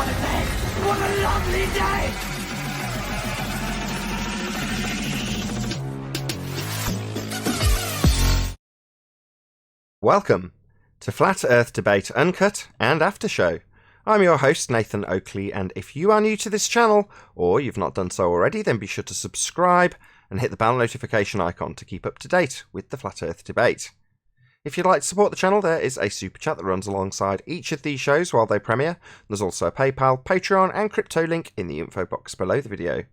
What a day! What a lovely day! Welcome to Flat Earth Debate Uncut and After Show. I'm your host, Nathan Oakley, and if you are new to this channel, or you've not done so already, then be sure to subscribe and hit the bell notification icon to keep up to date with the Flat Earth Debate. If you'd like to support the channel, there is a super chat that runs alongside each of these shows while they premiere. There's also a PayPal, Patreon, and crypto link in the info box below the video.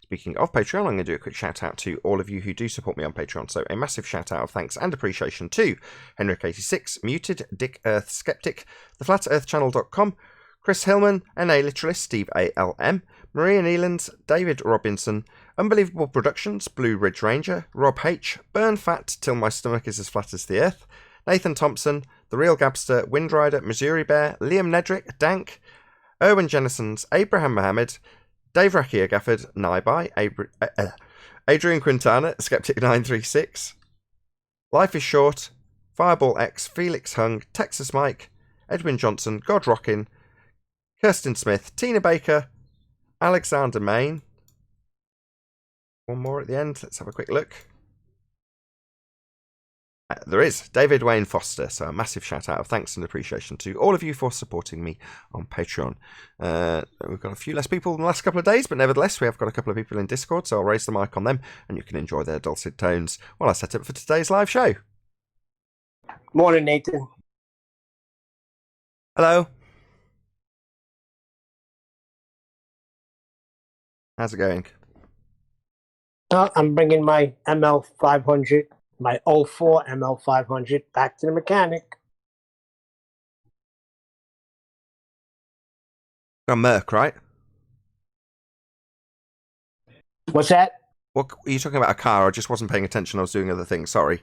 Speaking of Patreon, I'm going to do a quick shout out to all of you who do support me on Patreon. So a massive shout out of thanks and appreciation to Henrik86, Muted, Dick Earth Skeptic, theflatearthchannel.com, Chris Hillman, NA Literalist, Steve ALM, Maria Neelands, David Robinson, Unbelievable Productions, Blue Ridge Ranger, Rob H, Burn Fat Till My Stomach Is As Flat As the Earth, Nathan Thompson, The Real Gabster, Windrider, Missouri Bear, Liam Nedrick, Dank, Erwin Jennisons, Abraham Mohammed, Dave Rakia Gafford, Naibai, Adrian Quintana, Skeptic936, Life is Short, Fireball X, Felix Hung, Texas Mike, Edwin Johnson, God Rockin, Kirsten Smith, Tina Baker, Alexander Main. One more at the end. Let's have a quick look. There is David Wayne Foster. So a massive shout out of thanks and appreciation to all of you for supporting me on Patreon. We've got a few less people in the last couple of days, but nevertheless, we have got a couple of people in Discord, so I'll raise the mic on them and you can enjoy their dulcet tones while I set up for today's live show. Morning, Nathan. Hello. How's it going? I'm bringing my ML500, my 04 ML500 back to the mechanic. Got Merc, right? What's that? What are you talking about? A car? I just wasn't paying attention. I was doing other things. Sorry.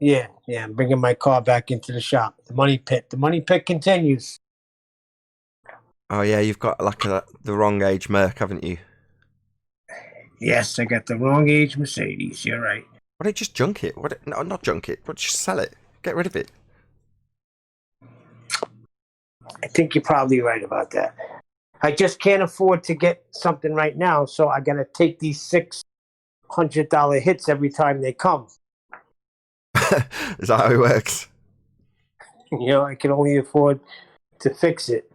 Yeah, I'm bringing my car back into the shop. The money pit continues. Oh yeah, you've got like the wrong age Merc, haven't you? Yes, I got the wrong age Mercedes. You're right. Why don't you just junk it? No, not junk it, but just sell it. Get rid of it. I think you're probably right about that. I just can't afford to get something right now, so I got to take these $600 hits every time they come. Is that how it works? I can only afford to fix it.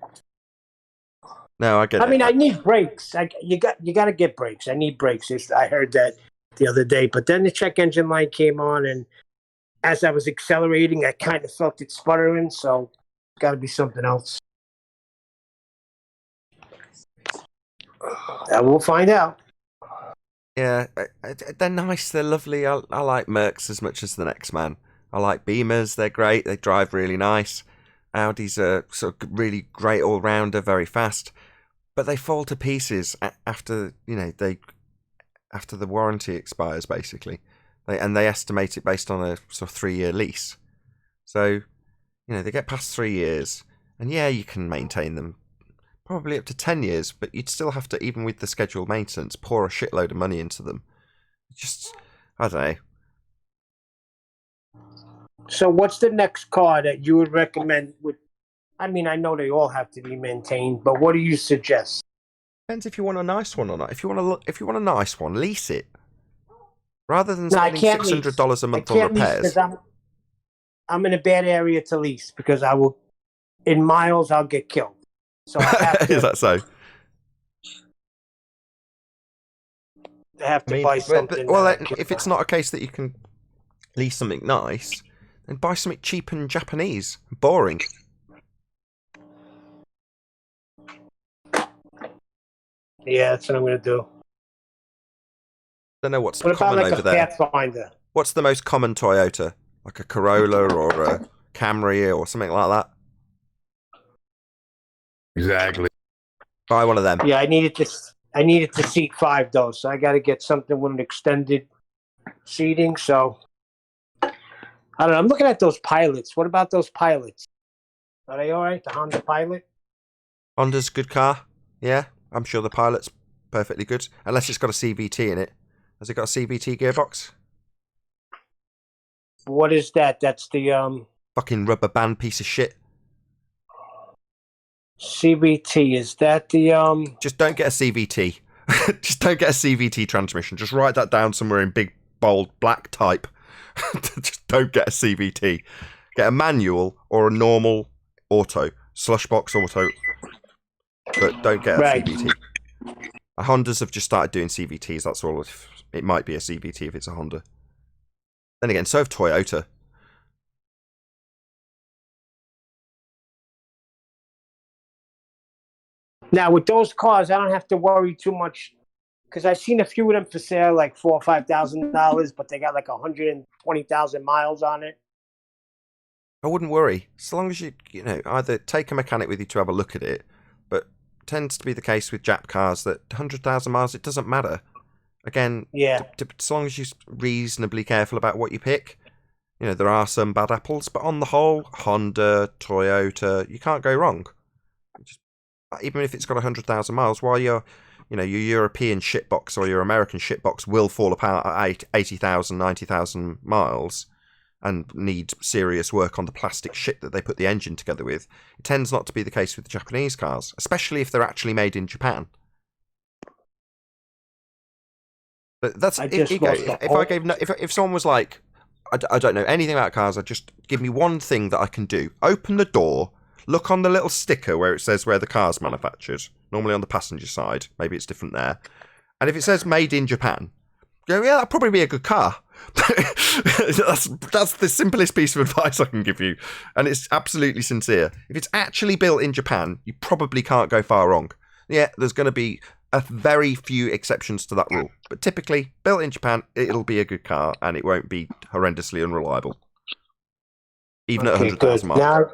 No, I get it. I mean, I need brakes. You got to get brakes. I need brakes. I heard that the other day. But then the check engine light came on, and as I was accelerating, I kind of felt it sputtering. So, got to be something else. And we'll find out. Yeah, they're nice. They're lovely. I like Mercs as much as the next man. I like Beamers. They're great. They drive really nice. Audis are sort of really great all rounder, very fast. But they fall to pieces after after the warranty expires, basically. They estimate it based on a sort of 3-year lease. So, they get past 3 years, and yeah, you can maintain them probably up to 10 years, but you'd still have to, even with the scheduled maintenance, pour a shitload of money into them. Just, I don't know. So, what's the next car that you would recommend? I mean, I know they all have to be maintained, but what do you suggest? Depends if you want a nice one or not. If you want a nice one, lease it rather than spending $600 a month on repairs. I'm in a bad area to lease because in miles I'll get killed. So I have to, is that so? I have to buy something. Well, if it's not a case that you can lease something nice, then buy something cheap and Japanese. Boring. Yeah, that's what I'm going to do. Don't know what's what common about over there. Pathfinder? What's the most common Toyota? Like a Corolla or a Camry or something like that? Exactly. Buy one of them. Yeah, I needed to seat 5 though, so I got to get something with an extended seating. So I don't know. I'm looking at those Pilots. What about those Pilots? Are they all right? The Honda Pilot? Honda's a good car. Yeah, I'm sure the Pilot's perfectly good. Unless it's got a CVT in it. Has it got a CVT gearbox? What is that? That's the fucking rubber band piece of shit. CVT, is that the Just don't get a CVT. Just don't get a CVT transmission. Just write that down somewhere in big, bold, black type. Just don't get a CVT. Get a manual or a normal auto. Slushbox auto. But don't get a CVT. Hondas have just started doing CVTs, that's all. It might be a CVT if it's a Honda. Then again, so have Toyota. Now with those cars, I don't have to worry too much because I've seen a few of them for sale, like $4,000 or $5,000, but they got like 120,000 miles on it. I wouldn't worry, as long as you either take a mechanic with you to have a look at it. But tends to be the case with Jap cars that 100,000 miles, it doesn't matter. Again, yeah, as long as you're reasonably careful about what you pick. There are some bad apples, but on the whole, Honda, Toyota, you can't go wrong. Even if it's got 100,000 miles, while your European shitbox or your American shitbox will fall apart at 80,000, 90,000 miles and need serious work on the plastic shit that they put the engine together with, it tends not to be the case with the Japanese cars, especially if they're actually made in Japan. But that's if someone was like, I don't know anything about cars, just give me one thing that I can do. Open the door. Look on the little sticker where it says where the car's manufactured, normally on the passenger side. Maybe it's different there. And if it says made in Japan, go, yeah, that'd probably be a good car. That's the simplest piece of advice I can give you. And it's absolutely sincere. If it's actually built in Japan, you probably can't go far wrong. Yeah, there's going to be a very few exceptions to that rule. But typically, built in Japan, it'll be a good car and it won't be horrendously unreliable. Even at 100,000 miles.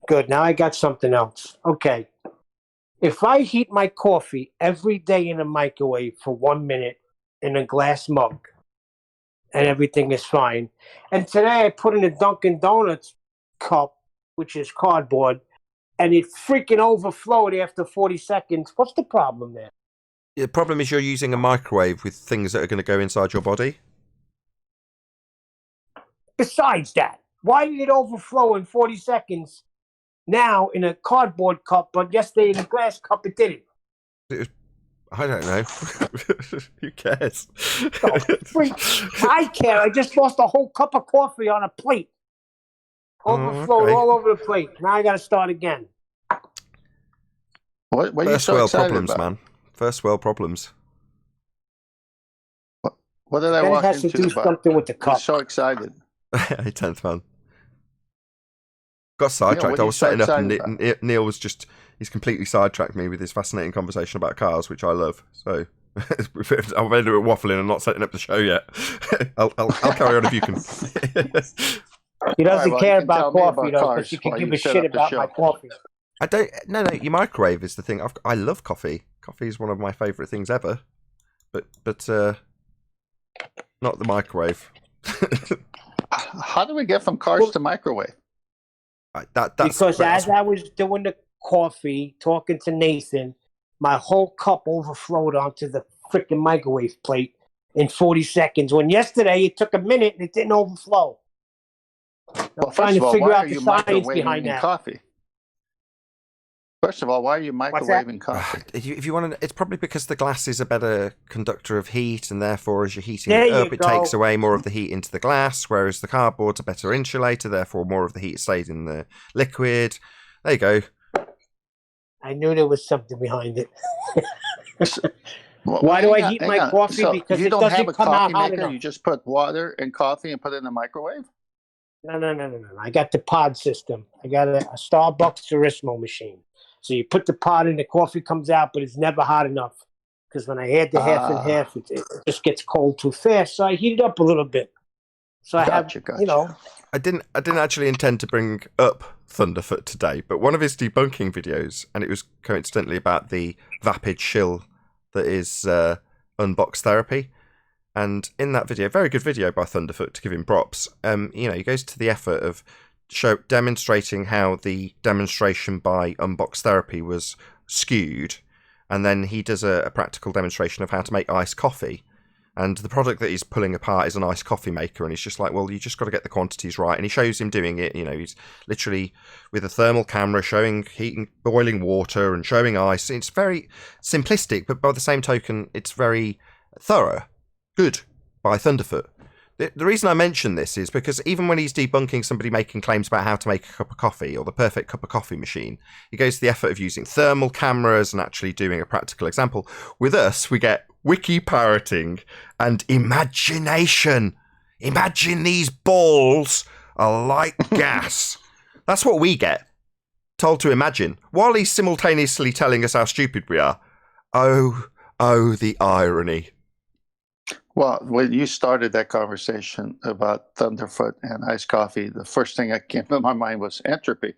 Good. Now I got something else. Okay. If I heat my coffee every day in a microwave for 1 minute in a glass mug and everything is fine, and today I put in a Dunkin' Donuts cup, which is cardboard, and it freaking overflowed after 40 seconds, what's the problem there? The problem is you're using a microwave with things that are going to go inside your body. Besides that, why did it overflow in 40 seconds? Now in a cardboard cup, but yesterday in a glass cup, it didn't. I don't know. Who cares? I care. I just lost a whole cup of coffee on a plate. Overflowed all over the plate. Now I got to start again. What are you so excited problems, about? Man. First world problems. What did I walk into? It has to do something with the cup. I'm so excited. Hey, 10th man. Got sidetracked. I was setting up and Neil was he's completely sidetracked me with his fascinating conversation about cars, which I love. So I've ended up waffling and not setting up the show yet. I'll carry on if you can. He doesn't care about coffee, though, because you can give a shit about my coffee. I don't. No, your microwave is the thing. I love coffee. Coffee is one of my favourite things ever. But not the microwave. How do we get from cars to microwave? Because as I was doing the coffee, talking to Nathan, my whole cup overflowed onto the freaking microwave plate in 40 seconds. When yesterday it took a minute and it didn't overflow. Well, first of all, why are you microwaving coffee? First of all, why are you microwaving coffee? If you want to, it's probably because the glass is a better conductor of heat, and therefore, as you're heating it up, it takes away more of the heat into the glass. Whereas the cardboard's a better insulator, therefore, more of the heat stays in the liquid. There you go. I knew there was something behind it. Why do I heat my coffee? So because you it don't doesn't have a come coffee out hot maker. enough. You just put water and coffee and put it in the microwave. No. I got the pod system. I got a Starbucks Turismo machine. So you put the pod in, the coffee comes out, but it's never hot enough. Because when I add the half and half, it just gets cold too fast. So I heat it up a little bit. So I gotcha. I didn't actually intend to bring up Thunderfoot today, but one of his debunking videos, and it was coincidentally about the vapid shill that is Unbox Therapy. And in that video, very good video by Thunderfoot, to give him props, he goes to the effort of demonstrating how the demonstration by Unbox Therapy was skewed, and then he does a practical demonstration of how to make iced coffee. And the product that he's pulling apart is an iced coffee maker, and he's just like, well, you just got to get the quantities right. And he shows him doing it. He's literally with a thermal camera showing heating, boiling water and showing ice. It's very simplistic, but by the same token, it's very thorough. Good by Thunderfoot. The reason I mention this is because even when he's debunking somebody making claims about how to make a cup of coffee or the perfect cup of coffee machine, he goes to the effort of using thermal cameras and actually doing a practical example. With us, we get wiki parroting and imagination. Imagine these balls are like gas. That's what we get. Told to imagine. While he's simultaneously telling us how stupid we are. Oh, the irony. Well, when you started that conversation about Thunderfoot and iced coffee, the first thing that came to my mind was entropy.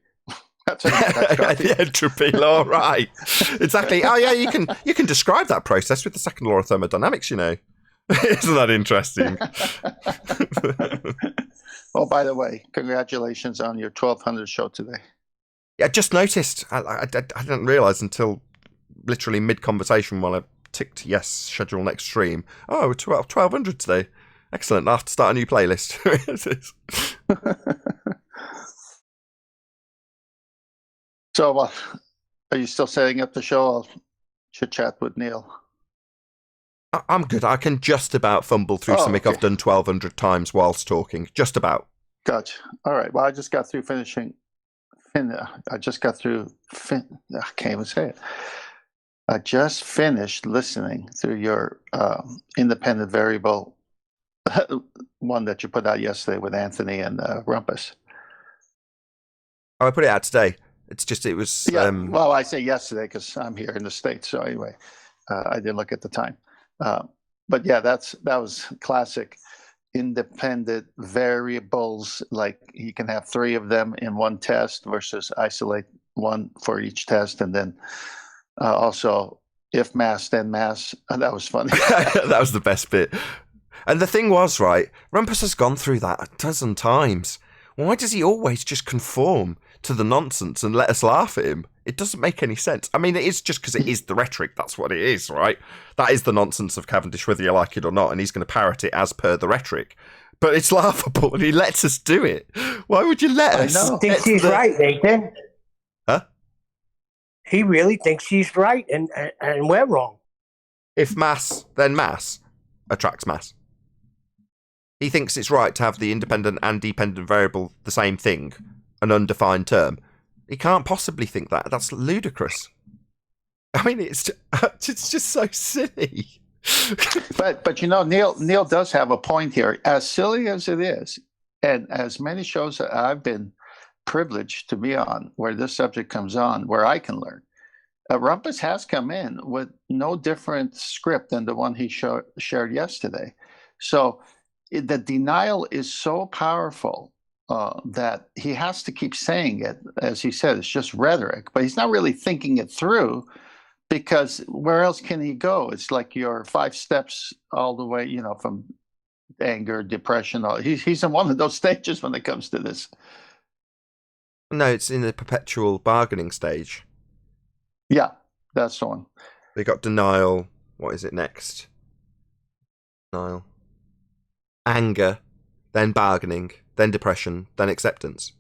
That's the entropy law, right? Exactly. Oh yeah, you can describe that process with the second law of thermodynamics. Isn't that interesting? Oh, by the way, congratulations on your 1200 show today. Yeah, I just noticed. I didn't realize until literally mid-conversation while I ticked yes, schedule next stream. Oh, we're 1200 today. Excellent. I have to start a new playlist. So, are you still setting up the show? I'll chit-chat with Neil. I'm good. I can just about fumble through something I've done 1200 times whilst talking. Just about. Gotcha. All right. Well, I just got through I can't even say it. I just finished listening through your independent variable one that you put out yesterday with Anthony and Rumpus. Oh, I put it out today. It's just, it was... Yeah, well, I say yesterday because I'm here in the States. So anyway, I didn't look at the time. But yeah, that was classic independent variables. Like you can have 3 of them in one test versus isolate one for each test. And then also, if mass, then mass. That was funny. That was the best bit. And the thing was, right, Rumpus has gone through that a dozen times. Why does he always just conform to the nonsense and let us laugh at him? It doesn't make any sense. I mean, it is just because it is the rhetoric. That's what it is, right? That is the nonsense of Cavendish, whether you like it or not, and he's going to parrot it as per the rhetoric. But it's laughable, and he lets us do it. Why would you let us? I think he's right, Nathan. Huh? He really thinks he's right, and we're wrong. If mass, then mass attracts mass. He thinks it's right to have the independent and dependent variable the same thing, an undefined term. He can't possibly think that. That's ludicrous. I mean, it's just so silly. but Neil does have a point here. As silly as it is, and as many shows that I've been privileged to be on where this subject comes on, where I can learn, Rumpus has come in with no different script than the one he shared yesterday. So the denial is so powerful that he has to keep saying it. As he said, it's just rhetoric, but he's not really thinking it through, because where else can he go? It's like your 5 steps all the way, from anger, depression. He's in one of those stages when it comes to this. No, it's in the perpetual bargaining stage. Yeah, that's the one. They got denial. What is it next? Denial. Anger, then bargaining, then depression, then acceptance.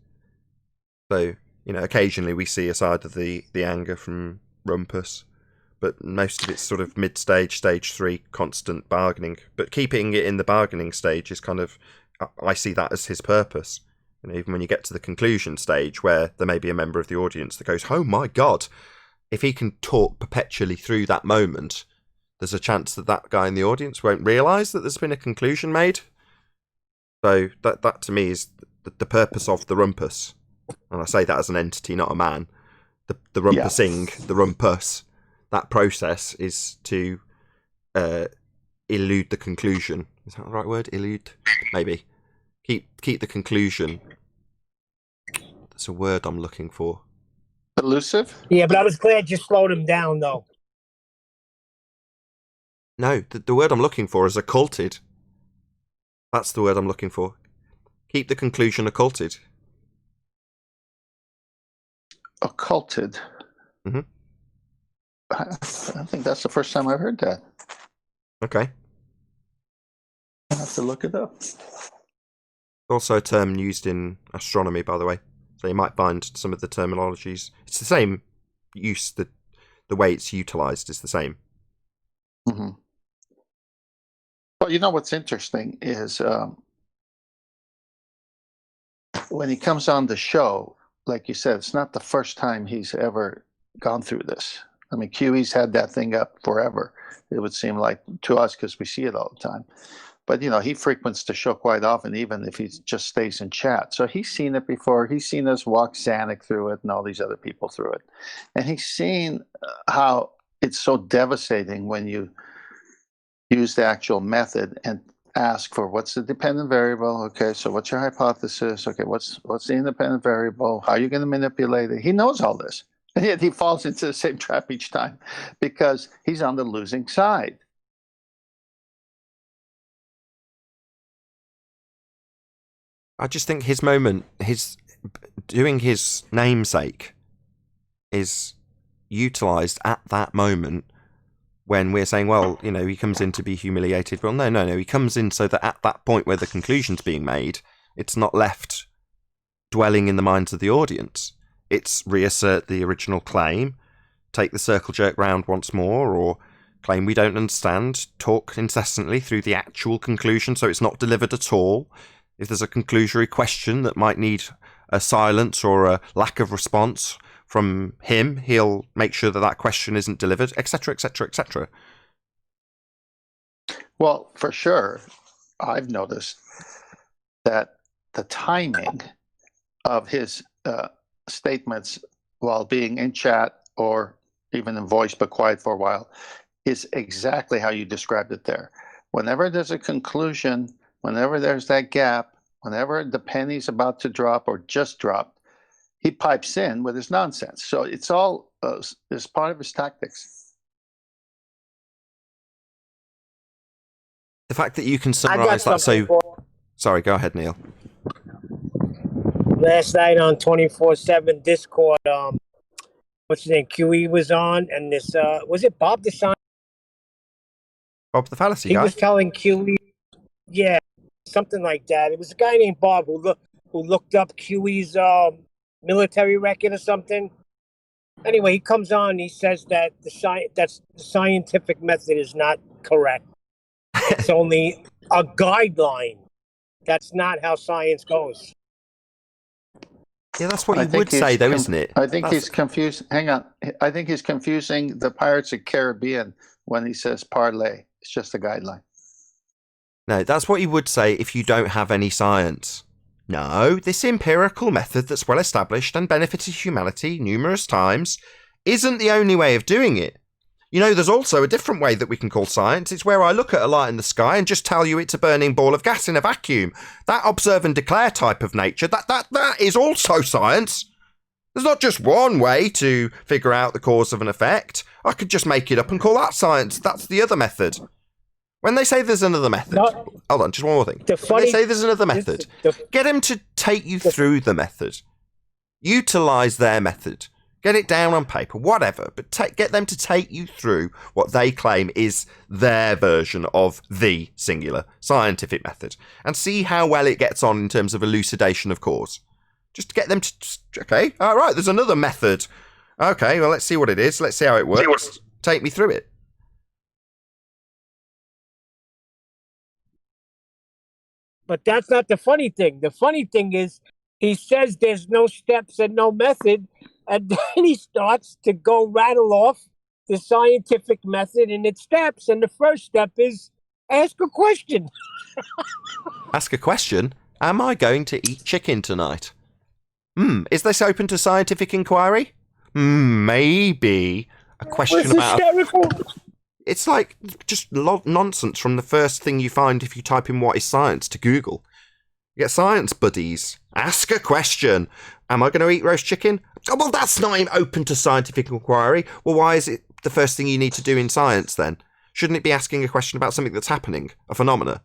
So, occasionally we see a side of the anger from Rumpus, but most of it's sort of mid-stage, stage 3, constant bargaining. But keeping it in the bargaining stage is kind of, I see that as his purpose. Even when you get to the conclusion stage where there may be a member of the audience that goes, oh my God, if he can talk perpetually through that moment, there's a chance that guy in the audience won't realise that there's been a conclusion made. So that to me is the purpose of the Rumpus. And I say that as an entity, not a man. The Rumpusing, the Rumpus, that process is to elude the conclusion. Is that the right word? Elude? Maybe. Keep the conclusion. That's a word I'm looking for. Elusive? Yeah, but I was glad you slowed him down, though. No, the word I'm looking for is occulted. That's the word I'm looking for. Keep the conclusion occulted. Occulted? Mm-hmm. I think that's the first time I've heard that. Okay. have to look it up. Also a term used in astronomy, by the way. So you might find some of the terminologies. It's the same use, the way it's utilized is the same. Mm-hmm. Well, you know what's interesting is when he comes on the show, like you said, it's not the first time he's ever gone through this. I mean, QE's had that thing up forever, it would seem like to us, because we see it all the time. But, you know, he frequents the show quite often, even if he just stays in chat. So he's seen it before. He's seen us walk Zanuck through it and all these other people through it. And he's seen how it's so devastating when you use the actual method and ask for what's the dependent variable. Okay, so what's your hypothesis? Okay, what's the independent variable? How are you going to manipulate it? He knows all this. And yet he falls into the same trap each time because he's on the losing side. I just think his moment, his doing his namesake is utilized at that moment when we're saying, well, you know, he comes in to be humiliated. Well, no. He comes in so that at that point where the conclusion's being made, it's not left dwelling in the minds of the audience. It's reassert the original claim, take the circle jerk round once more, or claim we don't understand, talk incessantly through the actual conclusion so it's not delivered at all. If there's a conclusory question that might need a silence or a lack of response from him, he'll make sure that that question isn't delivered, etc., etc., etc. Well, for sure, I've noticed that the timing of his statements while being in chat or even in voice but quiet for a while is exactly how you described it there. Whenever there's a conclusion, whenever there's that gap, whenever the penny's about to drop or just dropped, he pipes in with his nonsense. So it's all is part of his tactics. The fact that you can summarize that so... Sorry, go ahead, Neil. Last night on 24/7 Discord, what's his name? QE was on, and this was it Bob the Scientist? Bob the Fallacy He guy? was telling QE, yeah, something like that. It was a guy named Bob who looked up QE's military record or something. Anyway, he comes on. He says that the scientific method is not correct. It's only a guideline. That's not how science goes. Yeah, that's what you would say, though, isn't it? I think he's confused. Hang on. I think he's confusing the Pirates of the Caribbean when he says parlay. It's just a guideline. No, that's what you would say if you don't have any science. No, this empirical method that's well established and benefited humanity numerous times isn't the only way of doing it. You know, there's also a different way that we can call science. It's where I look at a light in the sky and just tell you it's a burning ball of gas in a vacuum. That observe and declare type of nature, that is also science. There's not just one way to figure out the cause of an effect. I could just make it up and call that science. That's the other method. When they say there's another method, hold on, just one more thing. When they say there's another method, get them to take you through the method. Utilise their method. Get it down on paper, whatever, but get them to take you through what they claim is their version of the singular scientific method and see how well it gets on in terms of elucidation of cause. Just to get them to, okay, all right, there's another method. Okay, well, let's see what it is. Let's see how it works. Take me through it. But that's not the funny thing. The funny thing is he says there's no steps and no method, and then he starts to go rattle off the scientific method and its steps. And the first step is ask a question. Ask a question? Am I going to eat chicken tonight? Is this open to scientific inquiry? Maybe. A question about... It's like just nonsense from the first thing you find if you type in what is science to Google. You get science buddies. Ask a question. Am I going to eat roast chicken? Oh, well, that's not even open to scientific inquiry. Well, why is it the first thing you need to do in science then? Shouldn't it be asking a question about something that's happening, a phenomena,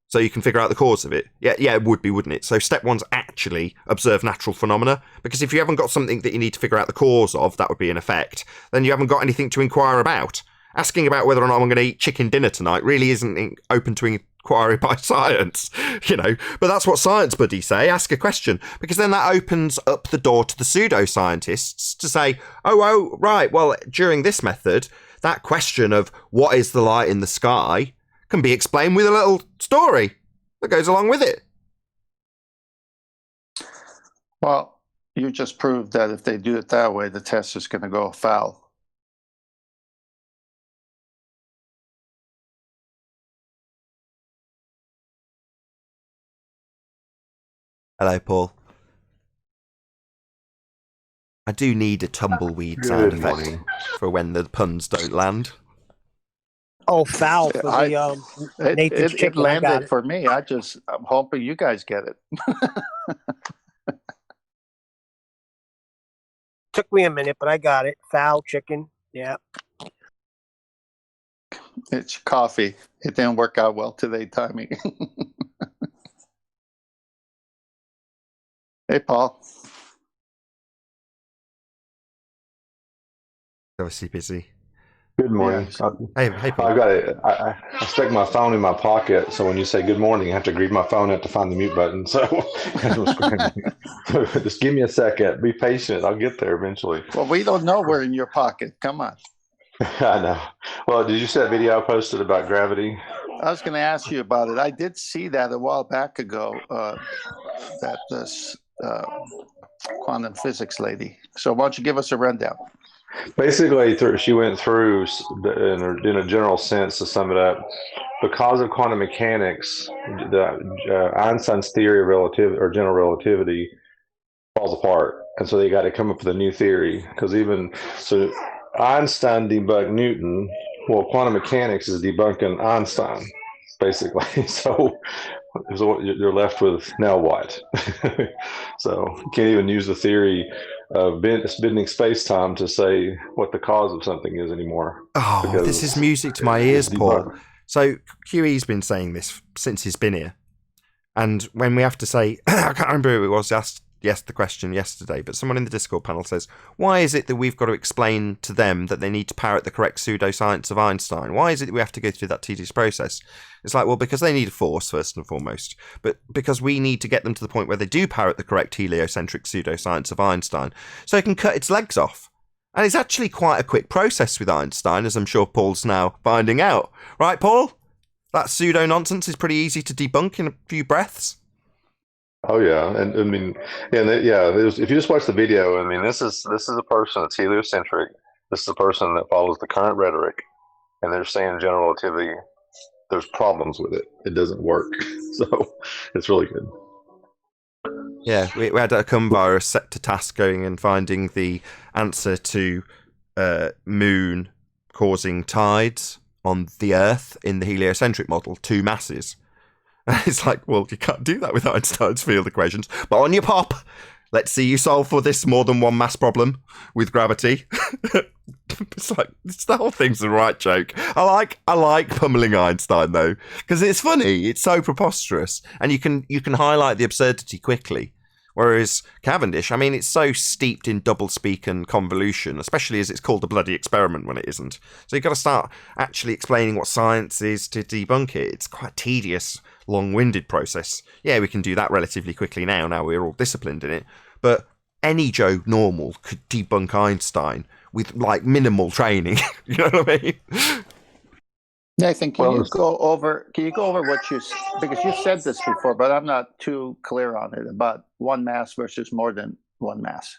so you can figure out the cause of it? Yeah, it would be, wouldn't it? So step one's actually observe natural phenomena, because if you haven't got something that you need to figure out the cause of, that would be an effect, then you haven't got anything to inquire about. Asking about whether or not I'm going to eat chicken dinner tonight really isn't open to inquiry by science, but that's what science buddies say. Ask a question, because then that opens up the door to the pseudoscientists to say, oh, right, well, during this method, that question of what is the light in the sky can be explained with a little story that goes along with it. Well, you just proved that if they do it that way, the test is going to go foul. Hello, Paul. I do need a tumbleweed sound effect for when the puns don't land. Oh, foul for the Nathan's chicken. It landed for me. I'm hoping you guys get it. Took me a minute, but I got it. Foul chicken. Yeah. It's coffee. It didn't work out well today, Tommy. Hey, Paul. Obviously busy. Good morning. Hey, Paul. I stuck my phone in my pocket, so when you say good morning, I have to grab my phone out to find the mute button. So just give me a second. Be patient. I'll get there eventually. Well, we don't know we're in your pocket. Come on. I know. Well, did you see that video I posted about gravity? I was going to ask you about it. I did see that a while back ago, that this quantum physics lady. So why don't you give us a rundown? Basically, she went through, in a general sense, to sum it up, because of quantum mechanics, Einstein's theory of relativity or general relativity falls apart, and so they got to come up with a new theory. Because so, Einstein debunked Newton. Well, quantum mechanics is debunking Einstein, basically. So you're left with now what? So you can't even use the theory of bending space-time to say what the cause of something is anymore. Oh, this is music to my ears, Paul. So QE's been saying this since he's been here. And when we have to say, I can't remember who it was asked the question yesterday, but someone in the Discord panel says, why is it that we've got to explain to them that they need to parrot the correct pseudoscience of Einstein? Why is it that we have to go through that tedious process? It's like, well, because they need a force, first and foremost, but because we need to get them to the point where they do parrot the correct heliocentric pseudoscience of Einstein, so it can cut its legs off. And it's actually quite a quick process with Einstein, as I'm sure Paul's now finding out. Right, Paul? That pseudo-nonsense is pretty easy to debunk in a few breaths. Oh yeah, and I mean, if you just watch the video, I mean, this is a person that's heliocentric. This is a person that follows the current rhetoric, and they're saying general relativity. There's problems with it. It doesn't work. So it's really good. Yeah, we had a virus set to task going and finding the answer to moon causing tides on the Earth in the heliocentric model, two masses. And it's like, well, you can't do that with Einstein's field equations. But on your pop, let's see you solve for this more than one mass problem with gravity. It's like, the whole thing's a right joke. I like pummeling Einstein though, because it's funny. It's so preposterous, and you can highlight the absurdity quickly. Whereas Cavendish, I mean, it's so steeped in doublespeak and convolution, especially as it's called a bloody experiment when it isn't. So you've got to start actually explaining what science is to debunk it. It's quite a tedious, long-winded process. Yeah, we can do that relatively quickly now we're all disciplined in it. But any Joe Normal could debunk Einstein with, like, minimal training. You know what I mean? Nathan, can you go over what because you said this before, but I'm not too clear on it, about one mass versus more than one mass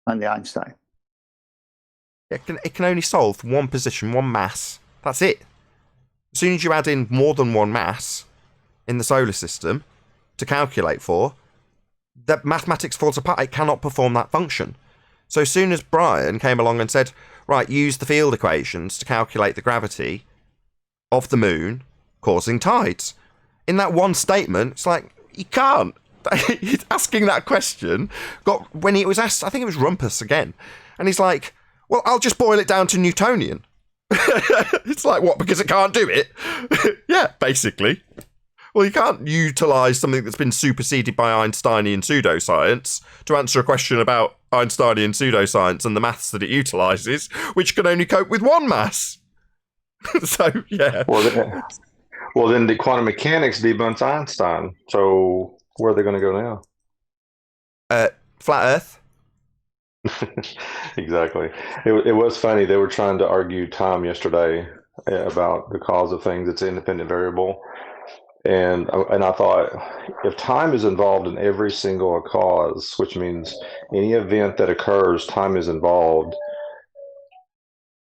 on the Einstein. It can only solve one position, one mass. That's it. As soon as you add in more than one mass in the solar system to calculate for, the mathematics falls apart. It cannot perform that function. So as soon as Brian came along and said, right, use the field equations to calculate the gravity of the moon causing tides. In that one statement, it's like, you can't. He's asking that question. When he was asked, I think it was Rumpus again, and he's like, well, I'll just boil it down to Newtonian. It's like, what, because it can't do it? Yeah, basically. Well, you can't utilise something that's been superseded by Einsteinian pseudoscience to answer a question about Einsteinian pseudoscience and the maths that it utilises, which can only cope with one mass. So, yeah. Well, Well, then the quantum mechanics debunks Einstein. So where are they going to go now? Flat Earth. Exactly. It was funny. They were trying to argue time yesterday about the cause of things. It's an independent variable. And I thought, if time is involved in every single cause, which means any event that occurs, time is involved,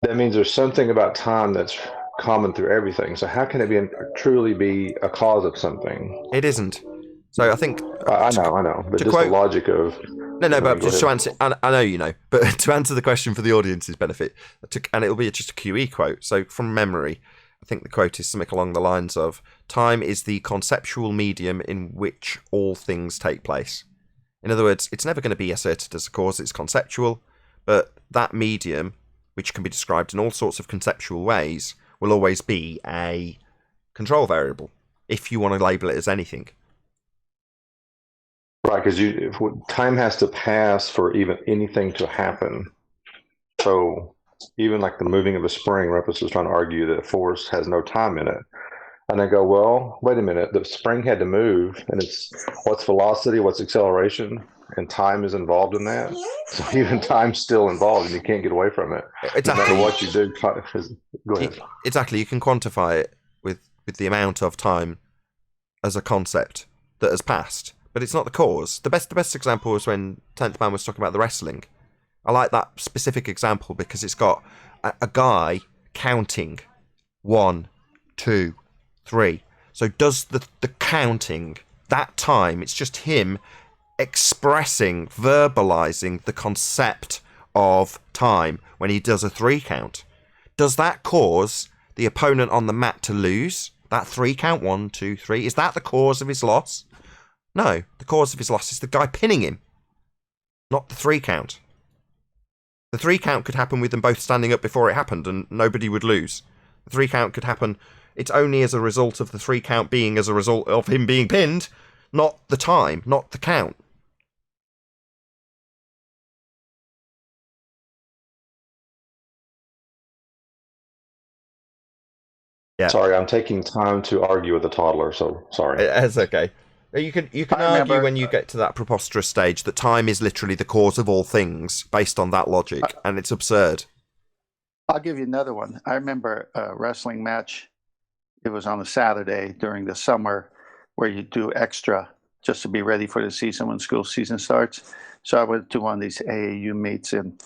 that means there's something about time that's common through everything. So how can it truly be a cause of something? It isn't. So I think I know, but just quote, the logic of but just to answer, I know you know, but to answer the question for the audience's benefit, and it'll be just a QE quote. So from memory, I think the quote is something along the lines of, "Time is the conceptual medium in which all things take place." In other words, it's never going to be asserted as a cause, it's conceptual, but that medium, which can be described in all sorts of conceptual ways, will always be a control variable, if you want to label it as anything. Right, because time has to pass for even anything to happen. So even like the moving of a spring, Rumpus was trying to argue that force has no time in it. And I go, well, wait a minute, the spring had to move, and it's what's velocity, what's acceleration, and time is involved in that. So even time's still involved, and you can't get away from it. Exactly. No matter what you do, go ahead. Exactly, you can quantify it with the amount of time as a concept that has passed, but it's not the cause. The best example was when 10th Man was talking about the wrestling. I like that specific example because it's got a guy counting 1, 2, 3. So does the counting, that time, it's just him expressing, verbalizing the concept of time when he does a 3 count. Does that cause the opponent on the mat to lose? That 3 count, 1, 2, 3, is that the cause of his loss? No, the cause of his loss is the guy pinning him, not the 3 count. The 3 count could happen with them both standing up before it happened and nobody would lose. The 3 count could happen, it's only as a result of the 3 count being as a result of him being pinned, not the time, not the count. Yeah. Sorry, I'm taking time to argue with a toddler, so sorry. It's okay. You can argue when you get to that preposterous stage that time is literally the cause of all things based on that logic, and it's absurd. I'll give you another one. I remember a wrestling match. It was on a Saturday during the summer where you do extra just to be ready for the season when school season starts. So I went to one of these AAU meets, and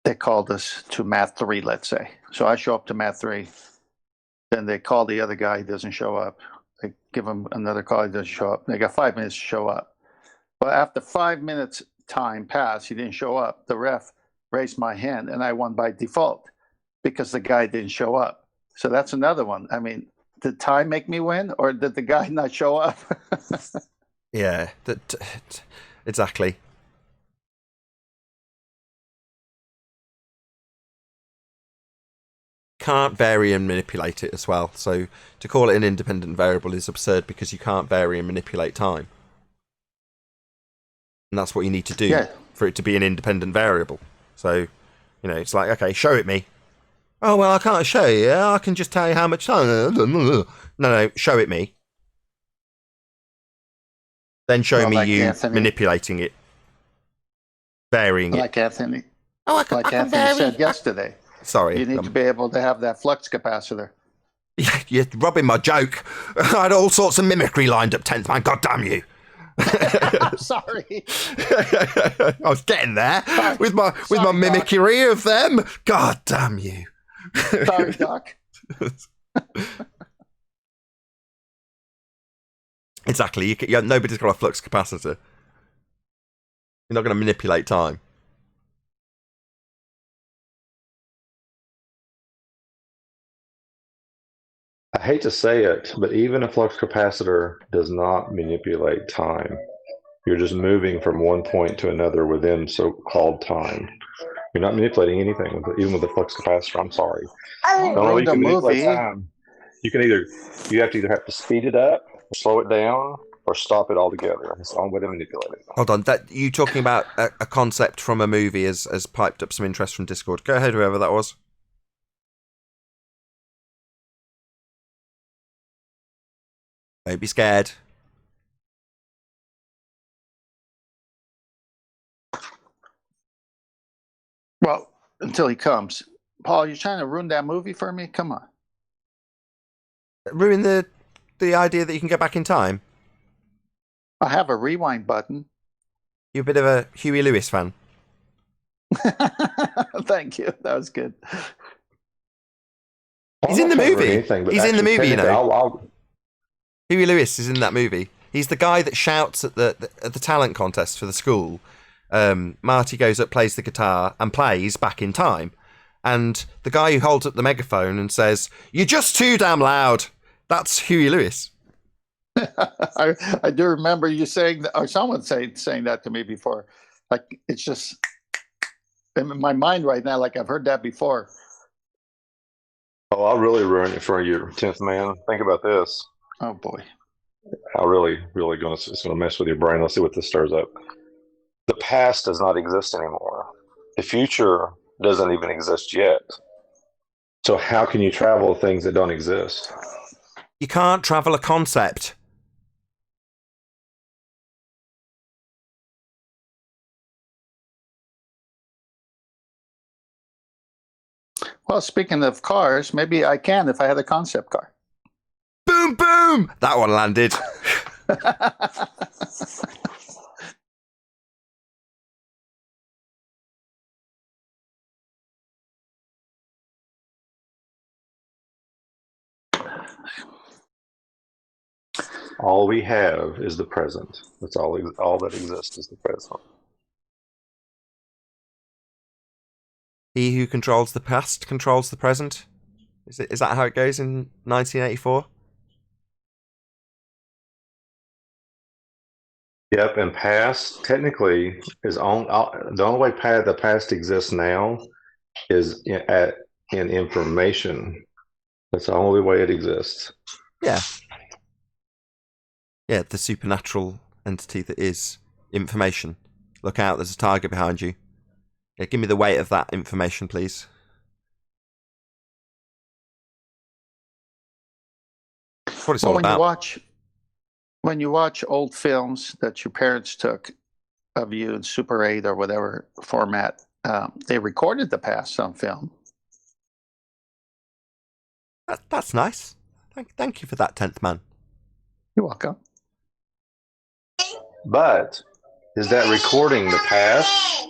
they called us to mat 3, let's say. So I show up to mat 3. Then they call the other guy, he doesn't show up. They give him another call, he doesn't show up. They got 5 minutes to show up. But after 5 minutes time passed, he didn't show up. The ref raised my hand, and I won by default because the guy didn't show up. So that's another one. I mean, did time make me win, or did the guy not show up? Yeah, exactly. Can't vary and manipulate it as well. So to call it an independent variable is absurd because you can't vary and manipulate time. And that's what you need to do for it to be an independent variable. So, it's like, okay, show it me. Oh, well, I can't show you. I can just tell you how much time. No, show it me. Then show me you Anthony. Manipulating it. Varying like it. Anthony. Oh, like Anthony said yesterday. Sorry. You need to be able to have that flux capacitor. You're robbing my joke. I had all sorts of mimicry lined up, 10th Man. God damn you. I'm sorry. I was getting there with my mimicry of them. God damn you. Sorry, Doc. Exactly. Nobody's got a flux capacitor. You're not going to manipulate time. I hate to say it, but even a flux capacitor does not manipulate time. You're just moving from one point to another within so-called time. You're not manipulating anything, even with a flux capacitor. I'm sorry. You can manipulate time. You have to either speed it up, or slow it down, or stop it altogether. It's the only way to manipulate it. Hold on, you talking about a concept from a movie has piped up some interest from Discord. Go ahead, whoever that was. Don't be scared. Well, until he comes. Paul, you trying to ruin that movie for me? Come on. Ruin the idea that you can go back in time? I have a rewind button. You're a bit of a Huey Lewis fan. Thank you. That was good. He's in the movie. He's in the movie, you know. I'll... Huey Lewis is in that movie. He's the guy that shouts at the talent contest for the school. Marty goes up, plays the guitar, and plays Back in Time. And the guy who holds up the megaphone and says, "You're just too damn loud." That's Huey Lewis. I do remember you saying that, or someone saying that to me before. Like, it's just in my mind right now, like I've heard that before. Oh, I'll really ruin it for you, 10th man. Think about this. Oh boy. I'll really it's gonna mess with your brain. Let's see what this stirs up. The past does not exist anymore. The future doesn't even exist yet. So how can you travel things that don't exist? You can't travel a concept. Well, speaking of cars, maybe I can if I had a concept car. Boom, boom! That one landed. All we have is the present. That's all that exists is the present. He who controls the past controls the present. Is that how it goes in 1984? Yep, and past technically is on the only way the past exists now is in information. That's the only way it exists. Yeah. Yeah, the supernatural entity that is information. Look out, there's a target behind you. Yeah, give me the weight of that information, please. That's what it's all about. When you watch old films that your parents took of you in Super 8 or whatever format, they recorded the past on film. That's nice. Thank you for that, 10th man. You're welcome. But is that recording the past,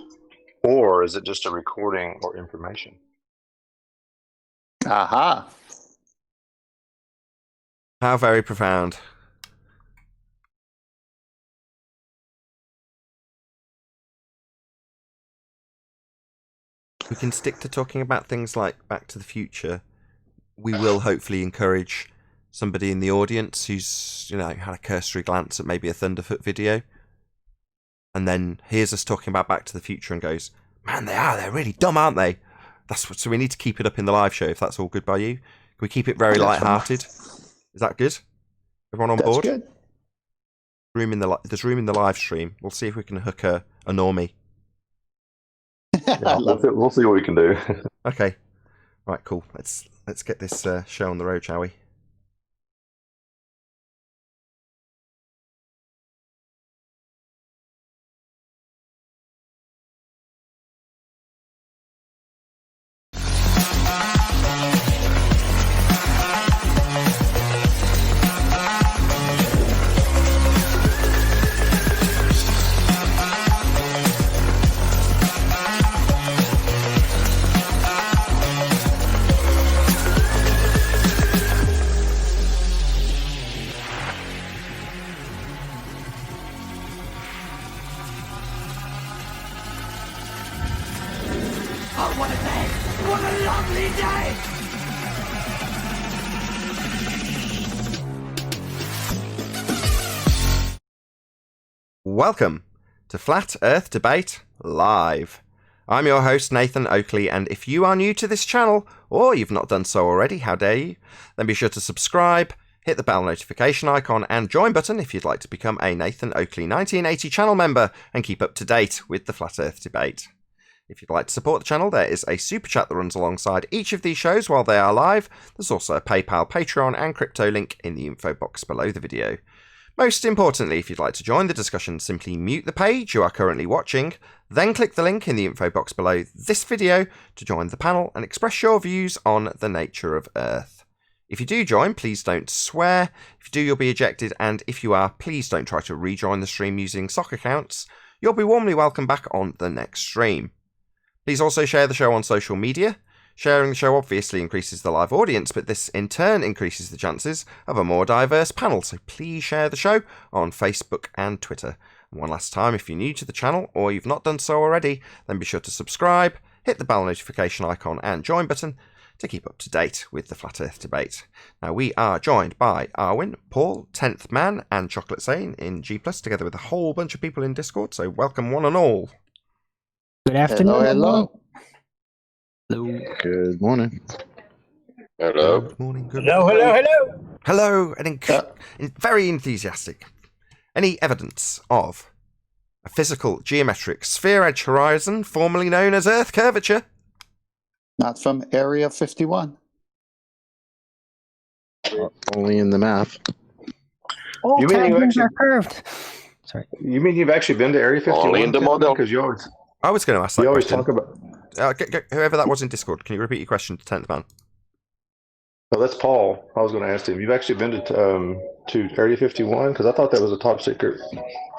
or is it just a recording or information? Aha. How very profound. We can stick to talking about things like Back to the Future. We will hopefully encourage somebody in the audience who's, had a cursory glance at maybe a Thunderfoot video and then hears us talking about Back to the Future and goes, "Man, they're really dumb, aren't they?" So we need to keep it up in the live show, if that's all good by you. Can we keep it very light-hearted? Is that good? Everyone on board? That's good. There's room in the live stream. We'll see if we can hook a normie. Yeah, we'll see what we can do. Okay. Right, cool. Let's get this show on the road, shall we? Oh, what a day! What a lovely day! Welcome to Flat Earth Debate Live. I'm your host, Nathan Oakley, and if you are new to this channel, or you've not done so already, how dare you, then be sure to subscribe, hit the bell notification icon, and join button if you'd like to become a Nathan Oakley 1980 channel member and keep up to date with the Flat Earth Debate. If you'd like to support the channel, there is a super chat that runs alongside each of these shows while they are live. There's also a PayPal, Patreon, and crypto link in the info box below the video. Most importantly, if you'd like to join the discussion, simply mute the page you are currently watching, then click the link in the info box below this video to join the panel and express your views on the nature of Earth. If you do join, please don't swear. If you do, you'll be ejected, and if you are, please don't try to rejoin the stream using sock accounts. You'll be warmly welcome back on the next stream. Please also share the show on social media. Sharing the show obviously increases the live audience, but this in turn increases the chances of a more diverse panel, so please share the show on Facebook and Twitter. And one last time, if you're new to the channel or you've not done so already, then be sure to subscribe, hit the bell notification icon and join button to keep up to date with the Flat Earth debate. Now, we are joined by Arwin, Paul, 10th Man, and Chocolate Zane in G+, together with a whole bunch of people in Discord, so welcome one and all. Good afternoon. Hello. Hello. Good morning. Hello. Good morning, good Hello, morning. hello, hello. Hello, and very enthusiastic. Any evidence of a physical geometric sphere edge horizon, formerly known as Earth curvature? Not from Area 51. Only in the math. All You mean you tangents actually- are curved. Sorry. You mean you've actually been to Area 51? Only in the model. Because you always I was going to ask that question. talk about. Whoever that was in Discord, can you repeat your question to 10th Man? Oh, that's Paul. I was going to ask him. You've actually been to Area 51? Because I thought that was a top secret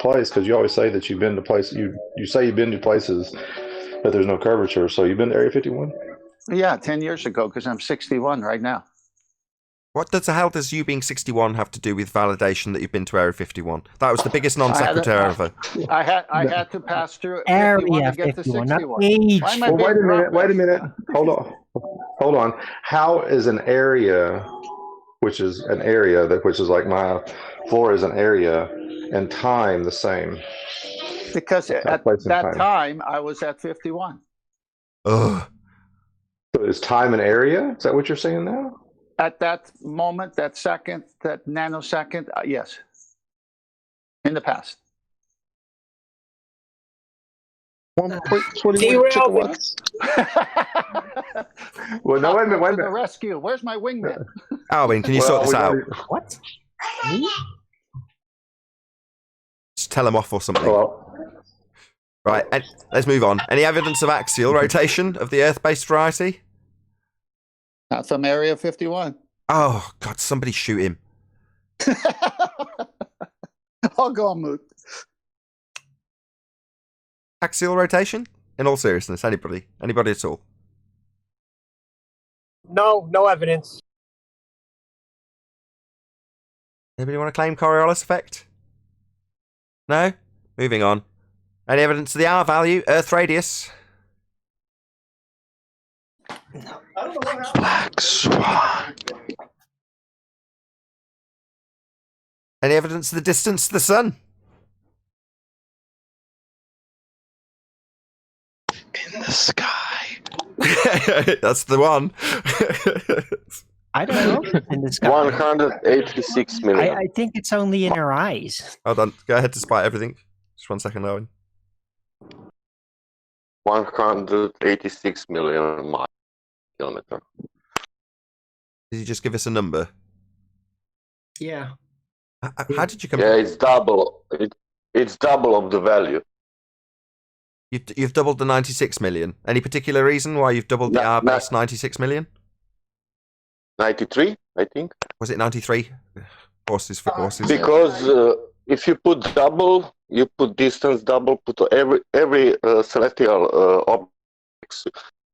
place. Because you always say that you've been to places. You say you've been to places that there's no curvature. So you've been to Area 51? Yeah, 10 years ago, because I'm 61 right now. What the hell does you being 61 have to do with validation that you've been to Area 51? That was the biggest non-sequitur ever. I had to pass through Area 51 to get to 51, not 61. age. Why am I Well, being wait a grumpy? minute. Hold on. How is an area, which is an area which is like my floor is an area, and time the same? Because at place and that time, I was at 51. Ugh. So is time an area? Is that what you're saying now? At that moment, that second, that nanosecond, yes. In the past. 1.21 Derailed. gigawatts. Well, no, wait a minute. To the rescue. Where's my wingman? Alwyn, can you sort this out? What? Just tell him off or something. Well, Right, and let's move on. Any evidence of axial rotation of the Earth-based variety? Not from Area 51. Oh, God, somebody shoot him. I'll go on mute. Axial rotation? In all seriousness, anybody at all? No evidence. Anybody want to claim Coriolis effect? No? Moving on. Any evidence of the R value, Earth radius? Black Swan. Any evidence of the distance to the sun? In the sky. That's the one. I don't know. if it's in the sky. 186 million. I think it's only in her eyes. Hold on. Go ahead despite everything. Just 1 second, Owen. 186 million kilometer. Did you just give us a number? Yeah. How did you come? Yeah, it's double. It's double of the value. You've doubled the 96 million. Any particular reason why you've doubled the No, R no. base 96 million? 93, I think. Was it 93? Horses for courses. Because if you put double, you put distance double, put every celestial objects,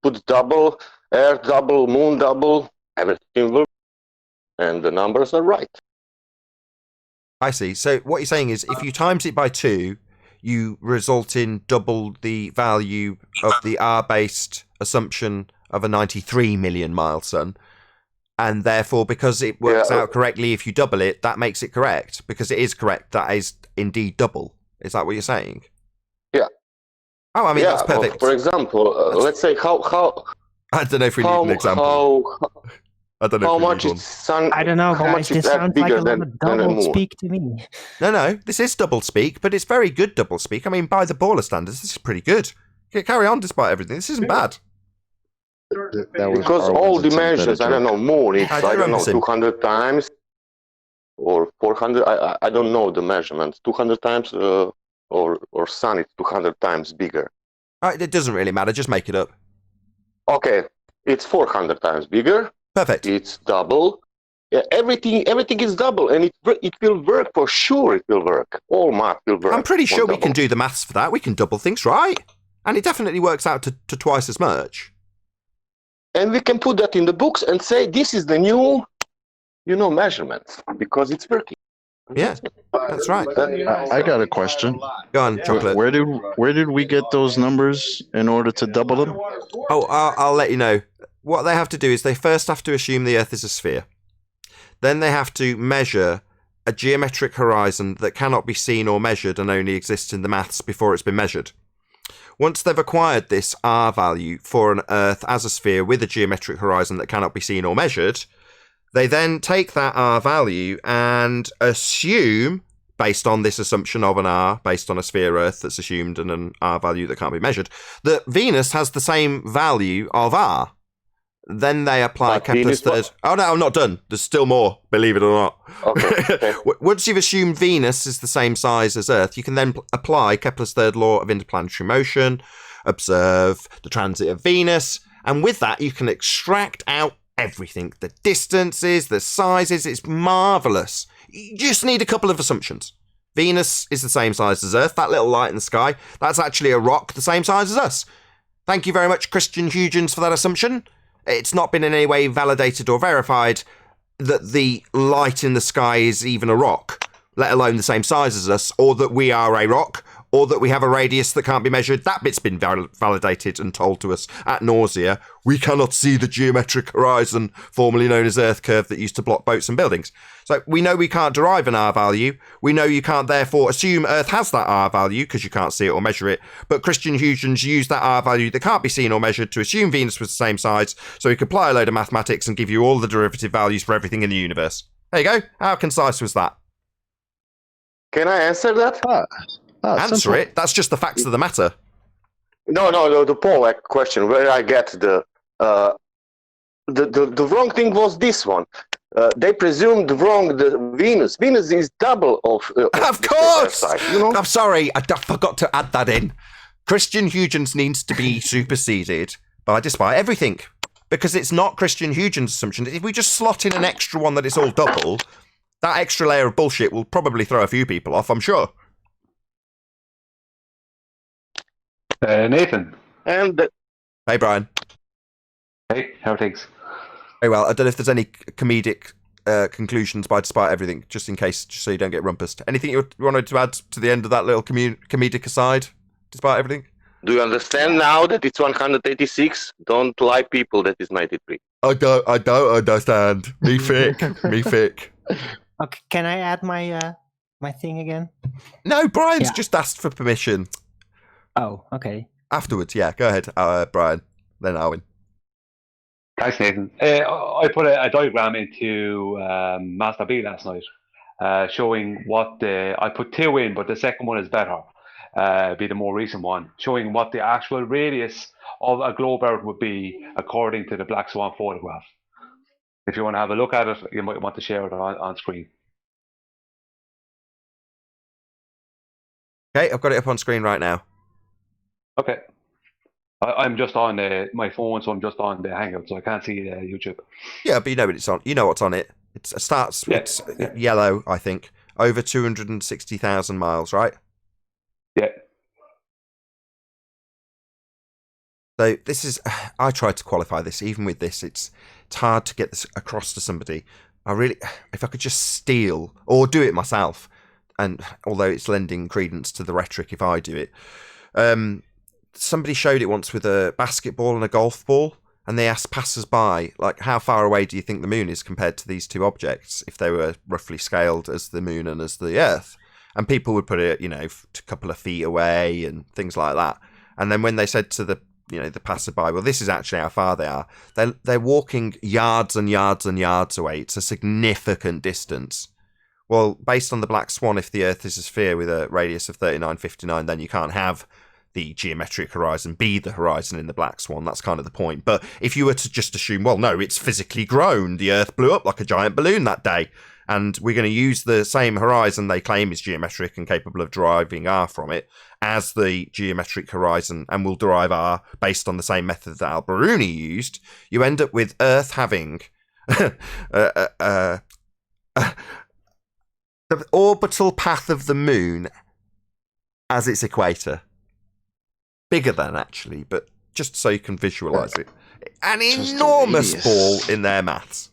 put double, air double, moon double, everything will, and the numbers are right. I see. So what you're saying is if you times it by 2, you result in double the value of the R-based assumption of a 93 million mile sun. And therefore, because it works out correctly if you double it, that makes it correct. Because it is correct. That is indeed double. Is that what you're saying? Yeah. Oh, I mean, that's perfect. For example, let's say how I don't know if we need an example. I don't know how if we much need one. is sun? I don't know, how guys. much This is that sounds like bigger a lot than of a double moon? speak to me. No, this is double speak, but it's very good double speak. I mean, by the baller standards, this is pretty good. Carry on despite everything. This isn't bad. That was Because our all one's attempt at a dimensions, I don't joke. know, moon, it's, I do I don't remember know, Sim. 200 times or 400, I don't know the measurements, 200 times, or sun, it's 200 times bigger. It doesn't really matter. Just make it up. Okay, it's 400 times bigger, Perfect. it's double. Yeah, everything is double, and it will work for sure. It will work. All math will work. I'm pretty on sure we double. can do the maths for that. We can double things, right? And it definitely works out to twice as much. And we can put that in the books and say this is the new, measurements because it's working. Yeah, that's right. I got a question. Go on, Chocolate. Where did we get those numbers in order to double them? Oh, I'll let you know. What they have to do is they first have to assume the Earth is a sphere. Then they have to measure a geometric horizon that cannot be seen or measured and only exists in the maths before it's been measured. Once they've acquired this R value for an Earth as a sphere with a geometric horizon that cannot be seen or measured, they then take that R value and assume, based on this assumption of an R, based on a sphere Earth that's assumed and an R value that can't be measured, that Venus has the same value of R. Then they apply But Kepler's Venus third... Oh, no, I'm not done. There's still more, believe it or not. Okay. Once you've assumed Venus is the same size as Earth, you can then apply Kepler's third law of interplanetary motion, observe the transit of Venus, and with that you can extract out everything. The distances, the sizes, it's marvellous. You just need a couple of assumptions. Venus is the same size as Earth. That little light in the sky, that's actually a rock the same size as us. Thank you very much, Christian Huygens, for that assumption. It's not been in any way validated or verified that the light in the sky is even a rock, let alone the same size as us, or that we are a rock, or that we have a radius that can't be measured. That bit's been validated and told to us at nausea. We cannot see the geometric horizon, formerly known as Earth curve, that used to block boats and buildings. So we know we can't derive an R value. We know you can't therefore assume Earth has that R value because you can't see it or measure it. But Christian Huygens used that R value that can't be seen or measured to assume Venus was the same size, so he could apply a load of mathematics and give you all the derivative values for everything in the universe. There you go. How concise was that? Can I answer that? Answer Simple. it. That's just the facts of the matter. No, the Pollack question, where I get the wrong thing was this one. They presumed wrong the Venus. Venus is double of Of the course! side, you know? I'm sorry, I forgot to add that in. Christian Huygens needs to be superseded by despite everything. Because it's not Christian Huygens' assumption. If we just slot in an extra one that it's all double, that extra layer of bullshit will probably throw a few people off, I'm sure. Nathan. And Hey, Brian. Hey, how are things? Very well. I don't know if there's any comedic conclusions by despite everything, just in case, just so you don't get rumpused. Anything you wanted to add to the end of that little comedic aside, despite everything? do you understand now that it's 186? Don't lie, people. That is 93. I don't understand. Me thick. Me thick. Okay, can I add my my thing again? No, Brian's Yeah. just asked for permission. Oh, okay. Afterwards, yeah. Go ahead, Brian. Then Arwen. Thanks, Nathan. I put a diagram into Master B last night, showing what I put two in, but the second one is better. Be the more recent one, showing what the actual radius of a globe Earth would be according to the Black Swan photograph. If you want to have a look at it, you might want to share it on screen. Okay, I've got it up on screen right now. Okay. I'm just on my phone, so I'm just on the Hangout, so I can't see YouTube. Yeah, but you know what it's on. You know what's on it. It starts. Yeah. It's yellow, I think. Over 260,000 miles, right? Yeah. So this is. I tried to qualify this. Even with this, it's hard to get this across to somebody. If I could just steal or do it myself, and although it's lending credence to the rhetoric if I do it, somebody showed it once with a basketball and a golf ball, and they asked passers-by, like, how far away do you think the moon is compared to these two objects if they were roughly scaled as the moon and as the Earth? And people would put it, a couple of feet away and things like that. And then when they said to the passerby, well, this is actually how far they are, they're walking yards and yards and yards away. It's a significant distance. Well, based on the Black Swan, if the Earth is a sphere with a radius of 3959, then you can't have the geometric horizon be the horizon in the Black Swan. That's kind of the point. But if you were to just assume, well, no, it's physically grown. The Earth blew up like a giant balloon that day, and we're going to use the same horizon they claim is geometric and capable of deriving R from it as the geometric horizon, and we'll derive R based on the same method that Al-Biruni used, you end up with Earth having the orbital path of the moon as its equator. Bigger than, actually, but just so you can visualize it. An Just the enormous radius. ball in their maths.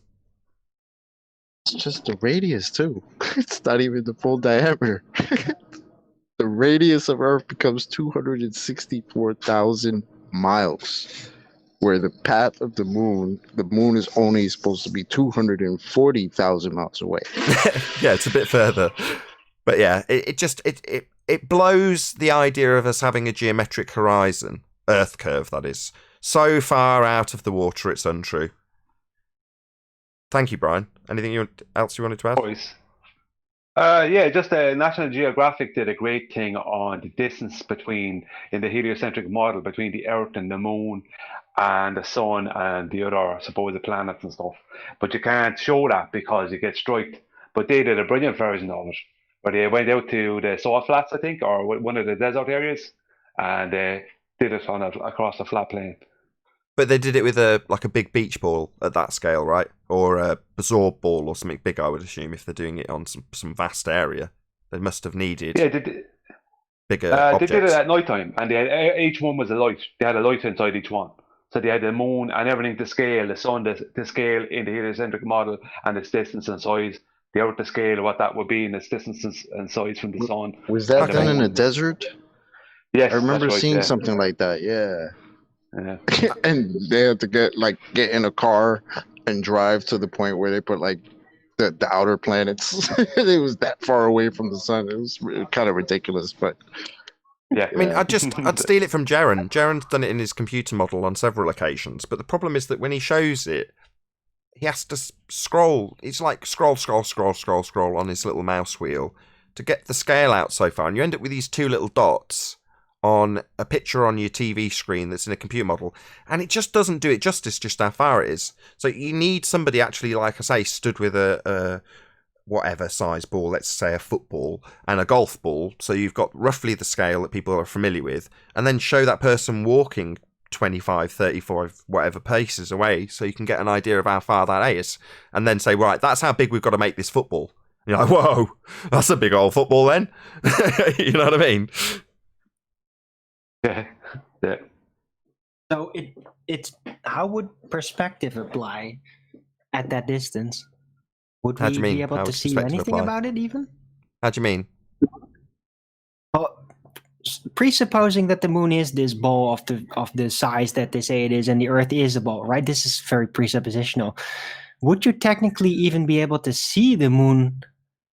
It's just the radius too. It's not even the full diameter. The radius of Earth becomes 264,000 miles, where the path of the moon is only supposed to be 240,000 miles away. Yeah, it's a bit further. But yeah, it blows the idea of us having a geometric horizon, Earth curve that is, so far out of the water it's untrue. Thank you, Brian. Anything else you wanted to add? Boys. Yeah, just National Geographic did a great thing on the distance between, in the heliocentric model, between the Earth and the Moon and the Sun and the other supposed planets and stuff. But you can't show that because you get striked. But they did a brilliant version of it, where they went out to the salt flats, I think, or one of the desert areas, and did it on across a flat plane. But they did it with a big beach ball at that scale, right? Or a Bazorb ball or something big, I would assume, if they're doing it on some vast area. They must have needed bigger objects. They did it at night time, and each one was a light. They had a light inside each one. So they had the moon and everything to scale, the sun to scale in the heliocentric model, and its distance and size. The Earth to scale what that would be in its distance and size from the sun. Was that done in a desert? Yes, I remember that's right, seeing yeah. something like that. Yeah. Yeah. And they had to get in a car and drive to the point where they put the outer planets. It was that far away from the sun. It was kind of ridiculous, but yeah. I mean, I'd steal it from Jaren. Jaren's done it in his computer model on several occasions, but the problem is that when he shows it, he has to scroll. It's like scroll on his little mouse wheel to get the scale out so far, and you end up with these two little dots on a picture on your TV screen that's in a computer model, and it just doesn't do it justice just how far it is. So you need somebody actually, like I say, stood with a whatever size ball, let's say a football, and a golf ball, so you've got roughly the scale that people are familiar with, and then show that person walking 25, 35, whatever paces away, so you can get an idea of how far that is, and then say, right, that's how big we've got to make this football. And you're like, whoa, that's a big old football then. You know what I mean? Yeah. Yeah. So it's how would perspective apply at that distance? Would How do we you mean? be able How to would see perspective anything apply? about it even? How do you mean? Well, presupposing that the moon is this ball of the size that they say it is, and the Earth is a ball, right? This is very presuppositional. Would you technically even be able to see the moon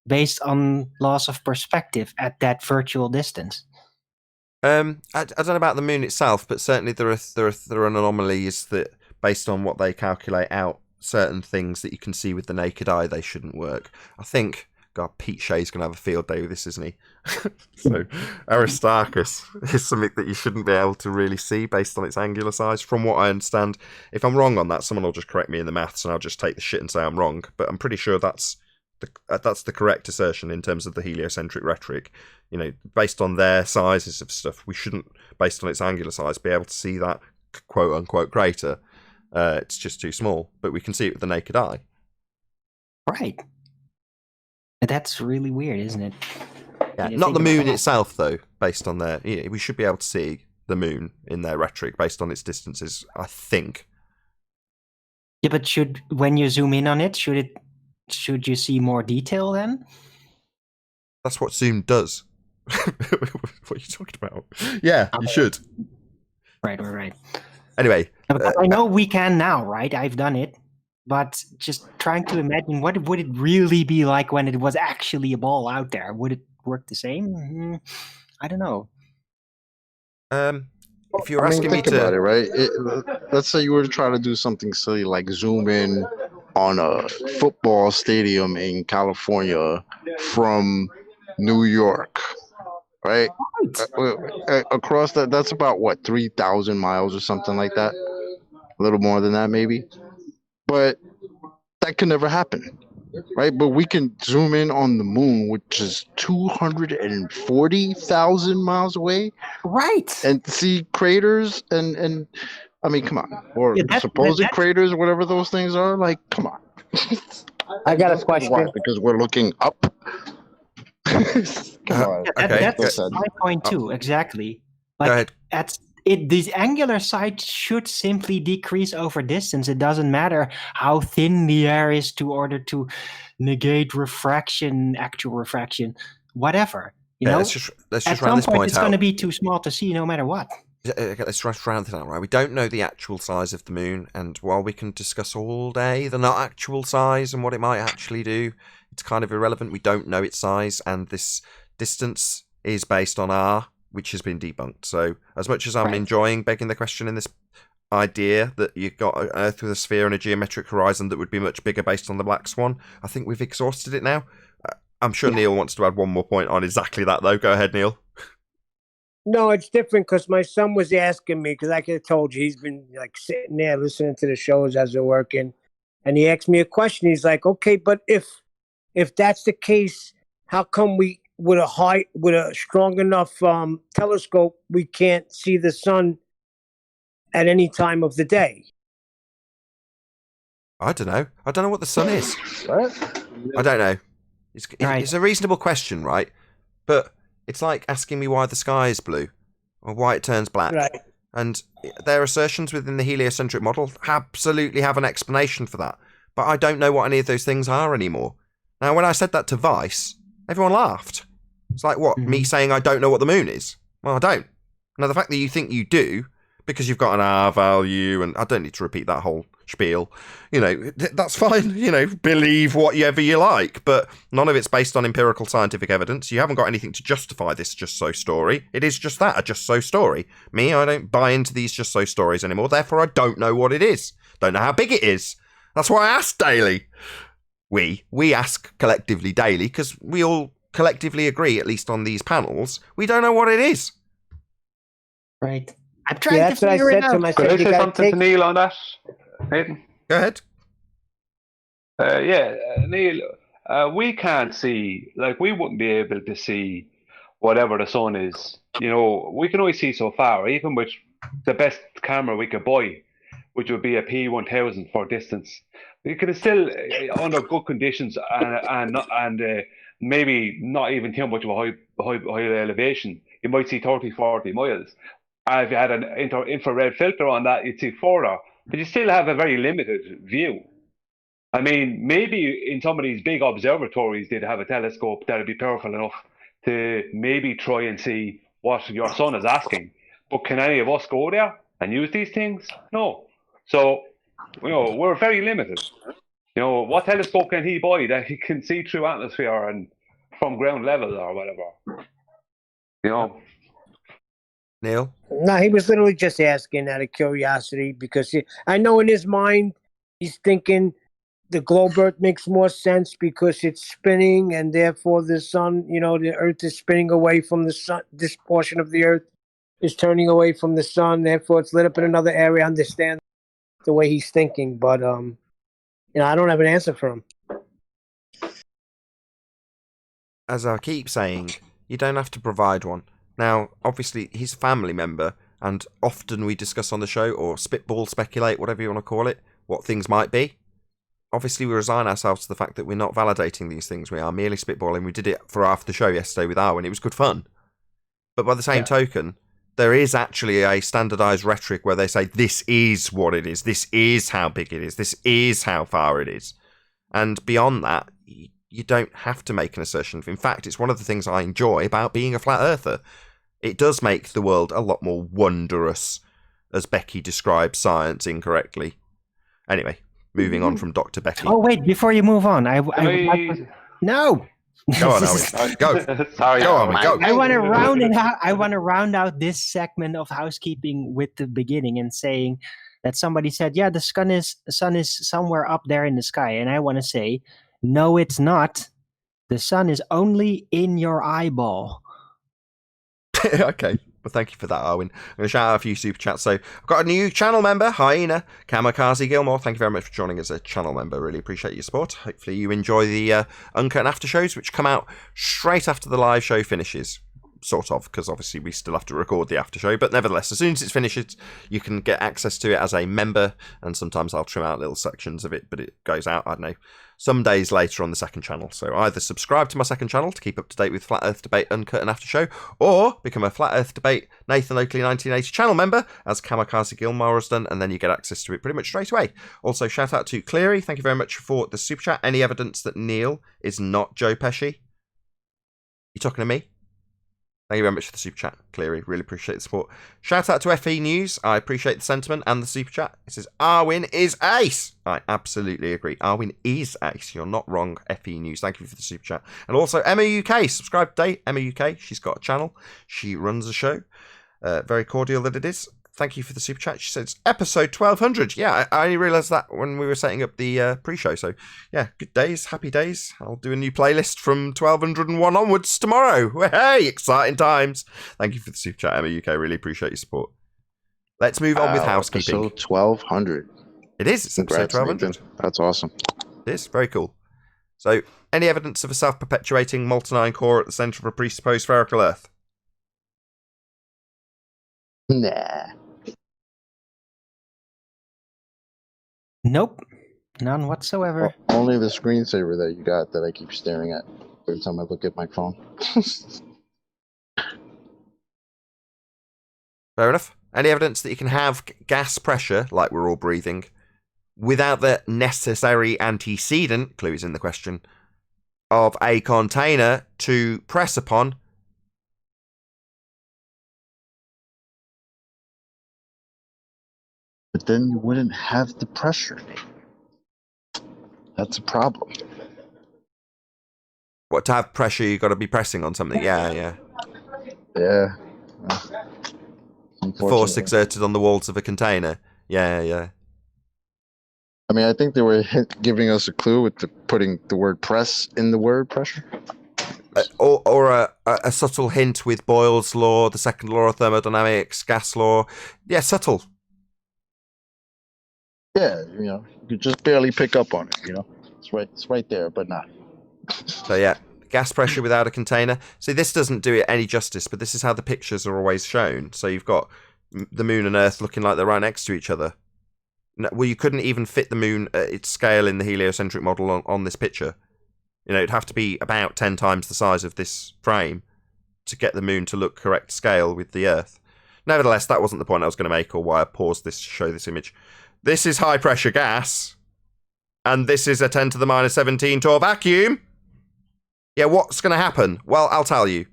based on laws of perspective at that virtual distance? I don't know about the moon itself, but certainly there are anomalies that, based on what they calculate out, certain things that you can see with the naked eye, they shouldn't work. I think, God, Pete Shea's going to have a field day with this, isn't he? So Aristarchus is something that you shouldn't be able to really see based on its angular size, from what I understand. If I'm wrong on that, someone will just correct me in the maths, and I'll just take the shit and say I'm wrong. But I'm pretty sure that's the correct assertion in terms of the heliocentric rhetoric. You know, based on their sizes of stuff, we shouldn't, based on its angular size, be able to see that quote unquote crater. It's just too small, but we can see it with the naked eye. Right. That's really weird, isn't it? Yeah, You not think the moon about that. itself, though. Based on their, we should be able to see the moon in their rhetoric based on its distances. I think. Yeah, but when you zoom in on it, should you see more detail then? That's what Zoom does. What are you talking about? Yeah, you should. Right. Anyway, Because I know we can now, right? I've done it. But just trying to imagine, what would it really be like when it was actually a ball out there? Would it work the same? I don't know. if you're asking me think about it, to, right? Let's say you were to try to do something silly like zoom in on a football stadium in California from New York, right? shoot. Across that's about what 3,000 miles or something like that. A little more than that, maybe. But that can never happen, right? But we can zoom in on the moon, which is 240,000 miles away, Right. and see craters and I mean, come on, or Yeah, supposed craters, whatever those things are. Like, come on. I got a question. Why? Because we're looking up. Come on. Okay. That's my point too. Exactly. Go Like ahead. the angular side should simply decrease over distance. It doesn't matter how thin the air is to order to negate refraction, actual refraction, whatever. You know, let's just at round some this point point it's going to out. be too small to see, no matter what. Okay, let's just round it out, right? We don't know the actual size of the moon, and while we can discuss all day the not actual size and what it might actually do, it's kind of irrelevant. We don't know its size, and this distance is based on R, which has been debunked. So as much as I'm enjoying begging the question in this idea that you've got an Earth with a sphere and a geometric horizon that would be much bigger based on the black swan, I think we've exhausted it now. I'm sure Neil wants to add one more point on exactly that, though. Go ahead, Neil. No, it's different because my son was asking me, because like I told you, he's been like sitting there listening to the shows as they're working, and he asked me a question. He's like, "Okay, but if that's the case, how come we with a strong enough telescope we can't see the sun at any time of the day?" I don't know. I don't know what the sun is. What? I don't know. It's a reasonable question, right? But it's like asking me why the sky is blue or why it turns black. Right. And their assertions within the heliocentric model absolutely have an explanation for that. But I don't know what any of those things are anymore. Now, when I said that to Vice, everyone laughed. It's like, what, me saying I don't know what the moon is? Well, I don't. Now, the fact that you think you do, because you've got an R value, and I don't need to repeat that whole spiel, that's fine, believe whatever you like, but none of it's based on empirical scientific evidence. You haven't got anything to justify this just so story. It is just that, a just so story. Me, I don't buy into these just so stories anymore, therefore I don't know what it is. Don't know how big it is. That's why I ask daily. We ask collectively daily, because we all collectively agree, at least on these panels, we don't know what it is. Right. I'm trying to that's what I figure it said to him. out. I Could I said, "You say gotta something to Neil on that, Nathan? Go ahead. Neil, we can't see, like, we wouldn't be able to see whatever the sun is. We can only see so far, even with the best camera we could buy, which would be a P1000 for distance. We could still, under good conditions and maybe not even too much of a high elevation, you might see 30, 40 miles. And if you had an infrared filter on that, you'd see further, but you still have a very limited view. I mean, maybe in some of these big observatories, they'd have a telescope that'd be powerful enough to maybe try and see what your son is asking. But can any of us go there and use these things? No. So, we're very limited. What telescope can he buy that he can see through atmosphere and from ground level or whatever? Neil? No, he was literally just asking out of curiosity because I know in his mind he's thinking the globe Earth makes more sense because it's spinning and therefore the sun, the Earth is spinning away from the sun. This portion of the Earth is turning away from the sun. Therefore, it's lit up in another area. I understand the way he's thinking, but I don't have an answer for him. As I keep saying, you don't have to provide one. Now, obviously, he's a family member, and often we discuss on the show, or spitball, speculate, whatever you want to call it, what things might be. Obviously, we resign ourselves to the fact that we're not validating these things. We are merely spitballing. We did it for half the show yesterday with Arwen. It was good fun. But by the same token, there is actually a standardized rhetoric where they say, this is what it is. This is how big it is. This is how far it is. And beyond that, you don't have to make an assertion. In fact, it's one of the things I enjoy about being a flat earther. It does make the world a lot more wondrous, as Becky describes science incorrectly. Anyway, moving on from Dr. Becky. Oh, wait, before you move on, no. Go on, Owen. Go. Sorry, Go on, go. I want to round it out. I want to round out this segment of housekeeping with the beginning and saying that somebody said, "Yeah, the sun is somewhere up there in the sky," and I want to say, no, it's not. The sun is only in your eyeball. Okay. Well, thank you for that, Arwin. I'm going to shout out a few super chats. So, I've got a new channel member, Hyena, Kamikaze Gilmore. Thank you very much for joining as a channel member. Really appreciate your support. Hopefully, you enjoy the Uncut and After shows, which come out straight after the live show finishes. Sort of, because obviously we still have to record the after show, but nevertheless, as soon as it's finished, you can get access to it as a member, and sometimes I'll trim out little sections of it, but it goes out, I don't know, some days later on the second channel. So either subscribe to my second channel to keep up to date with Flat Earth Debate Uncut and After show, or become a Flat Earth Debate Nathan Oakley 1980 channel member, as Kamikaze Gilmore has done, and then you get access to it pretty much straight away. Also, shout out to Cleary, thank you very much for the super chat. Any evidence that Neil is not Joe Pesci? You talking to me? Thank you very much for the super chat, Cleary. Really appreciate the support. Shout out to FE News. I appreciate the sentiment and the super chat. It says, Arwin is ace. I absolutely agree. Arwin is ace. You're not wrong, FE News. Thank you for the super chat. And also, Emma UK. Subscribe today, Emma UK. She's got a channel. She runs a show. Very cordial that it is. Thank you for the super chat. She says, episode 1200. Yeah, I only realised that when we were setting up the pre-show. So, yeah, good days, happy days. I'll do a new playlist from 1201 onwards tomorrow. Hey, exciting times. Thank you for the super chat, Emma UK. Really appreciate your support. Let's move on with housekeeping. Episode 1200. It is. It's episode 1200. That's awesome. It is. Very cool. So, any evidence of a self-perpetuating molten iron core at the centre of a presupposed spherical Earth? Nah. Nope, none whatsoever. Only the screensaver that you got that I keep staring at every time I look at my phone. Fair enough. Any evidence that you can have gas pressure, like we're all breathing, without the necessary antecedent, clue is in the question, of a container to press upon? But then you wouldn't have the pressure. That's a problem. What, to have pressure, you've got to be pressing on something? Yeah. Yeah. The force exerted on the walls of a container. Yeah. I mean, I think they were giving us a clue with putting the word press in the word pressure. Or a subtle hint with Boyle's law, the second law of thermodynamics, gas law. Yeah, subtle. Yeah, you could just barely pick up on it, It's right there, but not. So yeah, gas pressure without a container. See, this doesn't do it any justice, but this is how the pictures are always shown. So you've got the moon and Earth looking like they're right next to each other. Well, you couldn't even fit the moon at its scale in the heliocentric model on this picture. It'd have to be about 10 times the size of this frame to get the moon to look correct scale with the Earth. Nevertheless, that wasn't the point I was going to make, or why I paused this to show this image. This is high pressure gas, and this is a 10 to the minus 17 torr vacuum. Yeah, what's going to happen? Well, I'll tell you.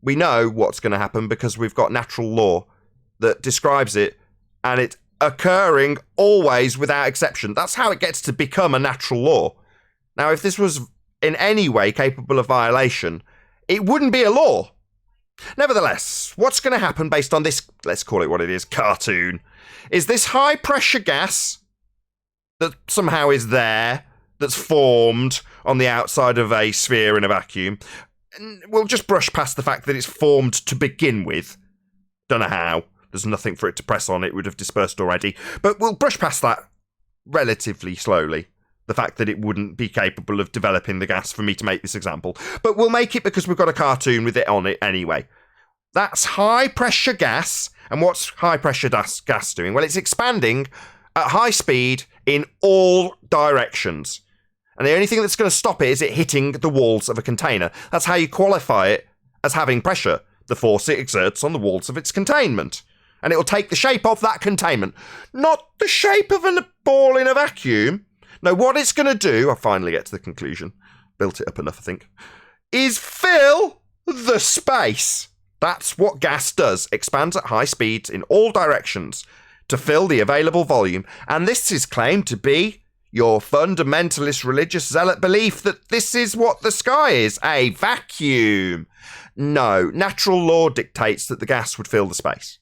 We know what's going to happen because we've got natural law that describes it, and it's occurring always without exception. That's how it gets to become a natural law. Now, if this was in any way capable of violation, it wouldn't be a law. Nevertheless, what's going to happen based on this, let's call it what it is, cartoon, is this high pressure gas that somehow is there, that's formed on the outside of a sphere in a vacuum. We'll just brush past the fact that it's formed to begin with. Don't know how. There's nothing for it to press on. It would have dispersed already. But we'll brush past that relatively slowly. The fact that it wouldn't be capable of developing the gas for me to make this example. But we'll make it because we've got a cartoon with it on it anyway. That's high pressure gas. And what's high pressure gas doing? Well, it's expanding at high speed in all directions. And the only thing that's going to stop it is it hitting the walls of a container. That's how you qualify it as having pressure. The force it exerts on the walls of its containment. And it will take the shape of that containment. Not the shape of a ball in a vacuum. No, what it's going to do, I'll finally get to the conclusion, built it up enough I think, is fill the space. That's what gas does, expands at high speeds in all directions to fill the available volume. And this is claimed to be your fundamentalist religious zealot belief that this is what the sky is, a vacuum. No, natural law dictates that the gas would fill the space.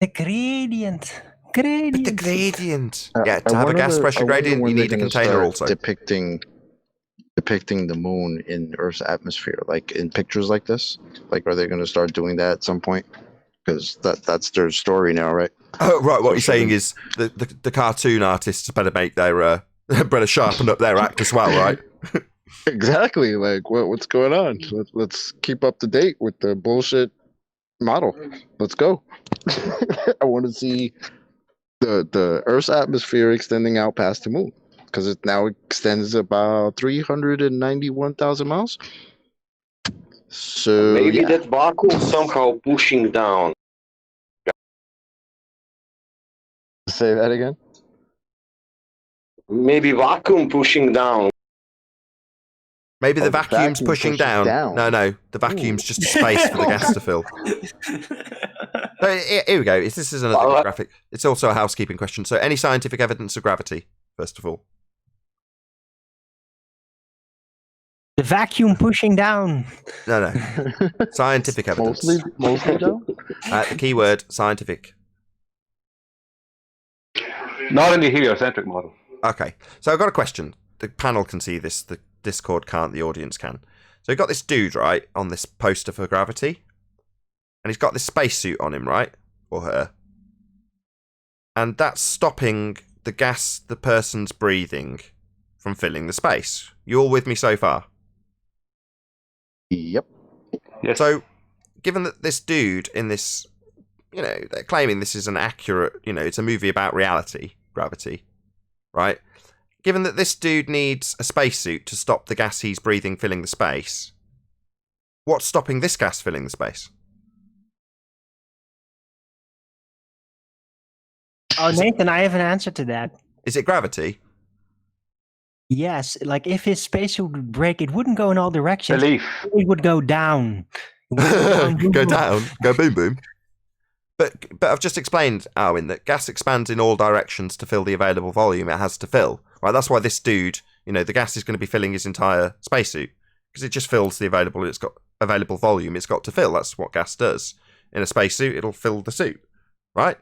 The gradient. gradient. But the gradient. I Yeah, to have a wonder gas pressure I wonder gradient, when you they're need a gonna container start also. depicting the moon in Earth's atmosphere, like in pictures like this. Like, are they going to start doing that at some point? Because that's their story now, right? Oh, right. What So you're saying is the cartoon artists better make their better sharpen up their act as well, right? Exactly. Like, what's going on? Let's keep up to date with the bullshit model. Let's go. I want to see the Earth's atmosphere extending out past the moon, because it now extends about 391,000 miles. So Maybe yeah. that vacuum somehow pushing down. Say that again. Maybe vacuum pushing down. Maybe the Oh, the vacuum's vacuum pushing pushes down. down. No, the vacuum's just a space for the gas to fill. So here we go. This is another graphic. It's also a housekeeping question. So, any scientific evidence of gravity, first of all? The vacuum pushing down. No. Scientific evidence. Mostly down. The key word, scientific. Not in the heliocentric model. Okay. So, I've got a question. The panel can see this. The Discord can't. The audience can. So, you've got this dude, right, on this poster for gravity. And he's got this spacesuit on him, right? Or her. And that's stopping the gas the person's breathing from filling the space. You all with me so far? Yep. Yes. So, given that this dude in this, they're claiming this is an accurate, it's a movie about reality, gravity, right? Given that this dude needs a spacesuit to stop the gas he's breathing filling the space, what's stopping this gas filling the space? Oh, Nathan, I have an answer to that. Is it gravity? Yes, like if his spacesuit would break, it wouldn't go in all directions. Belief. It would go down. It would Go boom. down, go boom boom. But I've just explained, Arwin, that gas expands in all directions to fill the available volume it has to fill. Right, that's why this dude, the gas is going to be filling his entire spacesuit because it just fills the available volume it's got to fill. That's what gas does. In a spacesuit, it'll fill the suit, right?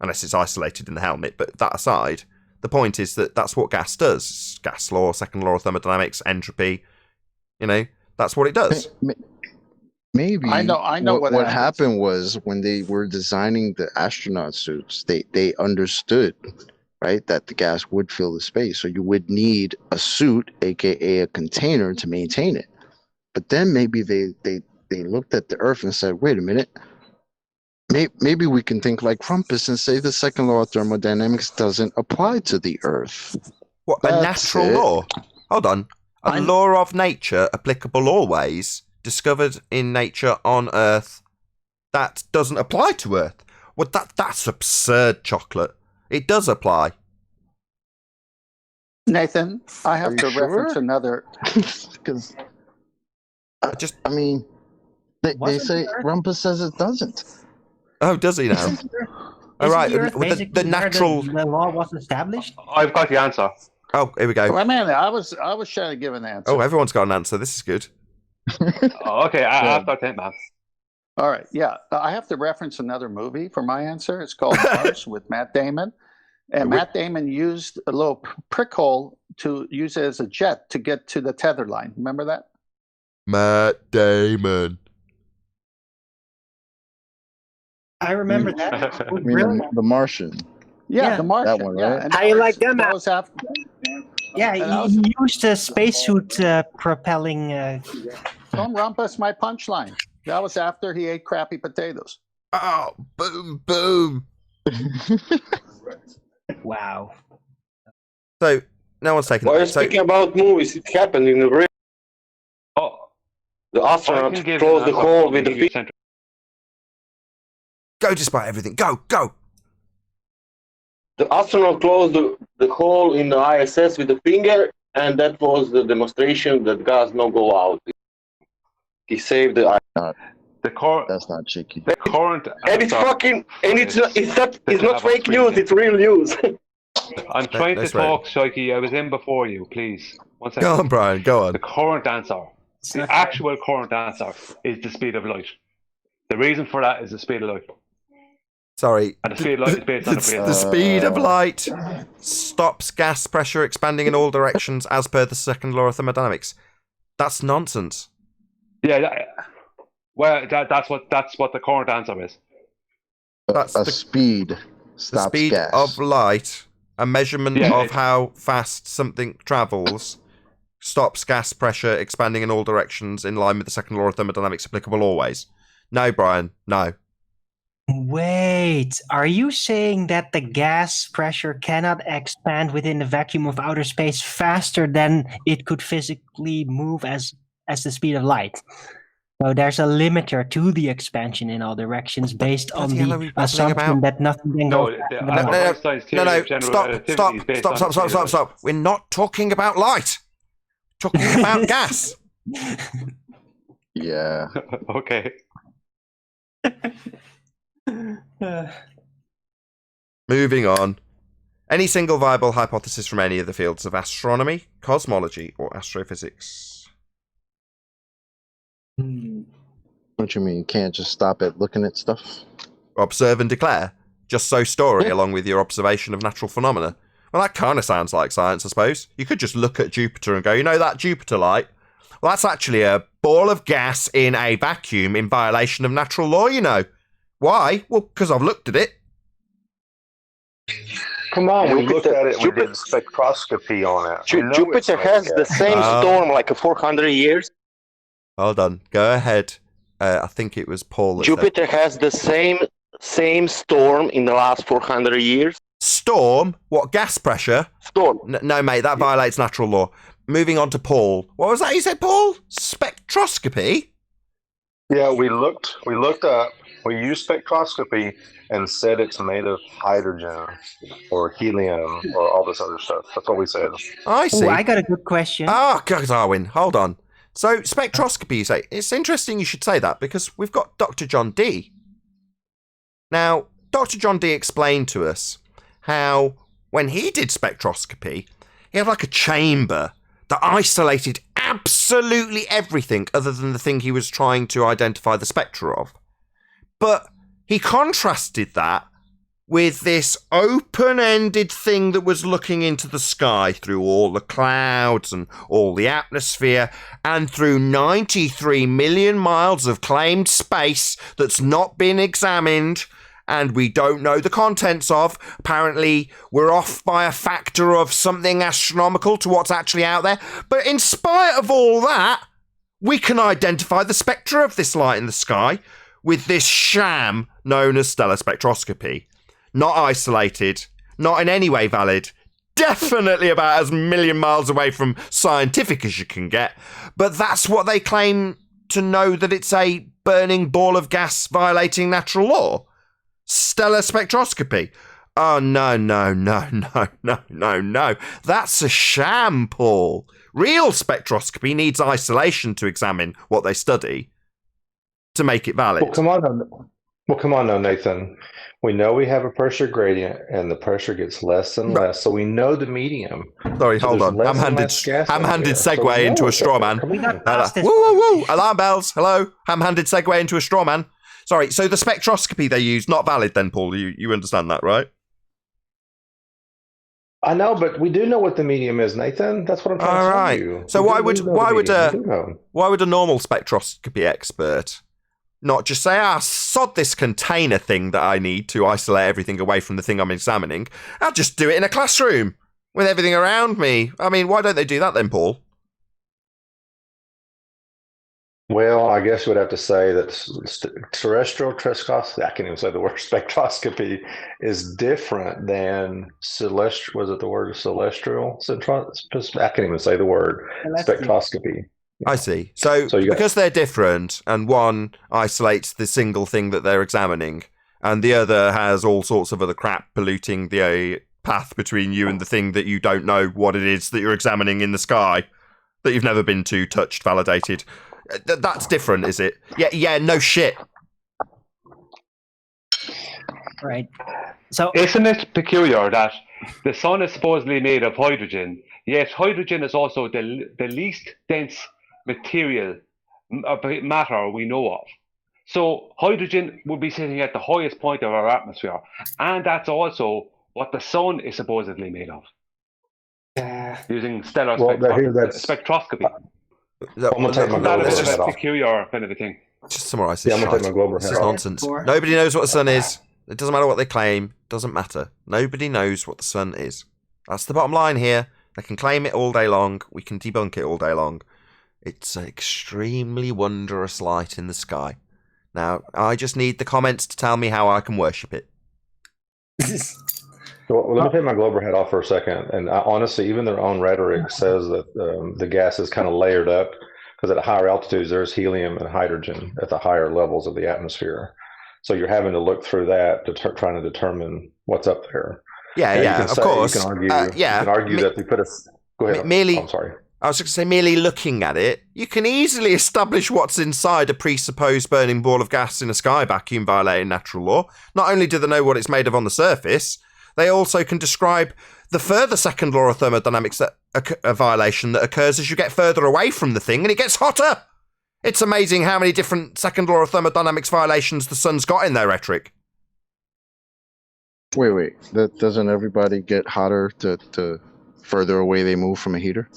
Unless it's isolated in the helmet. But that aside, the point is that that's what gas does. It's gas law, second law of thermodynamics, entropy. That's what it does. I Maybe know what happened was when they were designing the astronaut suits, they understood, right, that the gas would fill the space. So you would need a suit, aka a container, to maintain it. But then maybe they looked at the Earth and said, wait a minute, maybe we can think like Rumpus and say the second law of thermodynamics doesn't apply to the Earth. What, a natural law? Hold on. A law of nature applicable always, discovered in nature on Earth, that doesn't apply to Earth. Well, that's absurd, Chocolate. It does apply. Nathan, I have Are to you sure? reference another. Because I mean, they say Rumpus says it doesn't. Oh, does he now? All right. Isn't the Earth With the basically where natural. the law was established? I've got the answer. Oh, here we go. Wait a minute, I was trying to give an answer. Oh, everyone's got an answer. This is good. Okay, I've got 10, man. All right, yeah, I have to reference another movie for my answer. It's called Mars with Matt Damon, and Matt Damon used a little prick hole to use it as a jet to get to the tether line. Remember that? Matt Damon. I remember that. I mean, the Martian. Yeah, the Martian. That one, yeah. right? And How you like them that out? was after. Yeah, he used a spacesuit propelling. Don't rumpus my punchline. That was after he ate crappy potatoes. Oh, boom, boom. Wow. So, no one's taking While you're it. So, speaking about movies, it happened in the real. Oh, The I astronaut can give closed the an answer hole on with the finger. heliocentric. go despite everything. Go. The astronaut closed the hole in the ISS with the finger, and that was the demonstration that gas no go out. He saved the. That's not cheeky. The current And it's answer fucking. And it's not have fake a news. It's real news. I'm trying to That's right. talk, Shaiki. I was in before you, please. 1 second. Go on, Brian. Go on. The current answer, the actual current answer, is the speed of light. The reason for that is the speed of light. Sorry. And the speed of light is based on The speed of light stops gas pressure expanding in all directions as per the second law of thermodynamics. That's nonsense. Yeah. Well, that's what the current answer is. That's the speed stops the speed gas. of light, a measurement of how fast something travels, stops gas pressure expanding in all directions in line with the second law of thermodynamics applicable always. No, Brian, no. Wait, are you saying that the gas pressure cannot expand within the vacuum of outer space faster than it could physically move as the speed of light? So there's a limiter to the expansion in all directions based on the assumption that nothing can go Stop. We're not talking about light. We're talking about gas. Yeah. Okay. Moving on. Any single viable hypothesis from any of the fields of astronomy, cosmology, or astrophysics? What you mean? You can't just stop at looking at stuff? Observe and declare. Just so story along with your observation of natural phenomena. Well, that kind of sounds like science, I suppose. You could just look at Jupiter and go, you know that Jupiter light? Well, that's actually a ball of gas in a vacuum in violation of natural law, you know. Why? Well, because I've looked at it. Come on, we looked at it. We did spectroscopy on it. Jupiter has the same storm like 400 years. Hold on. Go ahead. I think it was Paul that Jupiter has the same storm in the last 400 years. Storm? What, gas pressure? Storm. No, mate, that violates natural law. Moving on to Paul. What was that you said, Paul? Spectroscopy? Yeah, we looked up. We used spectroscopy and said it's made of hydrogen or helium or all this other stuff. That's what we said. I see. Oh, I got a good question. Oh, God, Darwin, hold on. So, spectroscopy, you say. It's interesting you should say that because we've got Dr. John Dee. Now, Dr. John Dee explained to us how when he did spectroscopy, he had like a chamber that isolated absolutely everything other than the thing he was trying to identify the spectra of. But he contrasted that with this open-ended thing that was looking into the sky through all the clouds and all the atmosphere and through 93 million miles of claimed space that's not been examined and we don't know the contents of. Apparently, we're off by a factor of something astronomical to what's actually out there. But in spite of all that, we can identify the spectra of this light in the sky with this sham known as stellar spectroscopy. Not isolated, not in any way valid, definitely about as million miles away from scientific as you can get, but that's what they claim to know that it's a burning ball of gas violating natural law. Stellar spectroscopy. Oh, no. That's a sham, Paul. Real spectroscopy needs isolation to examine what they study to make it valid. Well, come on now, Nathan. We know we have a pressure gradient, and the pressure gets less and less, so we know the medium. Sorry, so hold on. Ham-handed segue into a straw man. Woo! Alarm bells. Hello. Ham-handed segue into a straw man. Sorry, so the spectroscopy they use, not valid then, Paul. You understand that, right? I know, but we do know what the medium is, Nathan. That's what I'm trying to tell you. So why would a normal spectroscopy expert not just say, sod this container thing that I need to isolate everything away from the thing I'm examining. I'll just do it in a classroom with everything around me. I mean, why don't they do that then, Paul? Well, I guess we'd have to say that terrestrial spectroscopy, I can't even say the word spectroscopy, is different than celestial. Was it the word celestial? I can't even say the word spectroscopy. I see. So because they're different and one isolates the single thing that they're examining and the other has all sorts of other crap polluting the path between you and the thing that you don't know what it is that you're examining in the sky that you've never been to, touched, validated. That's different, is it? Yeah, no shit. Right. So isn't it peculiar that the sun is supposedly made of hydrogen, yet hydrogen is also the least dense material matter we know of. So hydrogen would be sitting at the highest point of our atmosphere, and that's also what the sun is supposedly made of, using stellar spectroscopy. I'm going to take my Isn't that a globe bit of head a off. peculiar kind of a thing? Just summarise this. Yeah, I'm going to shite. take my globe This head is off. nonsense. Nobody knows what the sun is. It doesn't matter what they claim. Doesn't matter. Nobody knows what the sun is. That's the bottom line here. They can claim it all day long. We can debunk it all day long. It's an extremely wondrous light in the sky. Now, I just need the comments to tell me how I can worship it. Well, let me take my globe head off for a second. And honestly, even their own rhetoric says that the gas is kind of layered up because at higher altitudes, there's helium and hydrogen at the higher levels of the atmosphere. So you're having to look through that to trying to determine what's up there. Yeah, of course. You can argue that they put us. Go ahead. I'm sorry. I was just going to say, merely looking at it, you can easily establish what's inside a presupposed burning ball of gas in a sky vacuum violating natural law. Not only do they know what it's made of on the surface, they also can describe the further second law of thermodynamics, that a violation that occurs as you get further away from the thing and it gets hotter. It's amazing how many different second law of thermodynamics violations the sun's got in their rhetoric. Wait. Doesn't everybody get hotter the further away they move from a heater?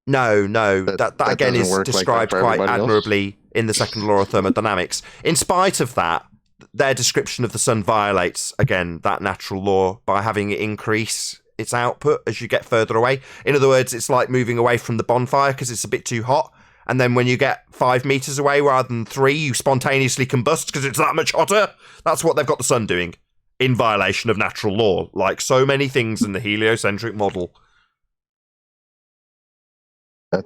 No. That again is described like quite else? admirably in the second law of thermodynamics. In spite of that, their description of the sun violates, again, that natural law by having it increase its output as you get further away. In other words, it's like moving away from the bonfire because it's a bit too hot. And then when you get 5 meters away rather than 3, you spontaneously combust because it's that much hotter. That's what they've got the sun doing in violation of natural law, like so many things in the heliocentric model.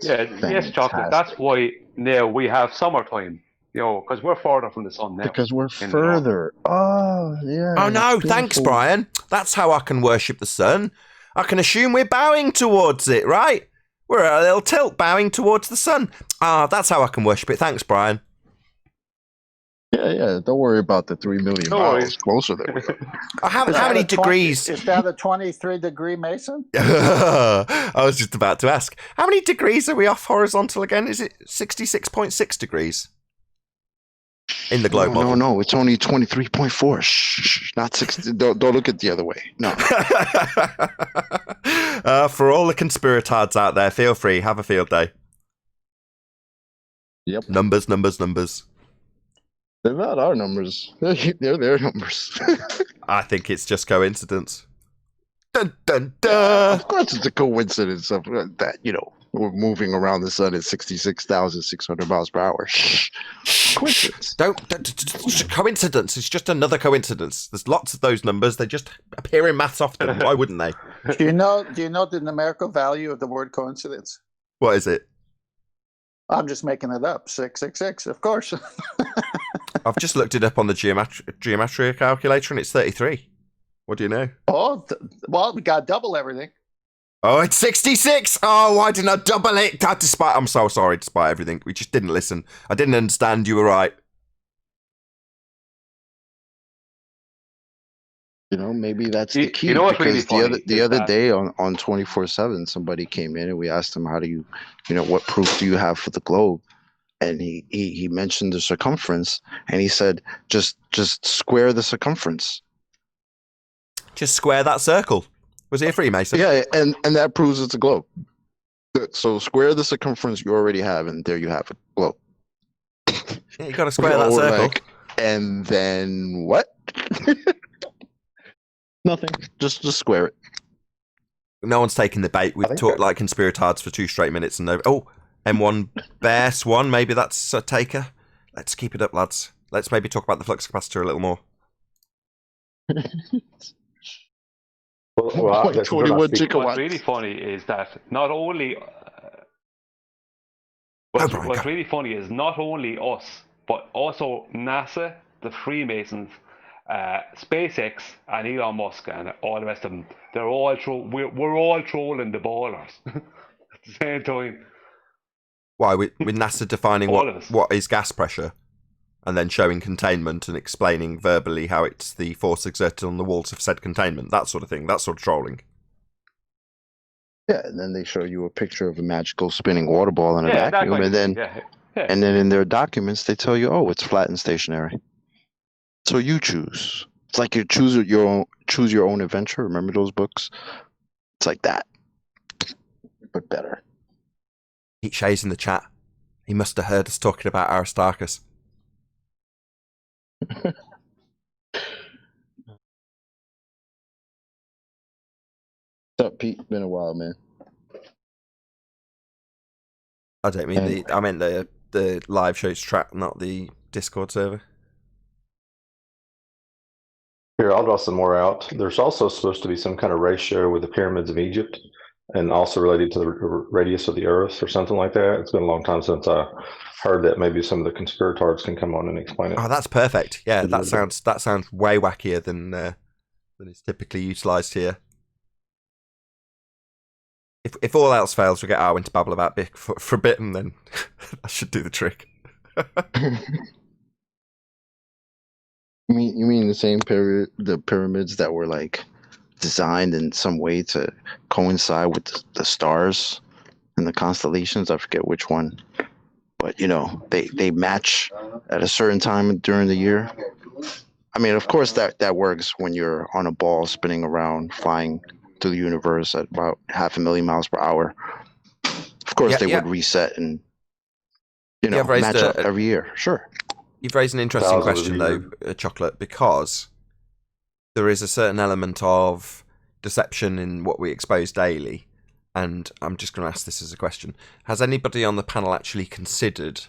Yes, chocolate. That's why now we have summertime, because we're farther from the sun now. Because we're further. Oh, yeah. Oh, no, thanks, Brian. That's how I can worship the sun. I can assume we're bowing towards it, right? We're at a little tilt bowing towards the sun. That's how I can worship it. Thanks, Brian. Yeah. Don't worry about the 3 million miles closer there. How many degrees? Is that a 23-degree Mason? I was just about to ask. How many degrees are we off horizontal again? Is it 66.6 degrees? In the globe model. No, it's only 23.4. Shh, not 60. Don't look at the other way. No. For all the conspiratards out there, feel free. Have a field day. Yep. Numbers. They're not our numbers. They're their numbers. I think it's just coincidence. Dun, dun, dun. Of course it's a coincidence of that, we're moving around the sun at 66,600 miles per hour. Coincidence. Don't coincidence. It's just another coincidence. There's lots of those numbers. They just appear in maths often. Why wouldn't they? Do you know the numerical value of the word coincidence? What is it? I'm just making it up. 666, of course. I've just looked it up on the geometry calculator and it's 33. What do you know? Oh, well, we got double everything. Oh, it's 66. Oh, why didn't I double it? I'm so sorry, despite everything. We just didn't listen. I didn't understand you were right. Maybe that's the key. What's because really the other day on 24/7, somebody came in and we asked him, how do you, what proof do you have for the globe? And he mentioned the circumference, and he said, just square the circumference. Just square that circle. Was he a Freemason? Yeah, and that proves it's a globe. So square the circumference you already have, and there you have a globe. Yeah, you got to square that circle. And then what? Nothing. Just square it. No one's taking the bait. We've talked like conspiratards for 2 straight minutes, and M1 Bear Swan. Maybe that's a taker. Let's keep it up, lads. Let's maybe talk about the flux capacitor a little more. What's really funny is that not only what's really funny is not only us, but also NASA, the Freemasons, SpaceX, and Elon Musk, and all the rest of them. They're all we're all trolling the ballers at the same time. Why? With NASA defining what is gas pressure, and then showing containment and explaining verbally how it's the force exerted on the walls of said containment, that sort of thing, that sort of trolling. Yeah, and then they show you a picture of a magical spinning water ball in a vacuum, and then Yeah. And then in their documents, they tell you, oh, it's flat and stationary. So you choose. It's like you choose your own adventure. Remember those books? It's like that, but better. Heat Shay's in the chat. He must have heard us talking about Aristarchus. What's up, Pete? Been a while, man. I don't mean I meant the live show's track, not the Discord server. Here, I'll draw some more out. There's also supposed to be some kind of ratio with the pyramids of Egypt, and also related to the radius of the Earth or something like that. It's been a long time since I heard that. Maybe some of the conspirators can come on and explain it. Oh, that's perfect. Yeah, that sounds way wackier than is typically utilised here. If all else fails, we get Arwen to babble about Big Forbidden, then that should do the trick. You mean the same period, the pyramids that were like designed in some way to coincide with the stars and the constellations? I forget which one, but they match at a certain time during the year. I mean, of course that works when you're on a ball spinning around, flying through the universe at about 500,000 miles per hour. Of course, they would reset and match up every year. Sure. You've raised an interesting question, though, Chocolate, because there is a certain element of deception in what we expose daily. And I'm just going to ask this as a question. Has anybody on the panel actually considered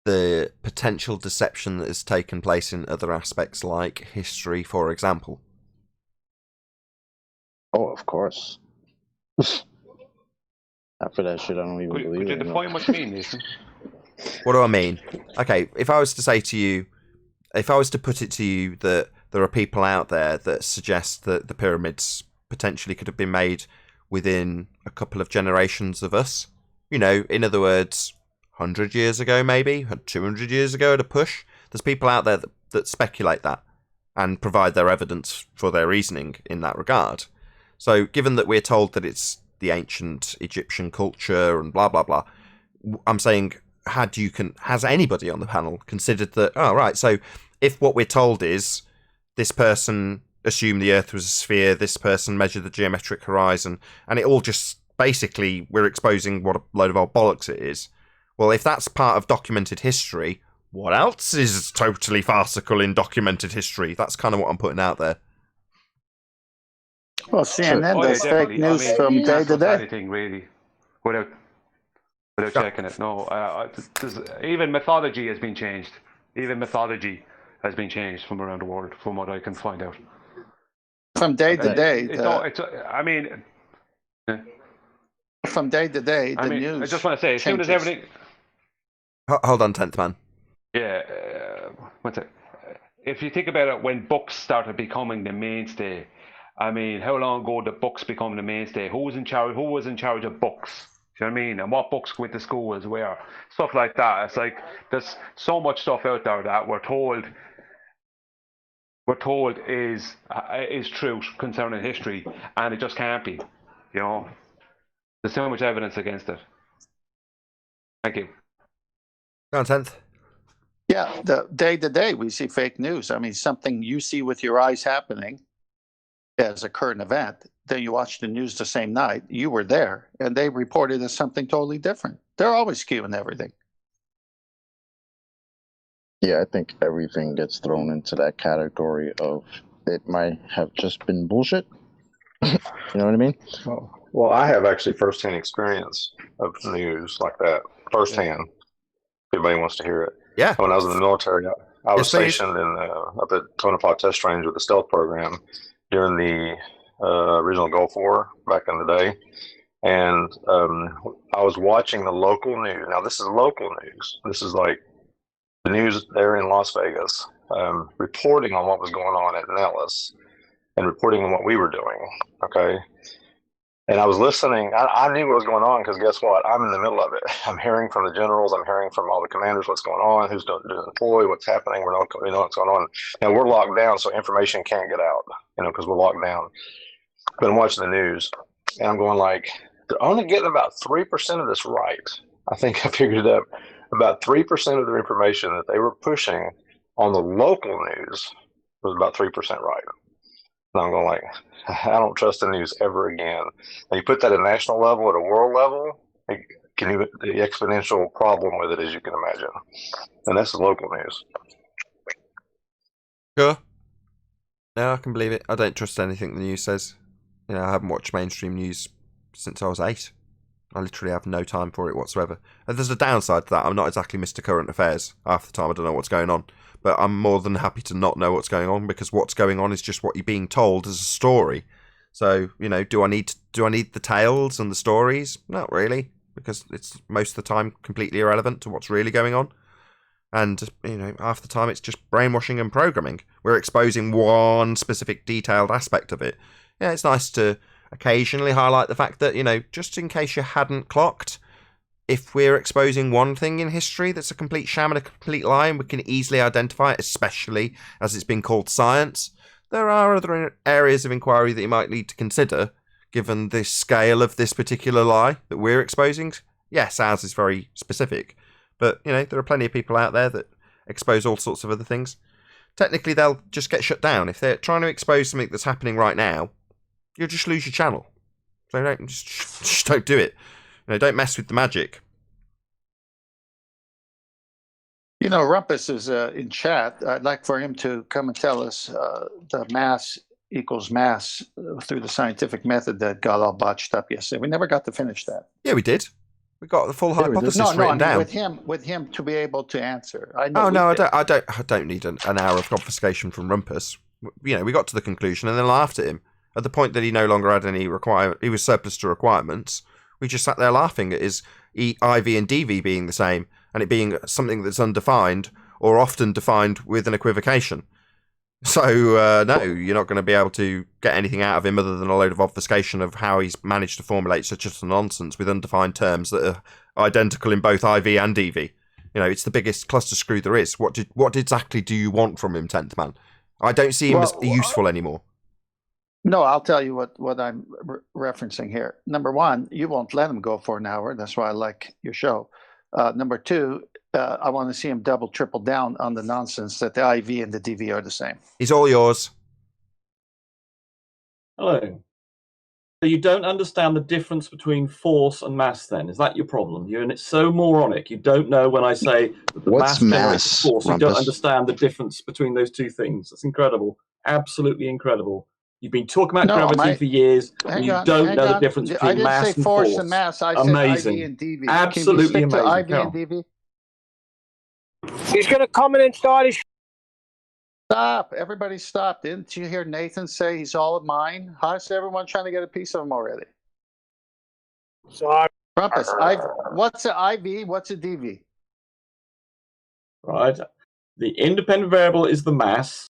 the potential deception that has taken place in other aspects, like history, for example? Oh, of course. After that shit, I don't even believe it. Could you define what you mean, Nathan? What do I mean? Okay, if I was to put it to you that there are people out there that suggest that the pyramids potentially could have been made within a couple of generations of us, in other words, 100 years ago, maybe 200 years ago at a push, there's people out there that speculate that and provide their evidence for their reasoning in that regard. So given that we're told that it's the ancient Egyptian culture and blah, blah, blah, I'm saying, has anybody on the panel considered that, oh, right, so if what we're told is this person assumed the Earth was a sphere, this person measured the geometric horizon, and it all just, basically, we're exposing what a load of old bollocks it is. Well, if that's part of documented history, what else is totally farcical in documented history? That's kind of what I'm putting out there. Well, CNN does fake news from day to day. Anything really, without checking it. No, even mythology has been changed. Even mythology has been changed from around the world, from what I can find out. From day to day. From day to day, the news. I just want to say, as soon as everything. Hold on, 10th man. Yeah, what's it? If you think about it, when books started becoming the mainstay, how long ago did books become the mainstay? Who was in charge of books? Do you know what I mean? And what books went to schools where? Stuff like that. It's like there's so much stuff out there that we're told is truth concerning history, and it just can't be. There's so much evidence against it. Thank you. Go on, 10th. Yeah, the day to day we see fake news. Something you see with your eyes happening as a current event, then you watch the news the same night, you were there, and they reported as something totally different. They're always skewing everything. Yeah, I think everything gets thrown into that category of it might have just been bullshit. You know what I mean? Well, I have actually firsthand experience of news like that. Firsthand. If anybody wants to hear it. Yeah. When I was in the military, I was stationed up at Tonopah Test Range with the stealth program during the original Gulf War back in the day. And I was watching the local news. Now, this is local news. This is like the news there in Las Vegas, reporting on what was going on at Nellis and reporting on what we were doing. Okay. And I was listening. I knew what was going on because guess what? I'm in the middle of it. I'm hearing from the generals. I'm hearing from all the commanders what's going on, who's doing deploy, what's happening. We know what's going on. Now, we're locked down, so information can't get out, because we're locked down. But I'm watching the news, and I'm going like, they're only getting about 3% of this right. I think I figured it up. about 3% of the information that they were pushing on the local news was about 3% right. And I'm going like, I don't trust the news ever again. And you put that at a national level, at a world level, the exponential problem with it, as you can imagine. And that's the local news. Sure. No, I can believe it. I don't trust anything the news says. I haven't watched mainstream news since I was 8. I literally have no time for it whatsoever. And there's a downside to that. I'm not exactly Mr. Current Affairs. Half the time I don't know what's going on. But I'm more than happy to not know what's going on, because what's going on is just what you're being told as a story. So, do I need the tales and the stories? Not really, because it's most of the time completely irrelevant to what's really going on. And, half the time it's just brainwashing and programming. We're exposing one specific detailed aspect of it. Yeah, it's nice to occasionally highlight the fact that, just in case you hadn't clocked, if we're exposing one thing in history that's a complete sham and a complete lie, and we can easily identify it, especially as it's been called science, there are other areas of inquiry that you might need to consider, given the scale of this particular lie that we're exposing. Yes, ours is very specific, but, there are plenty of people out there that expose all sorts of other things. Technically, they'll just get shut down. If they're trying to expose something that's happening right now, you'll just lose your channel. So just don't do it. Don't mess with the magic. Rumpus is in chat. I'd like for him to come and tell us the mass equals mass through the scientific method that got all botched up yesterday. We never got to finish that. Yeah, we did. We got the full hypothesis written down. With him to be able to answer. I don't need an hour of obfuscation from Rumpus. We got to the conclusion and then laughed at him. At the point that he no longer had any requirement, he was surplus to requirements. We just sat there laughing at his IV and DV being the same, and it being something that's undefined or often defined with an equivocation. So, no, you're not going to be able to get anything out of him other than a load of obfuscation of how he's managed to formulate such a nonsense with undefined terms that are identical in both IV and DV. It's the biggest cluster screw there is. What exactly do you want from him, 10th Man? I don't see him as useful anymore. No, I'll tell you what I'm referencing here. Number one, you won't let him go for an hour. That's why I like your show. Number two, I want to see him double, triple down on the nonsense that the IV and the DV are the same. He's all yours. Hello. So you don't understand the difference between force and mass then? Is that your problem? You're so moronic. You don't know when I say that the What's mass generates force. Rumpus? You don't understand the difference between those two things. That's incredible. Absolutely incredible. You've been talking about gravity for years, and you don't know the difference between mass and force. I didn't say force and mass. I amazing. said IV and DV. Absolutely Can you stick amazing. to IV and DV? He's going to come in and start his. Stop. Everybody stop. Didn't you hear Nathan say he's all of mine? How's everyone trying to get a piece of him already? Sorry. Rumpus, what's an IV? What's a DV? Right. The independent variable is the mass,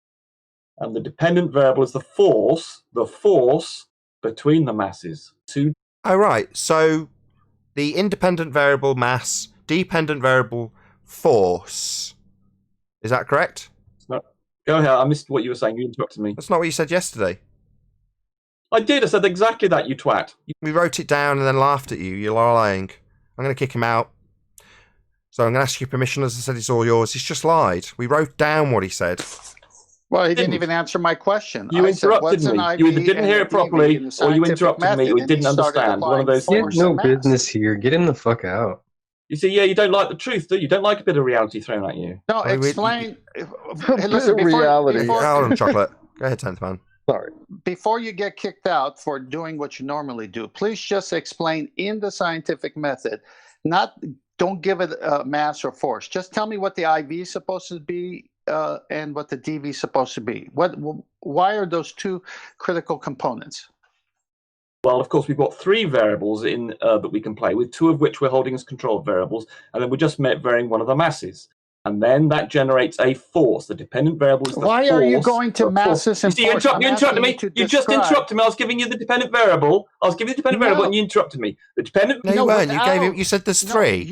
and the dependent variable is the force between the masses. Oh, right. So the independent variable mass, dependent variable force. Is that correct? Go ahead. I missed what you were saying. You interrupted me. That's not what you said yesterday. I did. I said exactly that, you twat. We wrote it down and then laughed at you. You're lying. I'm going to kick him out. So I'm going to ask your permission. As I said, it's all yours. He's just lied. We wrote down what he said. Well, he didn't even answer my question. You interrupted me. You either didn't hear it properly, or you interrupted me, or you didn't understand. One of those things. You have no business here. Get him the fuck out. You see, you don't like the truth, do you? You don't like a bit of reality thrown at you. No, explain. Listen, reality. Hold on, Chocolate. Go ahead, 10th Man. Sorry. Before you get kicked out for doing what you normally do, please just explain in the scientific method. Don't give it mass or force. Just tell me what the IV is supposed to be and what the DV is supposed to be. Why are those two critical components? Well, of course, we've got three variables in that we can play with, two of which we're holding as controlled variables, and then we're just varying one of the masses. And then that generates a force. The dependent variable is the force. Why are you going to masses and force? You interrupted me. You just interrupted me. I was giving you the dependent variable. Variable, and you interrupted me. The dependent. No, you weren't. You said there's three.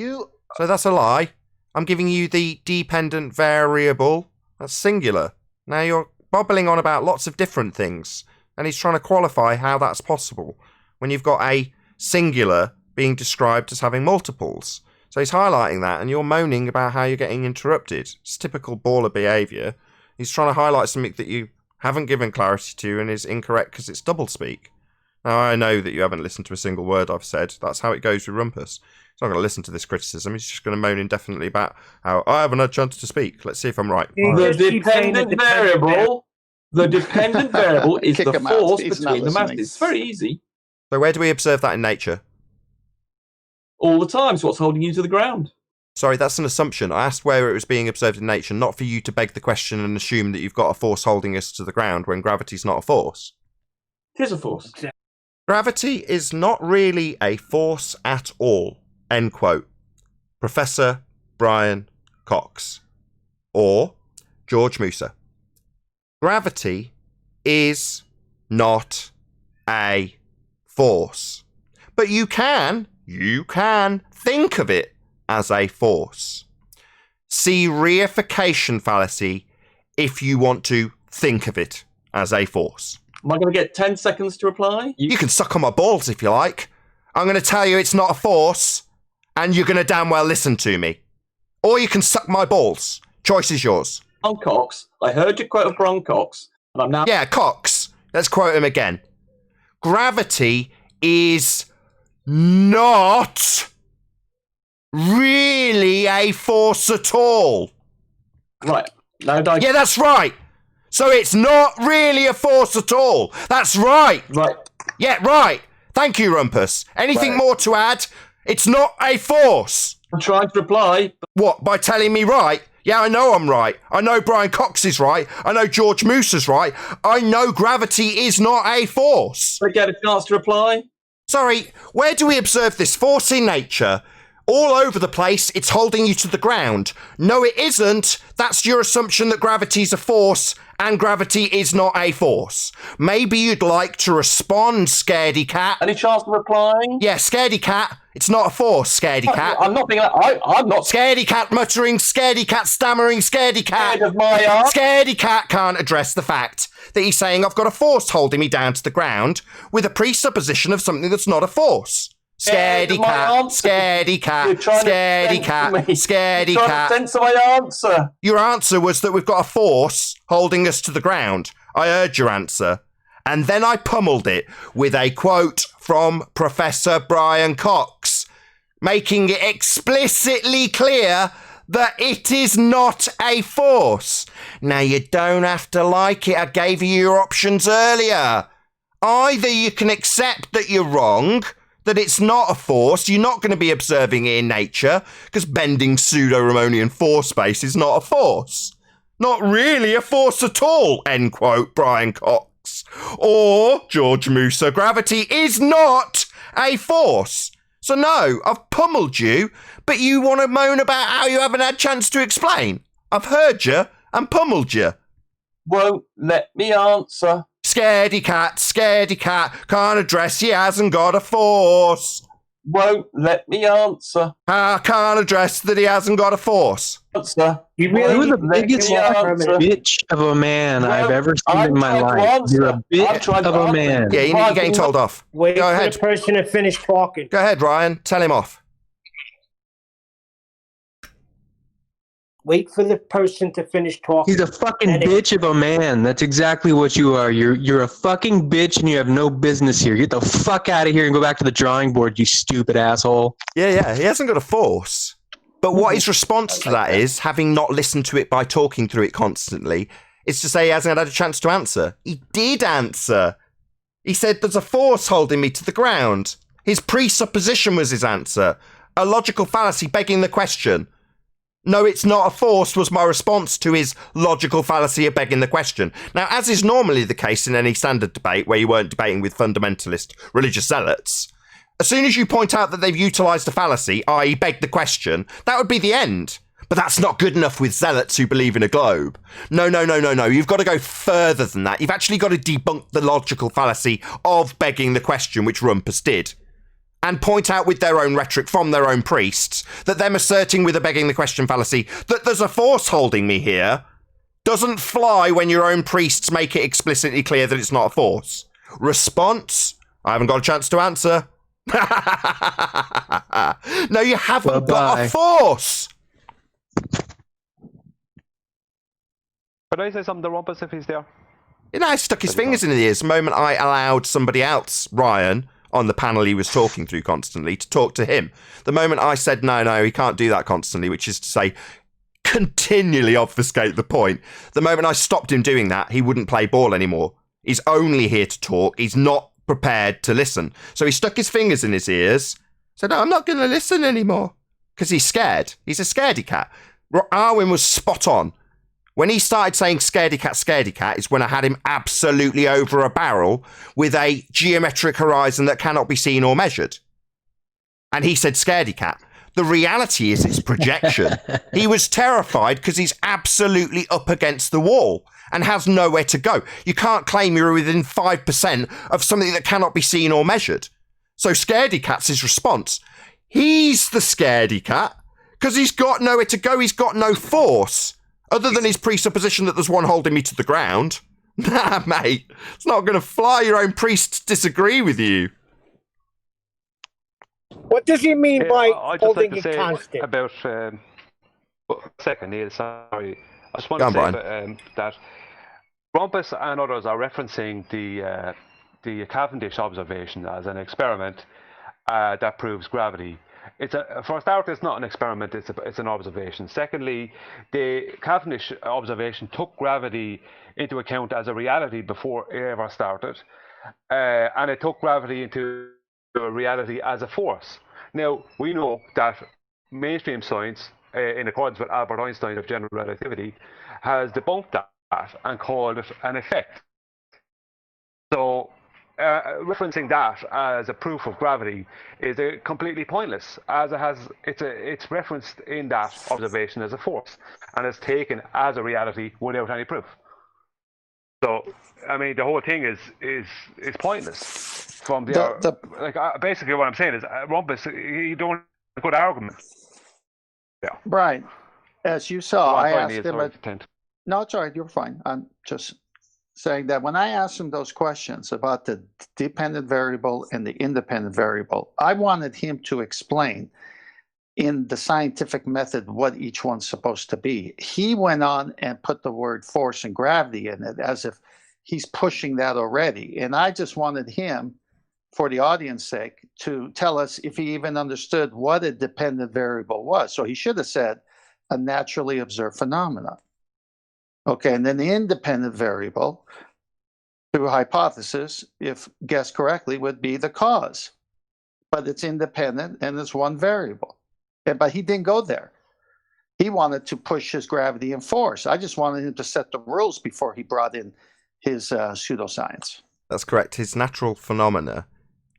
So that's a lie. I'm giving you the dependent variable. That's singular. Now you're bobbling on about lots of different things. And he's trying to qualify how that's possible when you've got a singular being described as having multiples. So he's highlighting that, and you're moaning about how you're getting interrupted. It's typical baller behaviour. He's trying to highlight something that you haven't given clarity to and is incorrect because it's doublespeak. Now, I know that you haven't listened to a single word I've said. That's how it goes with Rumpus. He's not going to listen to this criticism. He's just going to moan indefinitely about how I haven't had a chance to speak. Let's see if I'm right. The dependent variable is the force between the masses. It's very easy. So where do we observe that in nature? All the time. So what's holding you to the ground? Sorry, that's an assumption. I asked where it was being observed in nature, not for you to beg the question and assume that you've got a force holding us to the ground when gravity's not a force. It is a force. Gravity is not really a force at all. End quote. Professor Brian Cox. Or George Musa. Gravity is not a force. But you can think of it as a force. See reification fallacy if you want to think of it as a force. Am I going to get 10 seconds to reply? You can suck on my balls if you like. I'm going to tell you it's not a force, and you're going to damn well listen to me. Or you can suck my balls. Choice is yours. Brian Cox. I heard your quote of Brian Cox, and I'm now... Yeah, Cox. Let's quote him again. Gravity is not really a force at all. Right. No, yeah, that's right. So it's not really a force at all. That's right. Right. Yeah, right. Thank you, Rumpus. Anything more to add? It's not a force. I'm trying to reply. What, by telling me right? Yeah, I know I'm right. I know Brian Cox is right. I know George Musa's right. I know gravity is not a force. I get a chance to reply? Sorry, where do we observe this force in nature? All over the place, it's holding you to the ground. No, it isn't. That's your assumption that gravity's a force, and gravity is not a force. Maybe you'd like to respond, Scaredy Cat. Any chance of replying? Yeah, Scaredy Cat. It's not a force, Scaredy Cat. I'm not being... I'm not... Scaredy Cat muttering, Scaredy Cat stammering, Scaredy Cat. Scared of my art. Scaredy Cat can't address the fact that he's saying I've got a force holding me down to the ground with a presupposition of something that's not a force. Scaredy Cat, Scaredy Cat, Scaredy Cat, Scaredy Cat. Sense of my answer. Your answer was that we've got a force holding us to the ground. I heard your answer. And then I pummeled it with a quote from Professor Brian Cox, making it explicitly clear that it is not a force. Now, you don't have to like it. I gave you your options earlier. Either you can accept that you're wrong, that it's not a force, you're not going to be observing it in nature, because bending pseudo-Ramonian force space is not a force. Not really a force at all, end quote, Brian Cox. Or, George Musa, gravity is not a force. So no, I've pummeled you, but you want to moan about how you haven't had a chance to explain. I've heard you and pummeled you. Won't let me answer. Scaredy Cat, can't address he hasn't got a force. Won't let me answer. I can't address that he hasn't got a force. Answer. You're the biggest bitch of a man I've ever seen in my life. You're a bitch of a man. Yeah, you're getting told off. Wait Go for ahead. the person to finish talking. Go ahead, Ryan. Tell him off. Wait for the person to finish talking. He's a fucking bitch of a man. That's exactly what you are. You're a fucking bitch and you have no business here. Get the fuck out of here and go back to the drawing board, you stupid asshole. Yeah, he hasn't got a force. But what his response to that is, having not listened to it by talking through it constantly, is to say he hasn't had a chance to answer. He did answer. He said there's a force holding me to the ground. His presupposition was his answer. A logical fallacy begging the question. No, it's not a force was my response to his logical fallacy of begging the question. Now, as is normally the case in any standard debate where you weren't debating with fundamentalist religious zealots, as soon as you point out that they've utilised a fallacy, i.e. begged the question, that would be the end. But that's not good enough with zealots who believe in a globe. No. You've got to go further than that. You've actually got to debunk the logical fallacy of begging the question, which Rumpus did. And point out with their own rhetoric from their own priests that them asserting with a begging the question fallacy that there's a force holding me here doesn't fly when your own priests make it explicitly clear that it's not a force. Response? I haven't got a chance to answer. No, you haven't Well, got bye. a force. Could I say something to Rumpus if he's there? You know, he stuck his fingers in his ears the moment I allowed somebody else, Ryan, on the panel he was talking through constantly, to talk to him. The moment I said, no, he can't do that constantly, which is to say, continually obfuscate the point. The moment I stopped him doing that, he wouldn't play ball anymore. He's only here to talk. He's not prepared to listen. So he stuck his fingers in his ears, said, no, I'm not going to listen anymore. Because he's scared. He's a scaredy cat. Arwen was spot on. When he started saying scaredy cat is when I had him absolutely over a barrel with a geometric horizon that cannot be seen or measured. And he said scaredy cat. The reality is it's projection. He was terrified because he's absolutely up against the wall and has nowhere to go. You can't claim you're within 5% of something that cannot be seen or measured. So scaredy cat's his response. He's the scaredy cat because he's got nowhere to go. He's got no force. Other than his presupposition that there's one holding me to the ground. Nah, mate. It's not going to fly. Your own priests disagree with you. What does he mean by I'd just holding like to it say constant? about second, Neil, sorry. I just want Go to on, say that Rumpus and others are referencing the Cavendish observation as an experiment that proves gravity. For a start, it's not an experiment, it's an observation. Secondly, the Cavendish observation took gravity into account as a reality before it ever started, and it took gravity into a reality as a force. Now, we know that mainstream science, in accordance with Albert Einstein of general relativity, has debunked that and called it an effect. So, referencing that as a proof of gravity is completely pointless, as it's referenced in that observation as a force, and it's taken as a reality without any proof. So, I mean, the whole thing is pointless. From basically what I'm saying is, Rumpus, you don't have a good argument. Yeah. Brian, as you saw, I asked him. No, it's all right. You're fine. I'm just saying that when I asked him those questions about the dependent variable and the independent variable, I wanted him to explain in the scientific method what each one's supposed to be. He went on and put the word force and gravity in it as if he's pushing that already. And I just wanted him, for the audience sake, to tell us if he even understood what a dependent variable was. So he should have said a naturally observed phenomenon. Okay, and then the independent variable, through hypothesis, if guessed correctly, would be the cause. But it's independent and it's one variable. But he didn't go there. He wanted to push his gravity and force. I just wanted him to set the rules before he brought in his pseudoscience. That's correct. His natural phenomena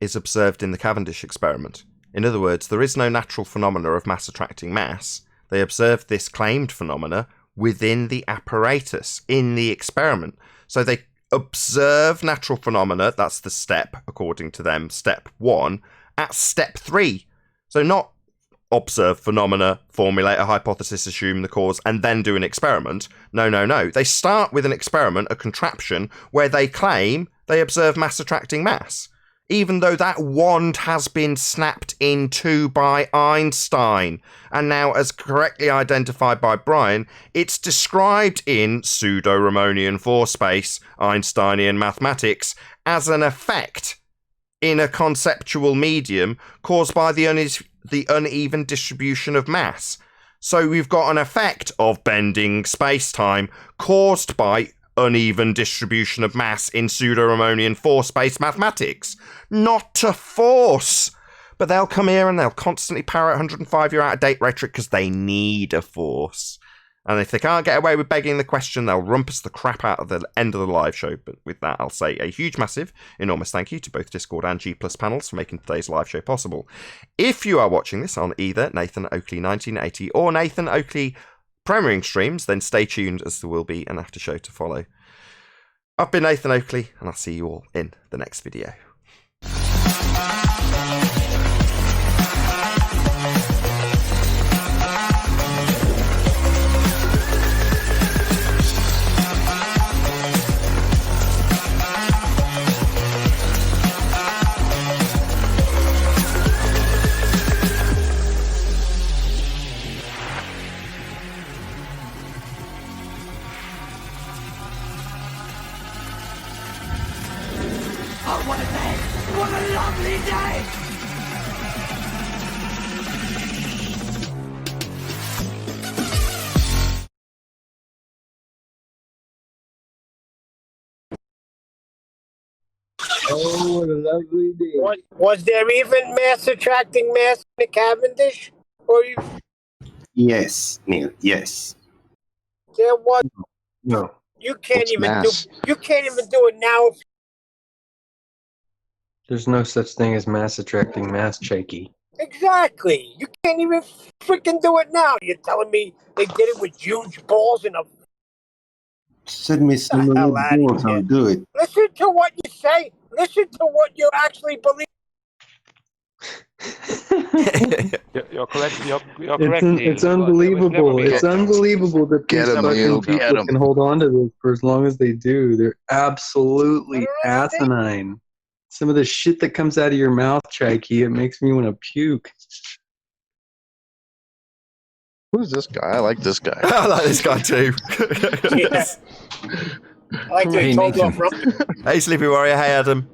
is observed in the Cavendish experiment. In other words, there is no natural phenomena of mass attracting mass. They observed this claimed phenomena within the apparatus, in the experiment. So they observe natural phenomena, that's the step, according to them, step 1, at step 3. So not observe phenomena, formulate a hypothesis, assume the cause, and then do an experiment. No. They start with an experiment, a contraption, where they claim they observe mass attracting mass, even though that wand has been snapped in two by Einstein. And now, as correctly identified by Brian, it's described in pseudo-Ramonian force space, Einsteinian mathematics, as an effect in a conceptual medium caused by the uneven distribution of mass. So we've got an effect of bending space-time caused by uneven distribution of mass in pseudo-Ramonian force-based mathematics. Not a force! But they'll come here and they'll constantly parrot 105-year out-of-date rhetoric because they need a force. And if they can't get away with begging the question, they'll rumpus the crap out of the end of the live show. But with that, I'll say a huge, massive, enormous thank you to both Discord and G Plus panels for making today's live show possible. If you are watching this on either Nathan Oakley 1980 or Nathan Oakley premiering streams, then stay tuned as there will be an after show to follow. I've been Nathan Oakley, and I'll see you all in the next video. lovely day! Oh, what a lovely day. Was there even mass attracting mass in the Cavendish? Or you? Yes, Neil, yes. There was. No. You can't What's even mass? do. You can't even do it now. There's no such thing as mass attracting mass, Cheeky. Exactly. You can't even freaking do it now. You're telling me they did it with huge balls and a. Send me some of hell the outta balls, here. I'll do it. Listen to what you say. Listen to what you actually believe. You're correct. You're correct. Neil. It's unbelievable. It was It's unbelievable that Get these 'em, fucking Neil, get people 'em. can hold on to this for as long as they do. They're absolutely I don't understand. asinine. Some of the shit that comes out of your mouth, Cheeky, it makes me want to puke. Who's this guy? I like this guy. I like this guy too. Yes. I like to Hey, be told Nathan. off from. Hey, Sleepy Warrior. Hey, Adam.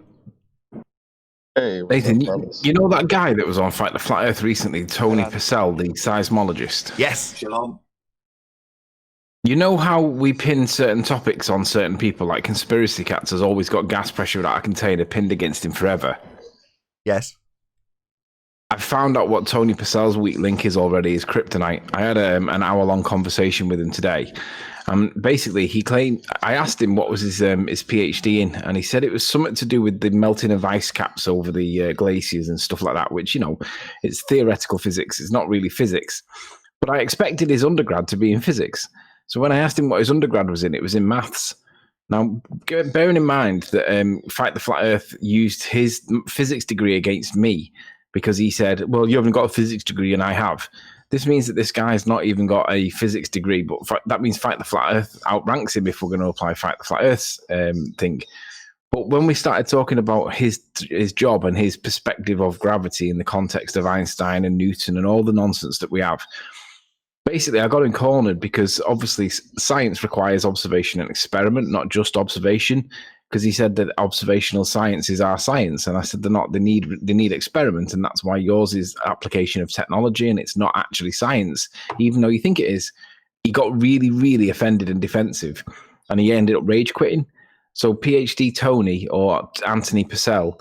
Hey, what's Nathan, up, you, fellas? you know that guy that was on Fight the Flat Earth recently, Tony Purcell, the seismologist? Yes. Shalom. You know how we pin certain topics on certain people, like Conspiracy Cats has always got gas pressure without a container pinned against him forever? Yes. I found out what Tony Purcell's weak link is already, is kryptonite. I had an hour-long conversation with him today. Basically, he claimed, I asked him what was his PhD in, and he said it was something to do with the melting of ice caps over the glaciers and stuff like that, which, you know, it's theoretical physics. It's not really physics. But I expected his undergrad to be in physics. So when I asked him what his undergrad was in, it was in maths. Now, bearing in mind that Fight the Flat Earth used his physics degree against me because he said, well, you haven't got a physics degree and I have. This means that this guy's not even got a physics degree, but that means Fight the Flat Earth outranks him if we're going to apply Fight the Flat Earth thing. But when we started talking about his job and his perspective of gravity in the context of Einstein and Newton and all the nonsense that we have, basically, I got him cornered because obviously science requires observation and experiment, not just observation. Because he said that observational science is our science, and I said they're not. They need experiment, and that's why yours is application of technology, and it's not actually science, even though you think it is. He got really, really offended and defensive, and he ended up rage quitting. So PhD Tony or Anthony Purcell,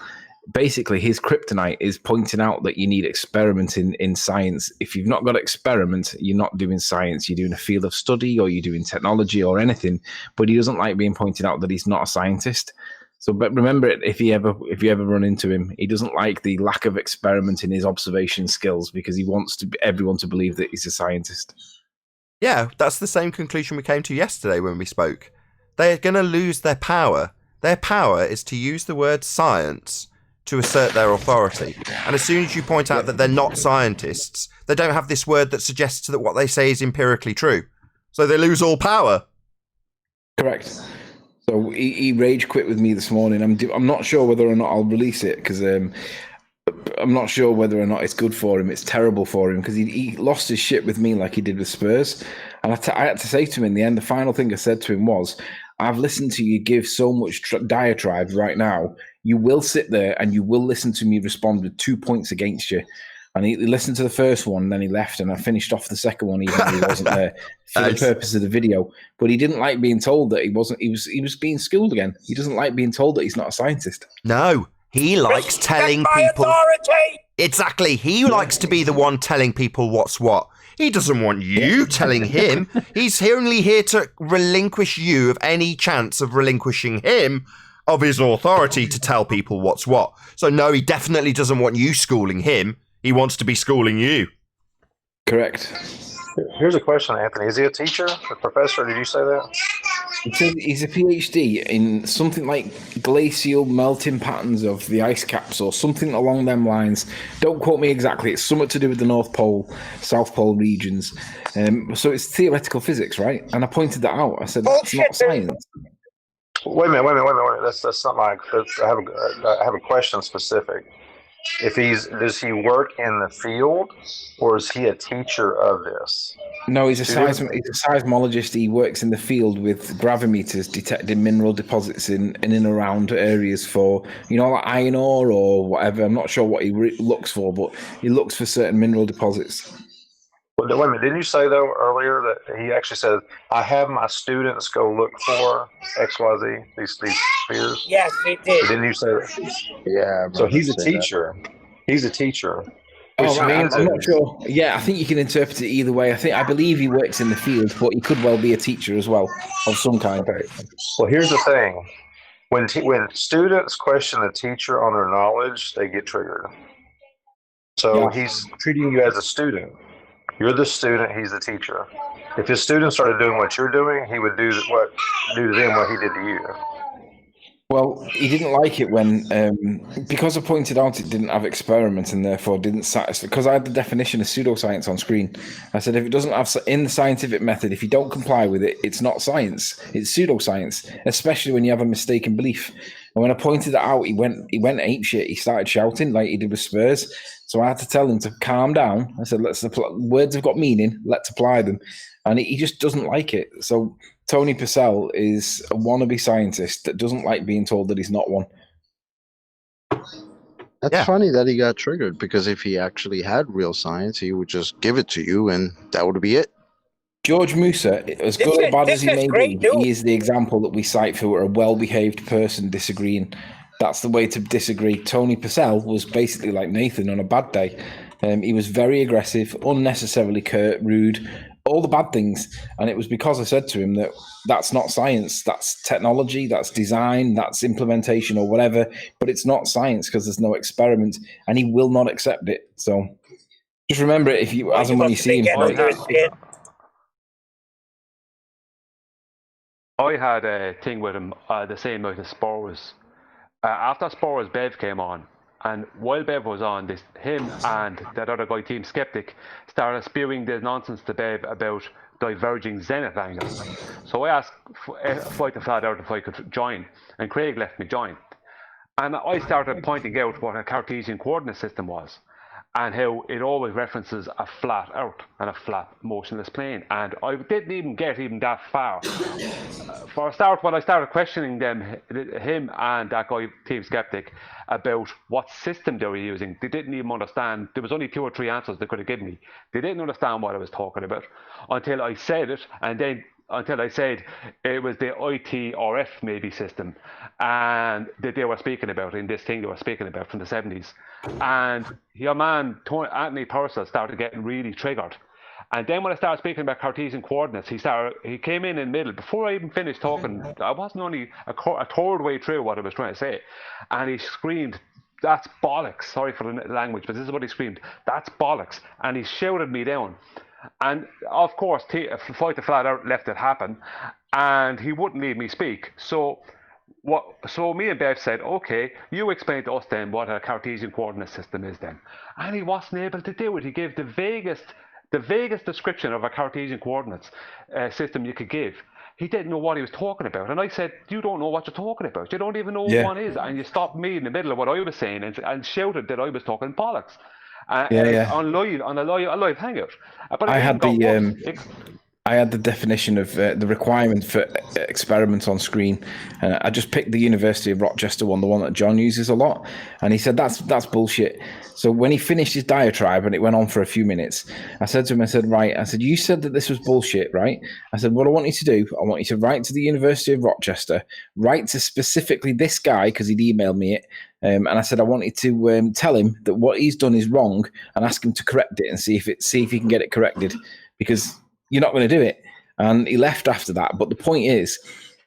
basically his kryptonite is pointing out that you need experiment in science. If you've not got experiment, you're not doing science. You're doing a field of study or you're doing technology or anything. But he doesn't like being pointed out that he's not a scientist. So, but remember, if you ever run into him, he doesn't like the lack of experiment in his observation skills because he wants everyone to believe that he's a scientist. Yeah, that's the same conclusion we came to yesterday when we spoke. They're going to lose their power. Their power is to use the word science to assert their authority. And as soon as you point out that they're not scientists, they don't have this word that suggests that what they say is empirically true. So they lose all power. Correct. So he rage quit with me this morning. I'm not sure whether or not I'll release it because I'm not sure whether or not it's good for him. It's terrible for him because he lost his shit with me like he did with Spurs. And I had to say to him in the end, the final thing I said to him was, I've listened to you give so much diatribe right now. You will sit there and you will listen to me respond with 2 points against you. And he listened to the first one, and then he left, and I finished off the second one even though he wasn't there for the purpose of the video. But he didn't like being told that he wasn't. He was being schooled again. He doesn't like being told that he's not a scientist. No, he likes telling people. Authority. Exactly, he likes to be the one telling people what's what. He doesn't want you telling him. He's only here to relinquish you of any chance of relinquishing him of his authority to tell people what's what. So no, he definitely doesn't want you schooling him. He wants to be schooling you. Correct. Here's a question, Anthony. Is he a teacher, a professor? Did you say that? He's a PhD in something like glacial melting patterns of the ice caps or something along them lines. Don't quote me exactly. It's something to do with the North Pole, South Pole regions. So it's theoretical physics, right? And I pointed that out. I said, that's not science. Wait a minute. That's not my. I have a question specific. does he work in the field, or is he a teacher of this? No, he's a seismologist. He works in the field with gravimeters, detecting mineral deposits in and around areas for, like iron ore or whatever. I'm not sure what he looks for, but he looks for certain mineral deposits. Well, wait a minute. Didn't you say though earlier that he actually said, "I have my students go look for XYZ these spheres"? Yes, he did. Didn't you say that? Yeah. So he's a teacher. He's a teacher. Which means I'm not sure. Yeah, I think you can interpret it either way. I believe he works in the field, but he could well be a teacher as well of some kind. Okay. Well, here's the thing: when students question the teacher on their knowledge, they get triggered. So he's treating you as a student. You're the student. He's the teacher. If his students started doing what you're doing, he would do to them what he did to you. Well, he didn't like it when, because I pointed out it didn't have experiments and therefore didn't satisfy, because I had the definition of pseudoscience on screen. I said, if it doesn't have, in the scientific method, if you don't comply with it, it's not science, it's pseudoscience, especially when you have a mistaken belief. And when I pointed that out, he went apeshit. He started shouting like he did with Spurs. So I had to tell him to calm down. I said, words have got meaning, let's apply them. And he just doesn't like it. So Tony Purcell is a wannabe scientist that doesn't like being told that he's not one. That's funny that he got triggered, because if he actually had real science, he would just give it to you and that would be it. George Musa, as good or bad as he may be, he is the example that we cite for a well-behaved person disagreeing. That's the way to disagree. Tony Purcell was basically like Nathan on a bad day. He was very aggressive, unnecessarily curt, rude, all the bad things. And it was because I said to him that that's not science, that's technology, that's design, that's implementation or whatever, but it's not science because there's no experiment, and he will not accept it. So just remember it as and when you see him. I had a thing with him the same night as Spurs. After Spurs, Bev came on, and while Bev was on, him and that other guy, Team Skeptic, started spewing this nonsense to Bev about diverging zenith angles. So I asked Fight the Flat out if I could join, and Craig left me join. And I started pointing out what a Cartesian coordinate system was, and how it always references a flat earth and a flat motionless plane. And I didn't even get that far. For a start, when I started questioning him and that guy, Team Skeptic, about what system they were using, they didn't even understand. There was only 2 or 3 answers they could have given me. They didn't understand what I was talking about until I said it, and then until I said it was the ITRF maybe system, and that they were speaking about in this thing they were speaking about from the 70s. And your man, Anthony Purcell, started getting really triggered. And then when I started speaking about Cartesian coordinates, he came in the middle. Before I even finished talking, I wasn't only a third way through what I was trying to say. And he screamed, "That's bollocks." Sorry for the language, but this is what he screamed. "That's bollocks." And he shouted me down. And of course, Fight the Flat Out left it happen, and he wouldn't leave me speak. So me and Bev said, "Okay, you explain to us then what a Cartesian coordinate system is then." And he wasn't able to do it. He gave the vaguest description of a Cartesian coordinates system you could give. He didn't know what he was talking about. And I said, "You don't know what you're talking about. You don't even know what one is." And you stopped me in the middle of what I was saying and shouted that I was talking bollocks. On a live hangout. But I had the definition of the requirement for experiments on screen. I just picked the University of Rochester one, the one that John uses a lot, and he said that's bullshit. So when he finished his diatribe, and it went on for a few minutes, I said to him, you said that this was bullshit, right? I said, what I want you to do, I want you to write to the University of Rochester, write to specifically this guy, because he'd emailed me it, and I said I wanted to tell him that what he's done is wrong, and ask him to correct it and see if he can get it corrected, because you're not going to do it. And he left after that. But the point is,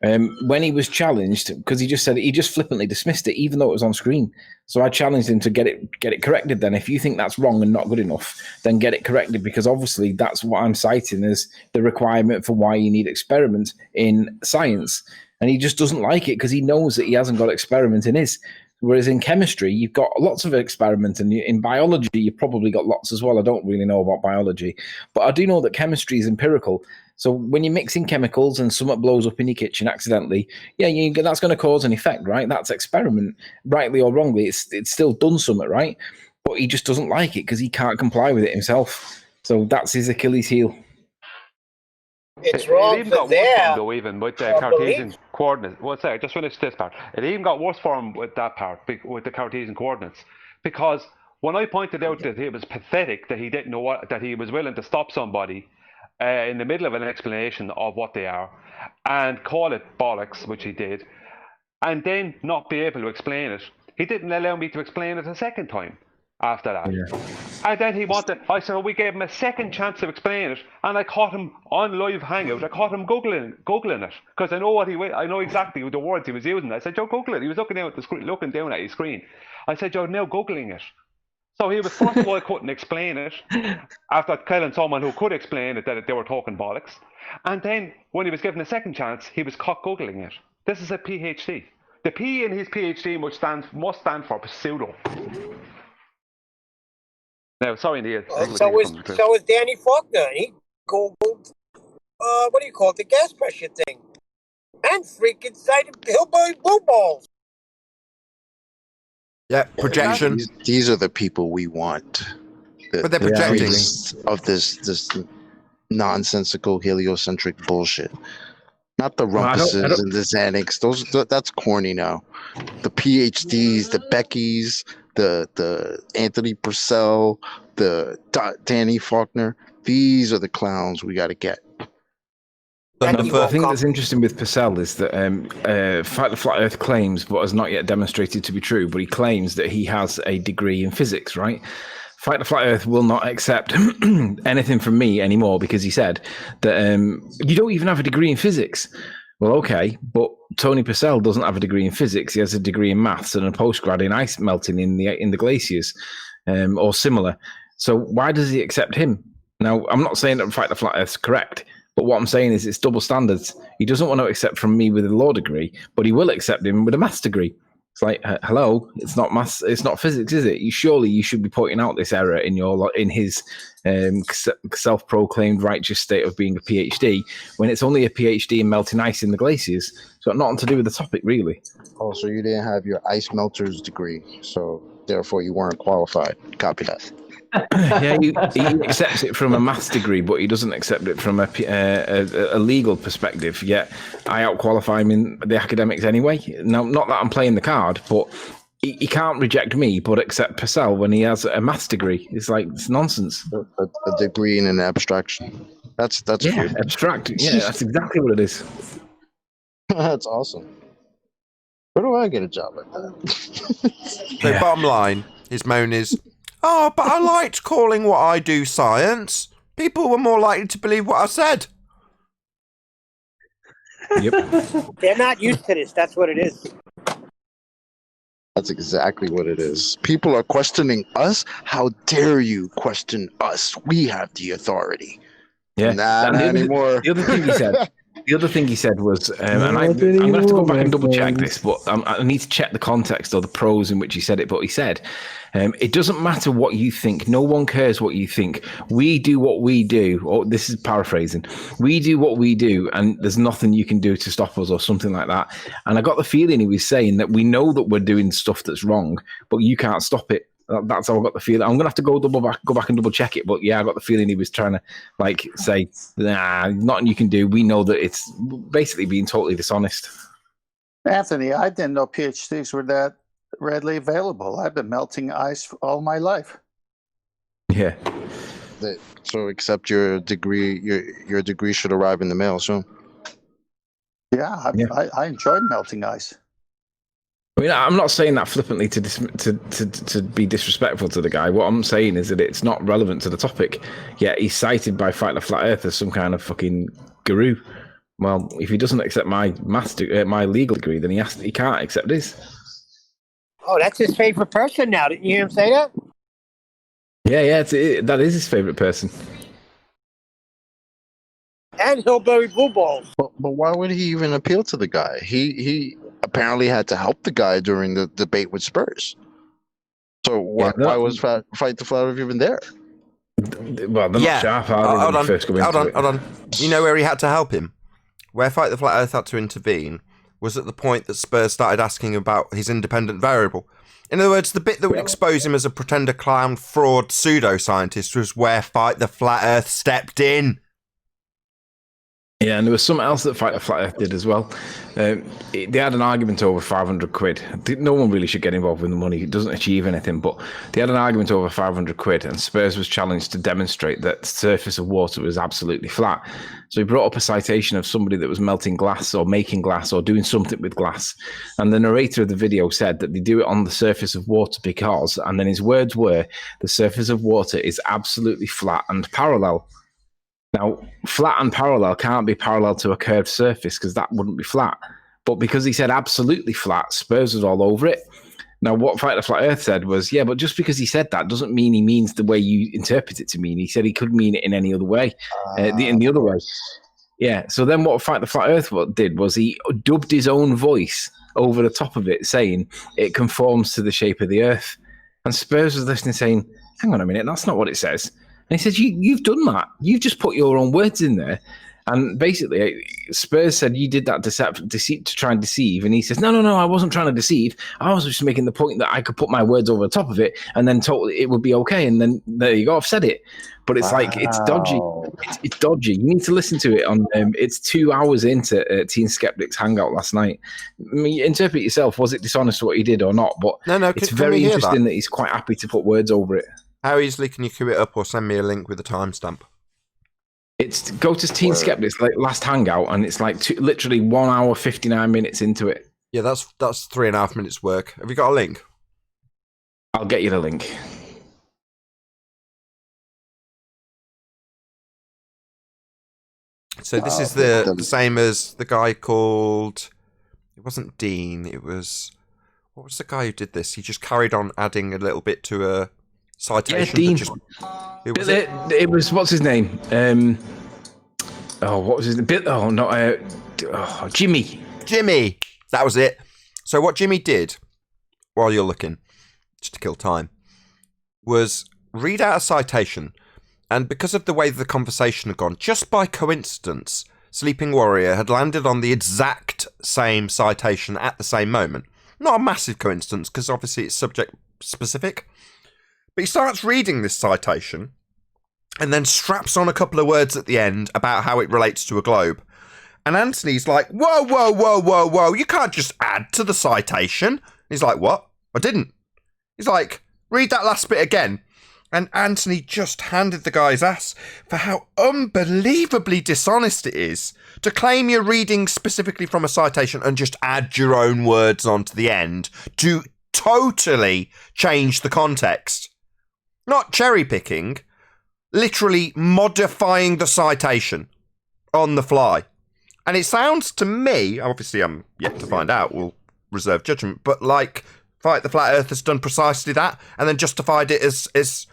when he was challenged, because he just flippantly dismissed it, even though it was on screen. So I challenged him to get it corrected. Then, if you think that's wrong and not good enough, then get it corrected, because obviously that's what I'm citing as the requirement for why you need experiment in science. And he just doesn't like it because he knows that he hasn't got experiment in his. Whereas in chemistry, you've got lots of experiments, and in biology, you've probably got lots as well. I don't really know about biology, but I do know that chemistry is empirical. So when you're mixing chemicals and something blows up in your kitchen accidentally, that's going to cause an effect, right? That's experiment, rightly or wrongly. It's still done something, right? But he just doesn't like it because he can't comply with it himself. So that's his Achilles heel. It's It wrong even for got worse for their him, though, even with the Cartesian coordinates. Well, sorry, just finish this part. It even got worse for him with that part, with the Cartesian coordinates. Because when I pointed out that it was pathetic that he didn't know that he was willing to stop somebody in the middle of an explanation of what they are and call it bollocks, which he did, and then not be able to explain it, he didn't allow me to explain it a second time after that. Yeah. And then I said, we gave him a second chance to explain it, and I caught him on live hangout. I caught him googling it because I know exactly the words he was using. I said, Joe, Google it. He was looking down at the screen, looking down at his screen. I said, Joe, now googling it. So he was first of all couldn't explain it after telling someone who could explain it that they were talking bollocks, and then when he was given a second chance, he was caught googling it. This is a PhD. The P in his PhD must stand for pseudo. No, sorry, Neil. So is Danny Faulkner. He googled what do you call it, the gas pressure thing, and freaking cited hillbilly blue balls. Yeah, projection. These are the people we want. But they're projecting of this nonsensical heliocentric bullshit. Not the Rumpuses and the Xanax. That's corny now. The PhDs, the Beckys, the Anthony Purcell, the Danny Faulkner. These are the clowns we got to get. The thing that's interesting with Purcell is that Fight the Flat Earth claims, but has not yet demonstrated to be true, but he claims that he has a degree in physics, right? Fight the Flat Earth will not accept anything from me anymore because he said that you don't even have a degree in physics. Well, okay, but Tony Purcell doesn't have a degree in physics. He has a degree in maths and a postgrad in ice melting in the glaciers or similar. So why does he accept him? Now, I'm not saying that Fight the Flat Earth is correct, but what I'm saying is it's double standards. He doesn't want to accept from me with a law degree, but he will accept him with a maths degree. It's like, hello, it's not maths, it's not physics, is it? Surely you should be pointing out this error in his self-proclaimed righteous state of being a PhD when it's only a PhD in melting ice in the glaciers. So nothing to do with the topic, really. Oh, so you didn't have your ice melter's degree, so therefore you weren't qualified. Copy that. Yeah, he accepts it from a maths degree, but he doesn't accept it from a legal perspective. Yet I outqualify him in the academics anyway. Now, not that I'm playing the card, but he can't reject me, but accept Purcell when he has a maths degree. It's like, it's nonsense. A degree in an abstraction. That's yeah, abstract. Yeah, that's exactly what it is. That's awesome. Where do I get a job like that? So bottom line, his moan is, oh, but I liked calling what I do science. People were more likely to believe what I said. Yep. They're not used to this. That's what it is. That's exactly what it is. People are questioning us. How dare you question us? We have the authority. Yeah. Not anymore. The other thing he said was, and I'm going to have to go back and double check this, but I need to check the context or the prose in which he said it. But he said, it doesn't matter what you think. No one cares what you think. We do what we do. Or this is paraphrasing. We do what we do, and there's nothing you can do to stop us or something like that. And I got the feeling he was saying that we know that we're doing stuff that's wrong, but you can't stop it. That's how I got the feeling. I'm gonna have to go back and double check it. But yeah, I got the feeling he was trying to like say, nah, nothing you can do. We know that it's basically being totally dishonest. Anthony, I didn't know PhDs were that readily available. I've been melting ice all my life. Yeah. So except your degree, your degree should arrive in the mail soon. Yeah, I enjoyed melting ice. I mean, I'm not saying that flippantly to be disrespectful to the guy. What I'm saying is that it's not relevant to the topic. Yet he's cited by Fight the Flat Earth as some kind of fucking guru. Well, if he doesn't accept my my legal degree, then he can't accept his. Oh, that's his favorite person now. Didn't you hear him say that? Yeah, that is his favorite person. And hillbilly blue balls. But why would he even appeal to the guy? He apparently had to help the guy during the debate with Spurs. So why was Fight the Flat Earth even there? Well, they're not sharp, are they, when they first come into it? Hold on. You know where he had to help him? Where Fight the Flat Earth had to intervene was at the point that Spurs started asking about his independent variable. In other words, the bit that would expose him as a pretender clown, fraud, pseudo-scientist was where Fight the Flat Earth stepped in. Yeah, and there was something else that Fight the Flat Earth did as well. They had an argument over 500 quid. No one really should get involved with the money. It doesn't achieve anything, but they had an argument over 500 quid, and Spurs was challenged to demonstrate that the surface of water was absolutely flat. So he brought up a citation of somebody that was melting glass or making glass or doing something with glass. And the narrator of the video said that they do it on the surface of water because, and then his words were, the surface of water is absolutely flat and parallel. Now, flat and parallel can't be parallel to a curved surface because that wouldn't be flat. But because he said absolutely flat, Spurs was all over it. Now, what Fight the Flat Earth said was, yeah, but just because he said that doesn't mean he means the way you interpret it to mean. He said he could mean it in any other way, in the other way. Yeah, so then what Fight the Flat Earth did was he dubbed his own voice over the top of it, saying it conforms to the shape of the Earth. And Spurs was listening, saying, hang on a minute, that's not what it says. And he said, you've done that. You've just put your own words in there. And basically, Spurs said you did that deceit to try and deceive. And he says, no, I wasn't trying to deceive. I was just making the point that I could put my words over the top of it and then totally it would be okay. And then there you go, I've said it. But it's like, it's dodgy. It's dodgy. You need to listen to it on, it's 2 hours into Teen Skeptics Hangout last night. I mean, interpret yourself. Was it dishonest what he did or not? But it's very interesting that he's quite happy to put words over it. How easily can you queue it up or send me a link with a timestamp? It's go to Teen Skeptics like last hangout, and it's like literally 1 hour 59 minutes into it. Yeah, that's 3.5 minutes work. Have you got a link? I'll get you the link. So this is the same as the guy called. It wasn't Dean. It was. What was the guy who did this? He just carried on adding a little bit to a citation. Yeah, Dean. It was what's his name? What was his name? Jimmy. Jimmy. That was it. So what Jimmy did, while you're looking, just to kill time, was read out a citation, and because of the way the conversation had gone, just by coincidence, Sleeping Warrior had landed on the exact same citation at the same moment. Not a massive coincidence, because obviously it's subject specific. But he starts reading this citation and then straps on a couple of words at the end about how it relates to a globe. And Anthony's like, whoa, you can't just add to the citation. He's like, what? I didn't. He's like, read that last bit again. And Anthony just handed the guy's ass for how unbelievably dishonest it is to claim you're reading specifically from a citation and just add your own words onto the end to totally change the context. Not cherry picking, literally modifying the citation on the fly. And it sounds to me, obviously I'm yet to find out, we'll reserve judgment, but like Fight the Flat Earth has done precisely that and then justified it as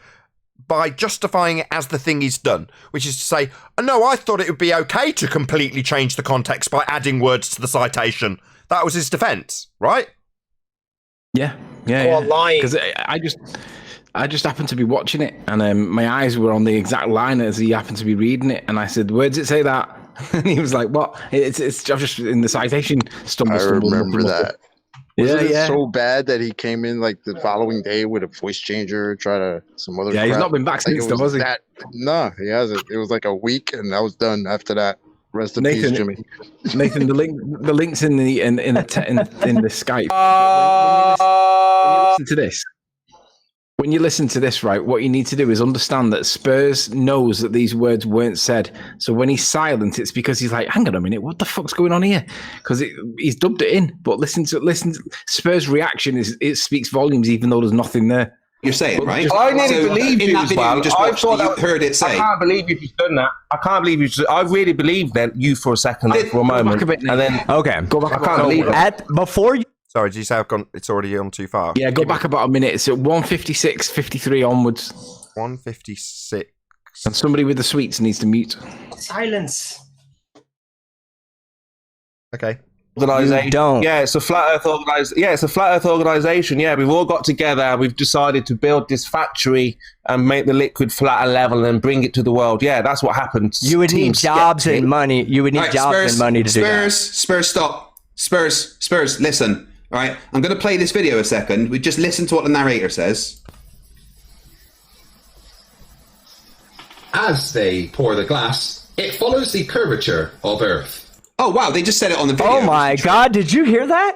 by justifying it as the thing he's done, which is to say, no, I thought it would be okay to completely change the context by adding words to the citation. That was his defense, right? Yeah. Or lying. Because I just happened to be watching it, and my eyes were on the exact line as he happened to be reading it, and I said, "Where does it say that?" And he was like, "What? It's just in the citation." I remember that. Wasn't it Yeah. so bad that he came in like the following day with a voice changer, some other. Yeah, he's crap? not been back since, though, has he? No, he hasn't. It was like a week, and I was done after that. Rest in peace, Jimmy. Nathan, the links in the Skype. When you listen to this, right, what you need to do is understand that Spurs knows that these words weren't said. So when he's silent, it's because he's like, hang on a minute, what the fuck's going on here? Because he's dubbed it in. But listen, Spurs' reaction it speaks volumes, even though there's nothing there. You're saying, right? I nearly believed you as well. I thought you heard it say. I can't believe you've just done that. I can't believe you. I really believed that you for a second, for a moment, and then go back. I can't believe it. Before you. Sorry, did you say it's already on too far? Yeah, go back about a minute. It's at 1:56:53 onwards. 1:56. And somebody with the sweets needs to mute. Silence. Okay. organization. You don't. Yeah, it's a flat Earth organization. Yeah, it's a flat Earth organization. Yeah, we've all got together. We've decided to build this factory and make the liquid flat and level and bring it to the world. Yeah, that's what happened. You would need jobs and money. You would need Right, jobs Spurs, and money to do that. Spurs, stop. Spurs, listen. All right, I'm going to play this video a second. We just listen to what the narrator says. As they pour the glass, it follows the curvature of Earth. Oh, wow, they just said it on the video. Oh my God, did you hear that?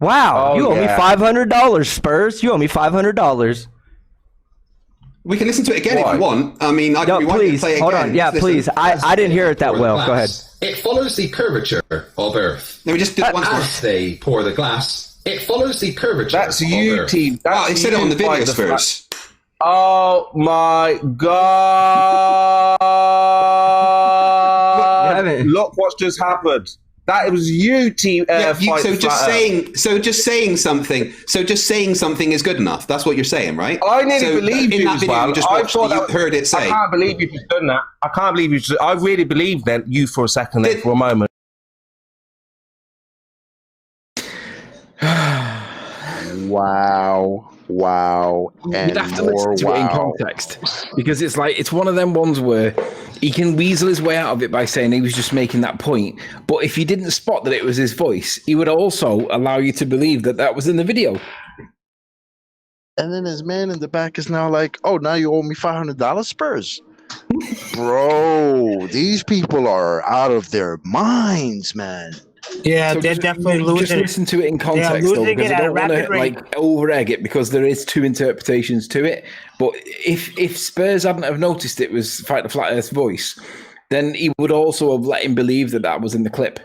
Wow, you owe me $500, Spurs. You owe me $500. We can listen to it again if you want. I mean, I can rewind it and play it hold again. on. Yeah, Listen. please. I didn't hear it that well. Go ahead. It follows the curvature of Earth. Let me just do it once more. As they pour the glass, it follows the curvature That's of you, Earth. team. Oh, they said it on the video, Spurs. Oh my God! Look what's just happened. That was you, team. So just saying something is good enough. That's what you're saying, right? I nearly So believed in you that as video well. you just I watched, thought you heard it say. I can't believe you've just done that. I can't believe you. I really believed that you for a second, there, for a moment. Wow, and You'd have to more listen to it in wow. context, because it's like it's one of them ones where he can weasel his way out of it by saying he was just making that point. But if you didn't spot that it was his voice, he would also allow you to believe that that was in the video. And then his man in the back is now like, "Oh, now you owe me $500, Spurs." Bro, these people are out of their minds, man. Yeah, So they're just- definitely Just losing it. listen to it in They are context, though, losing because it I at a don't want to rapid rate. like over-egg it, because there is two interpretations to it. But if Spurs hadn't have noticed it was Fight the Flat Earth's voice, then he would also have let him believe that that was in the clip,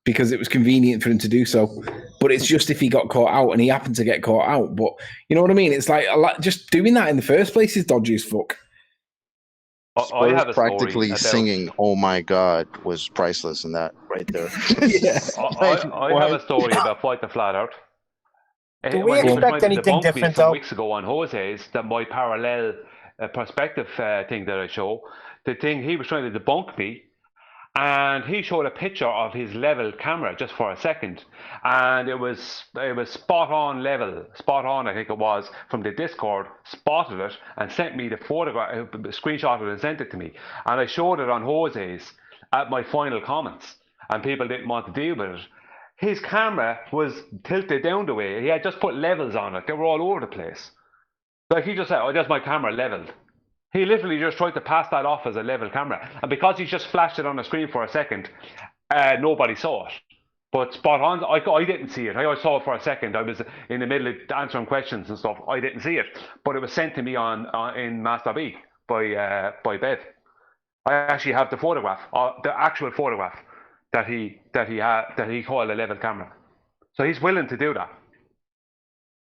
because it was convenient for him to do so. But it's just if he got caught out, and he happened to get caught out. But you know what I mean? It's like just doing that in the first place is dodgy as fuck. Spurs have a story practically about- singing "Oh my God" was priceless in that right there. I have a story about Fight the Flat Earth. Do we When he was expect trying to anything debunk me different, some though? weeks ago on Jose's, that my parallel perspective thing that I show, the thing he was trying to debunk me, and he showed a picture of his level camera just for a second, and it was spot on level, spot on I think it was, from the Discord, spotted it and sent me the photograph, screenshot it and sent it to me, and I showed it on Jose's at my final comments, and people didn't want to deal with it. His camera was tilted down the way. He had just put levels on it. They were all over the place. Like he just said, "Oh, that's my camera leveled." He literally just tried to pass that off as a level camera. And because he just flashed it on the screen for a second, nobody saw it. But spot on, I didn't see it. I saw it for a second. I was in the middle of answering questions and stuff. I didn't see it. But it was sent to me in Master B by Bev. I actually have the photograph, the actual photograph that he called a level camera. So he's willing to do that.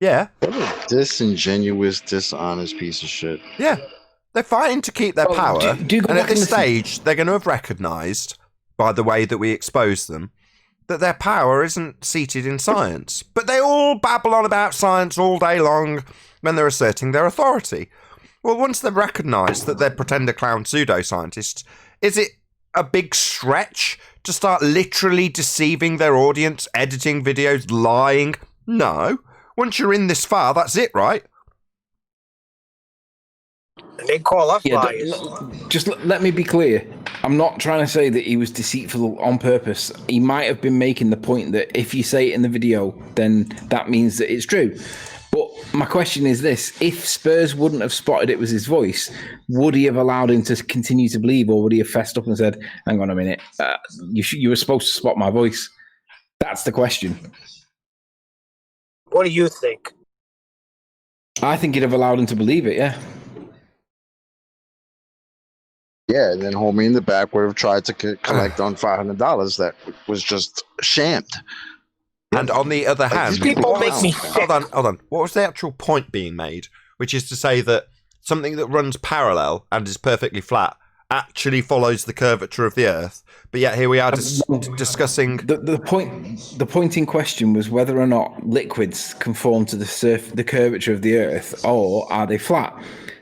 Yeah. What a disingenuous, dishonest piece of shit. Yeah. They're fighting to keep their power, do you go and back at this and listen? stage, they're going to have recognised, by the way that we expose them, that their power isn't seated in science. But they all babble on about science all day long when they're asserting their authority. Well, once they've recognised that they're pretender clown pseudoscientists, is it a big stretch to start literally deceiving their audience, editing videos, lying? No. Once you're in this far, that's it, right? And they call us Yeah, liars. just let me be clear. I'm not trying to say that he was deceitful on purpose. He might have been making the point that if you say it in the video, then that means that it's true. But my question is this: if Spurs wouldn't have spotted it was his voice, would he have allowed him to continue to believe, or would he have fessed up and said, "Hang on a minute, you were supposed to spot my voice"? That's the question. What do you think? I think he'd have allowed him to believe it. Yeah. Yeah, and then homie in the back would have tried to collect on $500 that was just shammed. And on the other hand, these people make me hold on. What was the actual point being made? Which is to say that something that runs parallel and is perfectly flat actually follows the curvature of the Earth. But yet here we are discussing the point. The point in question was whether or not liquids conform to the curvature of the Earth, or are they flat?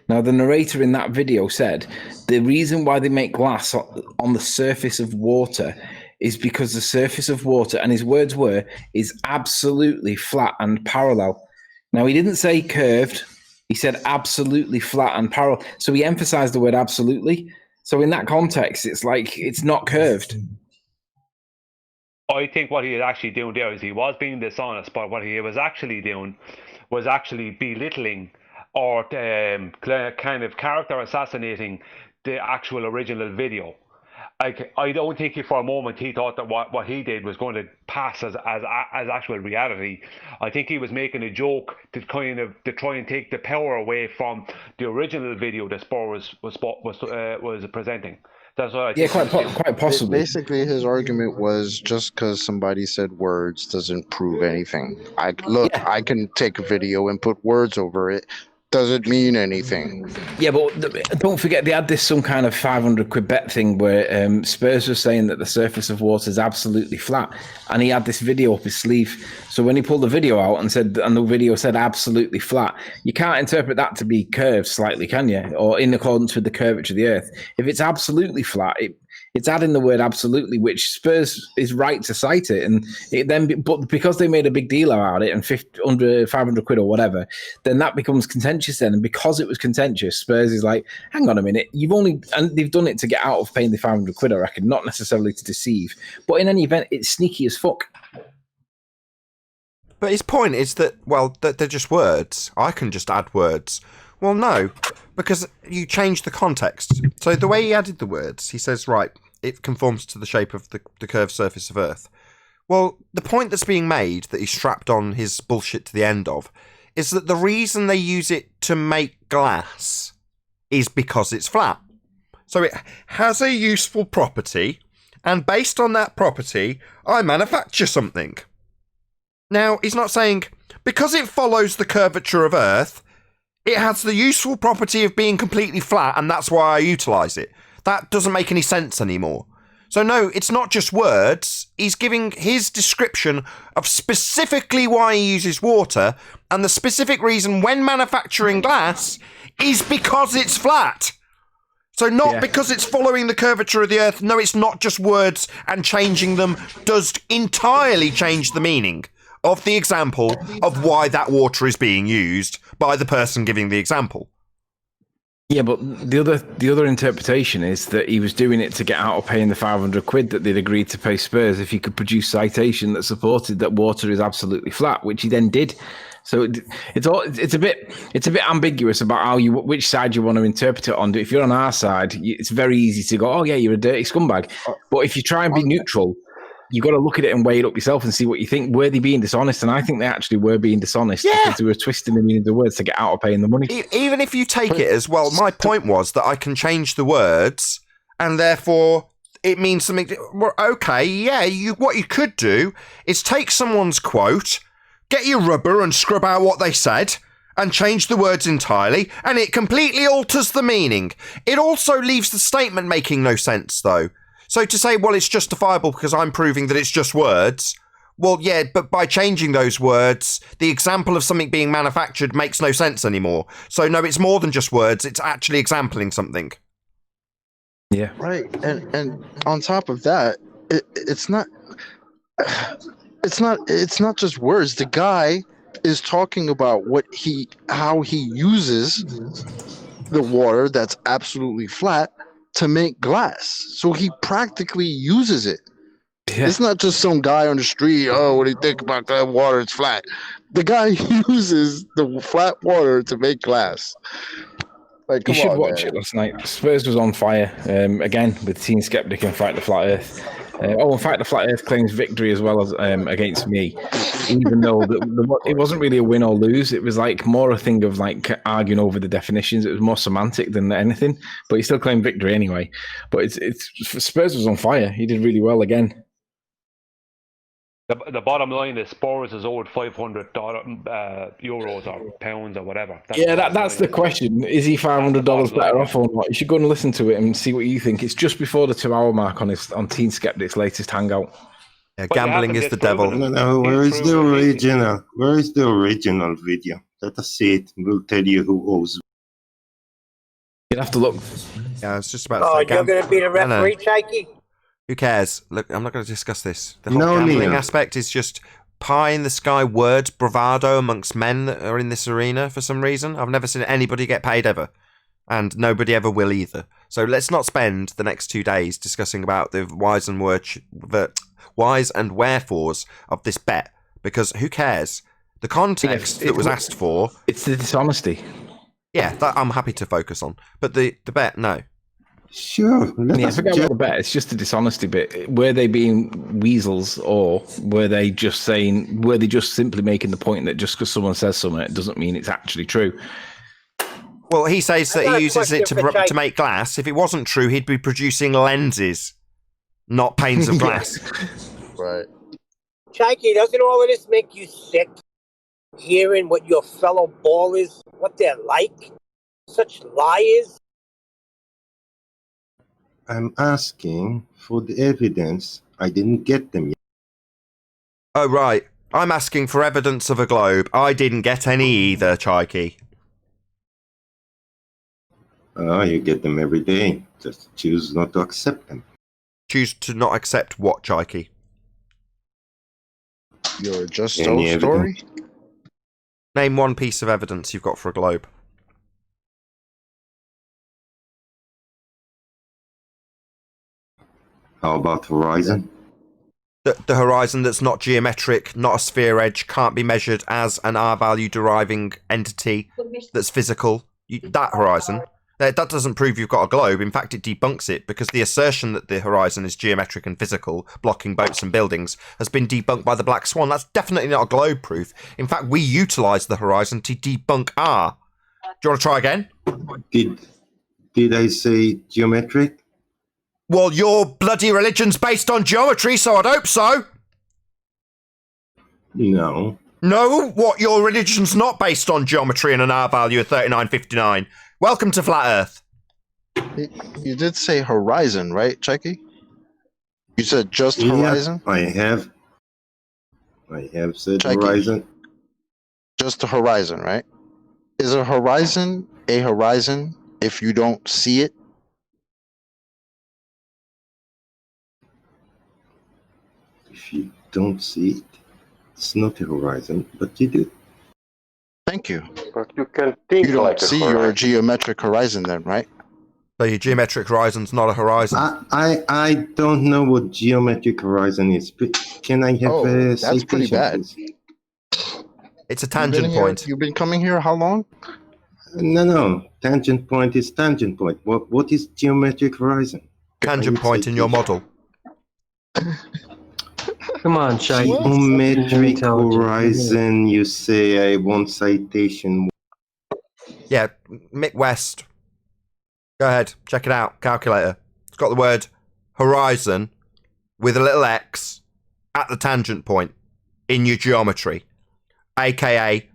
Now, the narrator in that video said the reason why they make glass on the surface of water is because the surface of water, and his words were, is absolutely flat and parallel. Now, he didn't say curved. He said absolutely flat and parallel. So he emphasized the word absolutely. So in that context, it's like it's not curved. I think what he is actually doing there is he was being dishonest, but what he was actually doing was actually belittling or kind of character assassinating the actual original video. Like, I don't think for a moment he thought that what he did was going to pass as actual reality. I think he was making a joke to try and take the power away from the original video that Spore was presenting. That's what I think. Quite possibly. Basically, his argument was just because somebody said words doesn't prove anything. I can take a video and put words over it. Doesn't mean anything. Yeah, but don't forget they had this some kind of 500 quid bet thing where Spurs was saying that the surface of water is absolutely flat, and he had this video up his sleeve. So when he pulled the video out and the video said absolutely flat, you can't interpret that to be curved slightly, can you? Or in accordance with the curvature of the Earth. If it's absolutely flat, it's adding the word absolutely, which Spurs is right to cite it, and but because they made a big deal about it and under 500 quid or whatever, then that becomes contentious then. And because it was contentious, Spurs is like, hang on a minute, and they've done it to get out of paying the 500 quid, I reckon, not necessarily to deceive. But in any event, it's sneaky as fuck. But his point is that, well, that they're just words. I can just add words. Well, no, because you change the context. So the way he added the words, he says, right, it conforms to the shape of the curved surface of Earth. Well, the point that's being made that he's strapped on his bullshit to the end of is that the reason they use it to make glass is because it's flat. So it has a useful property, and based on that property, I manufacture something. Now, he's not saying, because it follows the curvature of Earth, it has the useful property of being completely flat, and that's why I utilise it. That doesn't make any sense anymore. So no, it's not just words. He's giving his description of specifically why he uses water, and the specific reason when manufacturing glass is because it's flat. So not because it's following the curvature of the Earth. No, it's not just words, and changing them does entirely change the meaning of the example of why that water is being used by the person giving the example. Yeah, but the other interpretation is that he was doing it to get out of paying the 500 quid that they'd agreed to pay Spurs if he could produce citation that supported that water is absolutely flat, which he then did. So it's a bit ambiguous about which side you want to interpret it on. If you're on our side, it's very easy to go, oh yeah, you're a dirty scumbag. But if you try and be neutral, you've got to look at it and weigh it up yourself and see what you think. Were they being dishonest? And I think they actually were being dishonest because they were twisting the meaning of the words to get out of paying the money. Even if you take it as, well, my point was that I can change the words and therefore it means something. Well, okay, yeah, what you could do is take someone's quote, get your rubber and scrub out what they said and change the words entirely, and it completely alters the meaning. It also leaves the statement making no sense, though. So to say, well, it's justifiable because I'm proving that it's just words, well, yeah, but by changing those words, the example of something being manufactured makes no sense anymore. So no, it's more than just words, it's actually exempling something. Yeah. Right, and on top of that, it's not just words. The guy is talking about how he uses the water that's absolutely flat to make glass. So he practically uses it. Yeah. It's not just some guy on the street, oh, what do you think about that water? It's flat. The guy uses the flat water to make glass. Like, you should watch it last night. Spurs was on fire again with Team Skeptic and Fight the Flat Earth. In fact, the Flat Earth claims victory as well as against me, even though it wasn't really a win or lose. It was like more a thing of like arguing over the definitions. It was more semantic than anything, but he still claimed victory anyway. But it's Spurs was on fire. He did really well again. The bottom line is Spurs is owed $500 euros or pounds or whatever. That's the question. Is he $500 better off or not? You should go and listen to it and see what you think. It's just before the 2-hour mark on Teen Skeptic's latest hangout. Yeah, gambling is the devil. No, where is the original? Where is the original video? Let us see it. We'll tell you who owes. You'd have to look. Yeah, I was just about to say. You're going to be the referee, Shaky? Who cares? Look, I'm not going to discuss this. The whole No, gambling Neil. aspect is just pie in the sky words, bravado amongst men that are in this arena for some reason. I've never seen anybody get paid ever, and nobody ever will either. So let's not spend the next 2 days discussing about the whys and wherefores of this bet, because who cares? The context that was asked for. It's the dishonesty. Yeah, that I'm happy to focus on, but the bet, no. Sure. Yeah, forget about the bet. It's just the dishonesty bit. Were they being weasels, or were they just simply making the point that just because someone says something, it doesn't mean it's actually true? Well, he says that he uses it to make glass. If it wasn't true, he'd be producing lenses, not panes of glass. Right. Chikey, doesn't all of this make you sick? Hearing what your fellow ballers, what they're like? Such liars? I'm asking for the evidence. I didn't get them yet. Oh, right. I'm asking for evidence of a globe. I didn't get any either, Chikey. Oh, you get them every day. Just choose not to accept them. Choose to not accept what, Chikey? Your just Any so story? evidence? Name one piece of evidence you've got for a globe. How about Horizon? The horizon that's not geometric, not a sphere edge, can't be measured as an R-value deriving entity that's physical. That horizon. That doesn't prove you've got a globe. In fact, it debunks it, because the assertion that the horizon is geometric and physical, blocking boats and buildings, has been debunked by the Black Swan. That's definitely not a globe proof. In fact, we utilise the horizon to debunk R. Do you want to try again? Did I say geometric? Well, your bloody religion's based on geometry, so I'd hope so. No. No, what? Your religion's not based on geometry and an R value of 3959. Welcome to Flat Earth. You did say horizon, right, Chucky? You said just horizon? I have said Chucky. horizon. Just a horizon, right? Is a horizon if you don't see it? If you don't see it, it's not a horizon, but you do. Thank you. But you can think You don't like a see horizon. your geometric horizon then, right? So your geometric horizon's not a horizon. I don't know what geometric horizon is. But can I have a that's pretty citation, bad. please? It's a tangent point. You've been coming here how long? No. Tangent point is tangent point. What is geometric horizon? Tangent point in your model. Come on, Shai. Geometric horizon, you say I want citation. Yeah, Mick West. Go ahead, check it out. Calculator. It's got the word horizon with a little X at the tangent point in your geometry, aka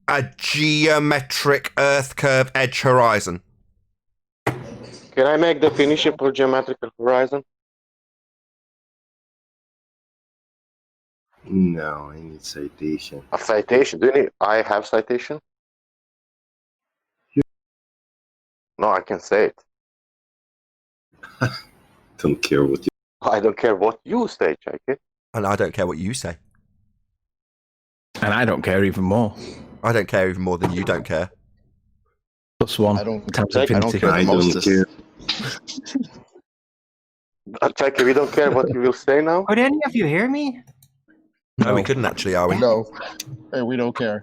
a geometric Earth curve edge horizon. Can I make definition for geometrical horizon? No, I need citation. A citation? Do you need? I have citation. No, I can say it. Don't care what you. I don't care what you say, Jackie. And I don't care what you say. And I don't care even more. I don't care even more than you don't care. +1 I don't times care infinity. the most. Jackie, we don't care what you will say now. Could any of you hear me? No, we couldn't actually, are we? No. Hey, we don't care.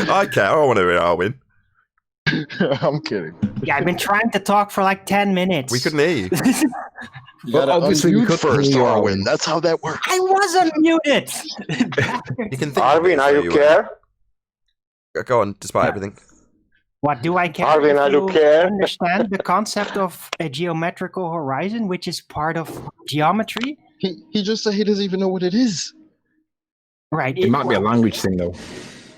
I care. I want to hear Arwin. I'm kidding. Yeah, I've been trying to talk for like 10 minutes. We couldn't hear you. You gotta obviously we unmute couldn't first, hear you, Arwin. That's how that works. I wasn't muted. You can think. Arvin, are you care? Go on, despite everything. What do I care? Arvin, if I do you care. understand the concept of a geometrical horizon, which is part of geometry? He just said he doesn't even know what it is. Right. It might be a language thing, though.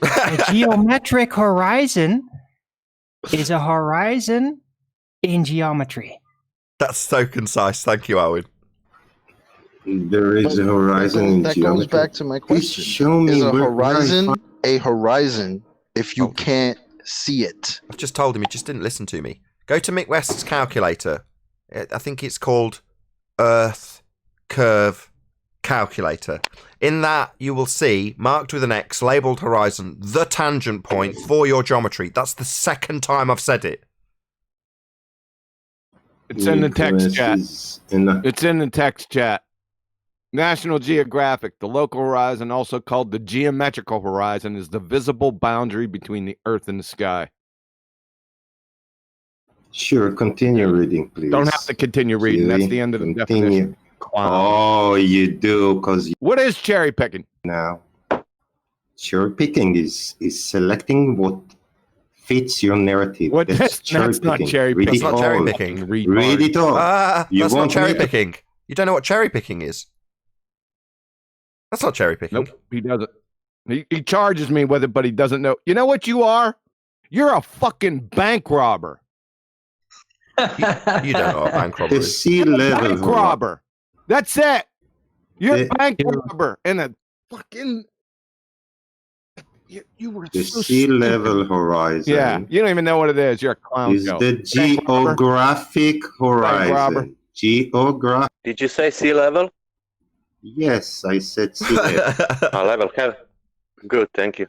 A geometric horizon is a horizon in geometry. That's so concise. Thank you, Arwin. There is a horizon in That geometry. goes back to my Please question. show me Is a where I horizon find- a horizon if you can't see it? I've just told him. He just didn't listen to me. Go to Mick West's calculator. I think it's called Earth Curve Calculator. In that, you will see, marked with an X, labelled horizon, the tangent point for your geometry. That's the second time I've said it. It's in the text chat. It's in the text chat. National Geographic, the local horizon, also called the geometrical horizon, is the visible boundary between the Earth and the sky. Sure, continue reading, please. Don't have to continue reading. That's the end of the definition. Oh, you do, because... What is cherry picking? Now, cherry picking is selecting what fits your narrative. What? That's not cherry picking. That's not cherry picking. Read it all. That's not cherry picking. You don't know what cherry picking is. That's not cherry picking. Nope, he doesn't. He charges me with it, but he doesn't know. You know what you are? You're a fucking bank robber. You don't know what bank robber is. C-level bank robber. That's it. You're a bank robber and a fucking... You were the so sea-level horizon. Yeah, you don't even know what it is. You're a clown. Is the geographic horizon. Geographic. Did you say sea level? Yes, I said sea level. Level. Good, thank you.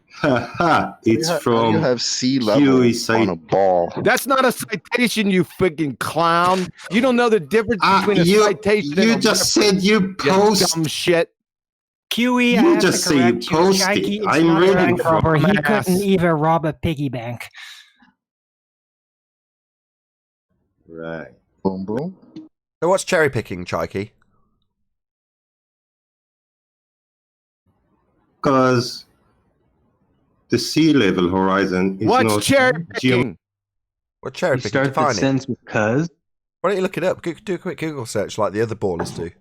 It's from you have sea level on a ball. That's not a citation, you freaking clown. You don't know the difference between a citation and you just said you post dumb shit. QE, you just say you posted. I'm reading from He couldn't even rob a piggy bank. Right. Boom, boom. So what's cherry picking, Chaiki? Because the sea level horizon is What's not cherry picking? What cherry picking? Start the Define it. sentence with cuz. Why don't you look it up? Do a quick Google search like the other ballers do.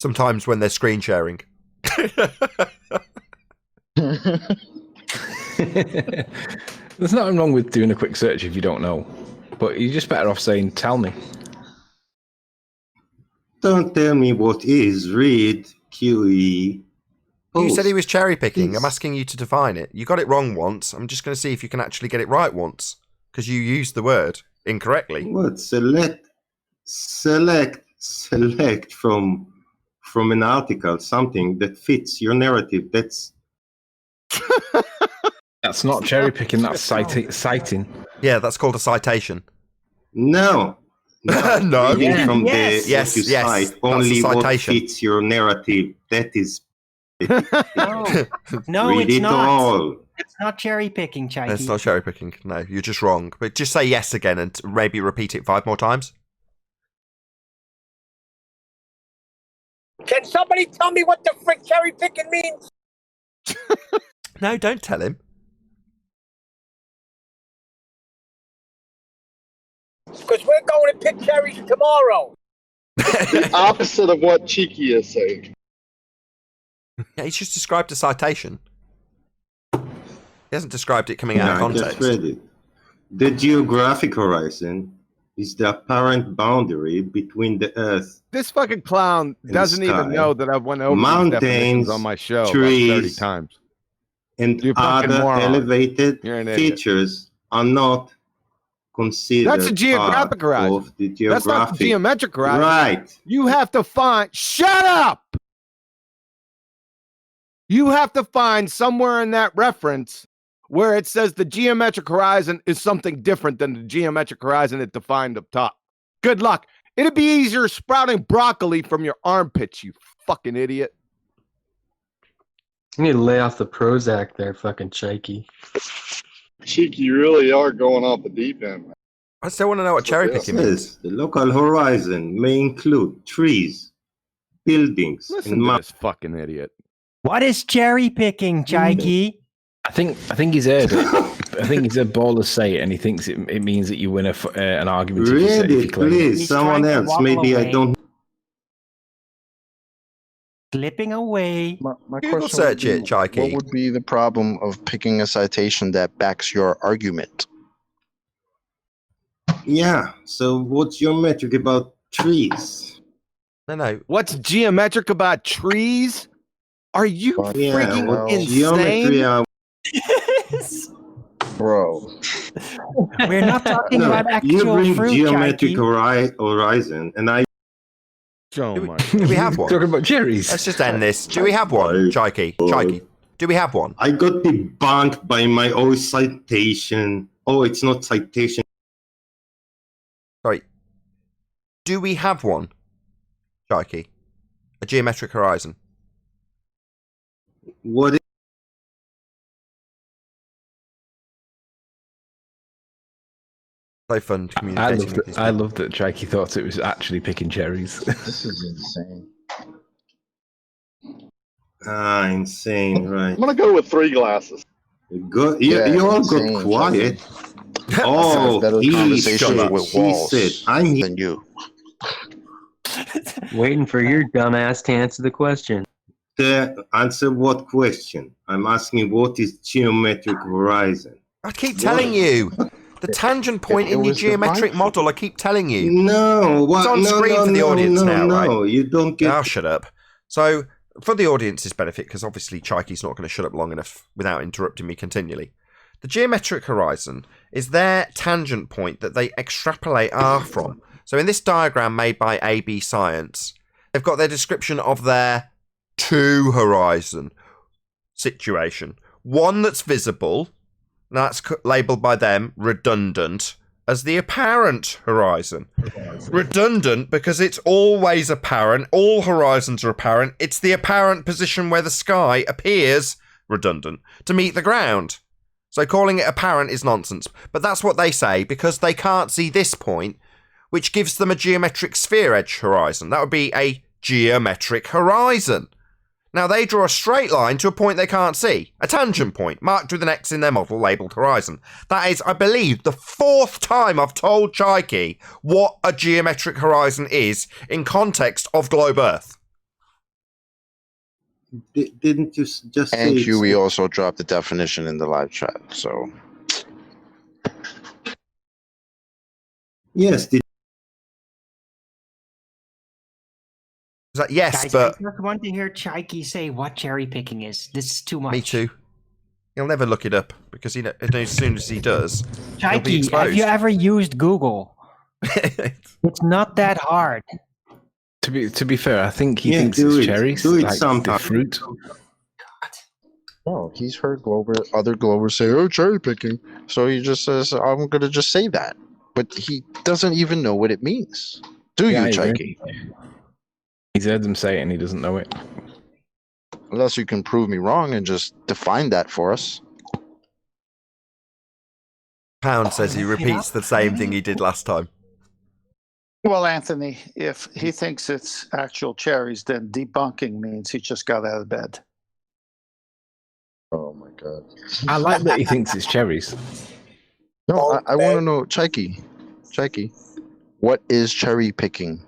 Sometimes when they're screen sharing. There's nothing wrong with doing a quick search if you don't know, but you're just better off saying, tell me. Don't tell me what is. Read QE. You said he was cherry picking. I'm asking you to define it. You got it wrong once. I'm just going to see if you can actually get it right once, because you used the word incorrectly. What? Select from an article something that fits your narrative. That's not cherry picking. That's citing. Yeah, that's called a citation. No. No. Reading from Yes. the what you cite, That's only a what citation. fits your narrative. That is. No, Read it's it not. all. It's not cherry picking, Chaiki. It's not cherry picking. No, you're just wrong. But just say yes again and maybe repeat it 5 more times. Can somebody tell me what the frick cherry picking means? No, don't tell him. Because we're going to pick cherries tomorrow. The opposite of what Cheeky is saying. Yeah, he's just described a citation. He hasn't described it coming out of I context. just read it. The geographic horizon is the apparent boundary between the Earth. This fucking clown doesn't even sky. know that I've went over these Mountains, definitions on my show trees, like 30 times. And You fucking other moron. elevated You're an idiot. features are not considered That's a geographic part horizon. of the That's not the geographic. geometric horizon. Right. You have to find... Shut up! You have to find somewhere in that reference where it says the geometric horizon is something different than the geometric horizon it defined up top. Good luck. It'd be easier sprouting broccoli from your armpits, you fucking idiot. You need to lay off the Prozac there, fucking Chaiki. Cheeky, you really are going off the deep end, man. I still want to know what cherry picking means. Says the local horizon may include trees, buildings, Listen and to mountains. this fucking idiot. What is cherry picking, Chaiki? I think he's heard it. I think he's a baller say it, and he thinks it means that you win an argument. If you Read if you it, claim please. He's Someone trying to else. walk Maybe away. I don't. Slipping away. My Google question search would it, be, Chaiki. what would be the problem of picking a citation that backs your argument? Yeah. So, what's your metric about trees? No. What's geometric about trees? Are you But, Yeah. freaking What insane? geometry are Bro, We're not talking No, about you actual bring fruit, geometric Chikey. horizon, and I. So Do much. we have one? Talking about cherries. Let's just end this. Do we have one, Chikey? Chikey, do we have one? I got debunked by my own citation. Oh, it's not citation. Sorry. Do we have one, Chikey? A geometric horizon? What? So fun communicating with these I people. love that Chikey thought it was actually picking cherries. This is insane. Ah, insane, right. I'm gonna go with 3 glasses. You all got quiet. Oh, he said, I'm here. Than you. Waiting for your dumbass to answer the question. To answer what question? I'm asking what is geometric horizon? I keep telling you. The tangent point in your geometric model, I keep telling you. No, it's on screen for the audience now, right? No, you don't get. I'll shut up. So, for the audience's benefit, because obviously Chikey's not going to shut up long enough without interrupting me continually. The geometric horizon is their tangent point that they extrapolate R from. So, in this diagram made by AB Science, they've got their description of their two horizon situation. One that's visible. That's labelled by them redundant as the apparent horizon. Redundant because it's always apparent. All horizons are apparent. It's the apparent position where the sky appears redundant to meet the ground. So calling it apparent is nonsense. But that's what they say because they can't see this point, which gives them a geometric sphere edge horizon. That would be a geometric horizon. Now, they draw a straight line to a point they can't see, a tangent point, marked with an X in their model labelled horizon. That is, I believe, the 4th time I've told Chikey what a geometric horizon is in context of globe Earth. Didn't you just And say Huey also dropped the definition in the live chat, so... Yes, yes, Guys, but... I just want to hear Chikey say what cherry picking is. This is too much. Me too. He'll never look it up because as soon as he does, he'll be Chikey, exposed. have you ever used Google? It's not that hard. To be fair, I think he thinks it's cherries. Do it like sometime. the fruit. Oh, he's heard other Globers say, "Oh, cherry picking," so he just says, "I'm gonna just say that," but he doesn't even know what it means. Do Yeah, you, I agree. Chikey? He's heard them say it and he doesn't know it. Unless you can prove me wrong and just define that for us. Pound says he repeats the same thing he did last time. Well, Anthony, if he thinks it's actual cherries, then debunking means he just got out of bed. Oh my god! I like that he thinks it's cherries. No, I want to know, Chikey, what is cherry picking?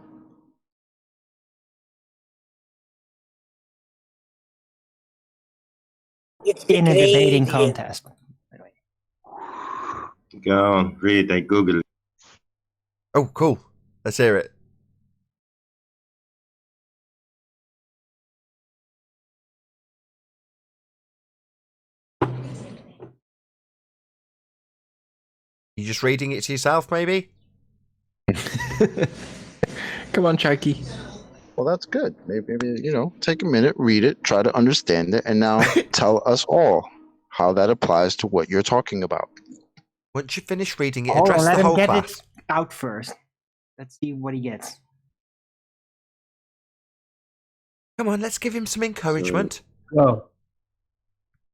In a debating contest. Go on, read. I Google it. Oh, cool. Let's hear it. You just reading it to yourself, maybe? Come on, Chikey. Well, that's good. Maybe take a minute, read it, try to understand it, and now tell us all how that applies to what you're talking about. Once you finish reading it, address let the him whole get class. it out first. Let's see what he gets. Come on, let's give him some encouragement. Oh.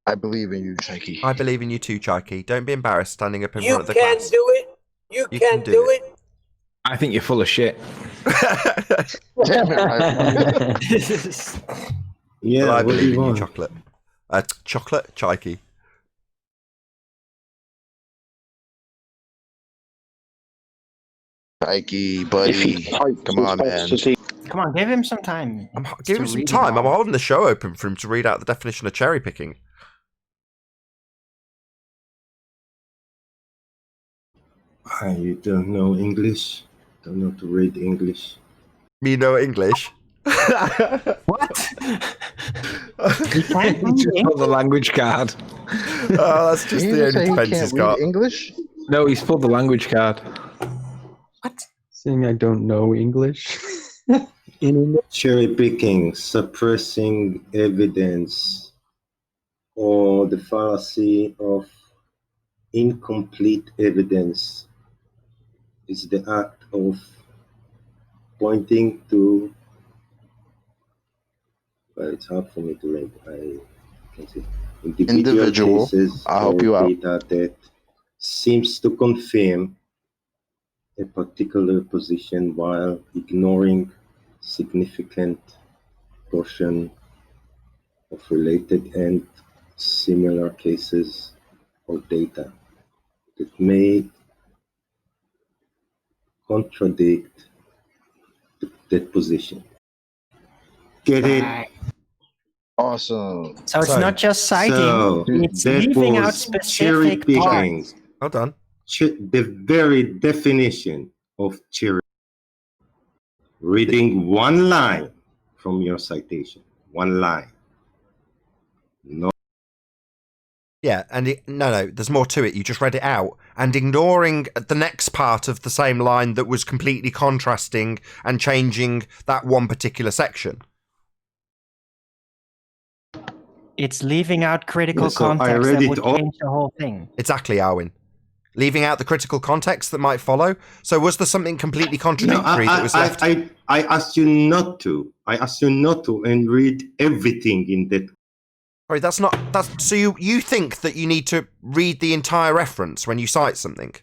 I believe in you, Chikey. I believe in you too, Chikey. Don't be embarrassed standing up in You front of the can class. do it. You can do it. I think you're full of shit. Damn it! Yeah, Well, I what do believe you in you, want? chocolate. Chocolate, Chikey. Chikey, buddy, come on, man. Come on, give him some time. Give him some time. I'm holding the show open for him to read out the definition of cherry picking. You don't know English? Don't know to read English? Me know English. What? He just got the language card. Oh, that's just Did the you only say he defense can't he's read got. English? No, he's pulled the language card. What? Saying I don't know English. In English. Cherry picking, suppressing evidence, or the fallacy of incomplete evidence is the act of pointing to. Well, it's hard for me to read. I can see Individual. cases I'll help or you out. data that seems to confirm a particular position while ignoring significant portion of related and similar cases or data that may contradict that position. Get it? Awesome. So it's not just citing; So it's that leaving out was cherry specific picking. parts. Well done. The very definition of cherry. Reading one line from your citation. One line. No. Yeah, and no, there's more to it. You just read it out and ignoring the next part of the same line that was completely contrasting and changing that one particular section. It's leaving out critical Yeah, so I context read that it would all. change the whole thing. Exactly, Arwin. Leaving out the critical context that might follow. So was there something completely contradictory that was left? I asked you not to. I asked you not to and read everything in that. Sorry, that's not. So you think that you need to read the entire reference when you cite something?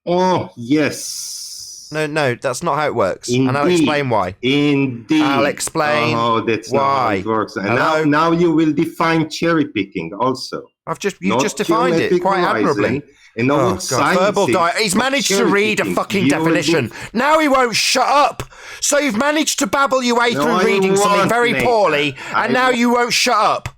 Oh, yes. No, that's not how it works. Indeed. And I'll explain why. Indeed. I'll explain Oh, that's not how why. it works. And Hello? now you will define cherry picking also. You just defined it quite admirably. And not Oh, what God. Verbal science is, He's but managed to cherry read a picking. fucking You will definition. Now he won't shut up. So you've managed to babble your way No, through I reading something won't, very Nathan. poorly, and now you won't shut up.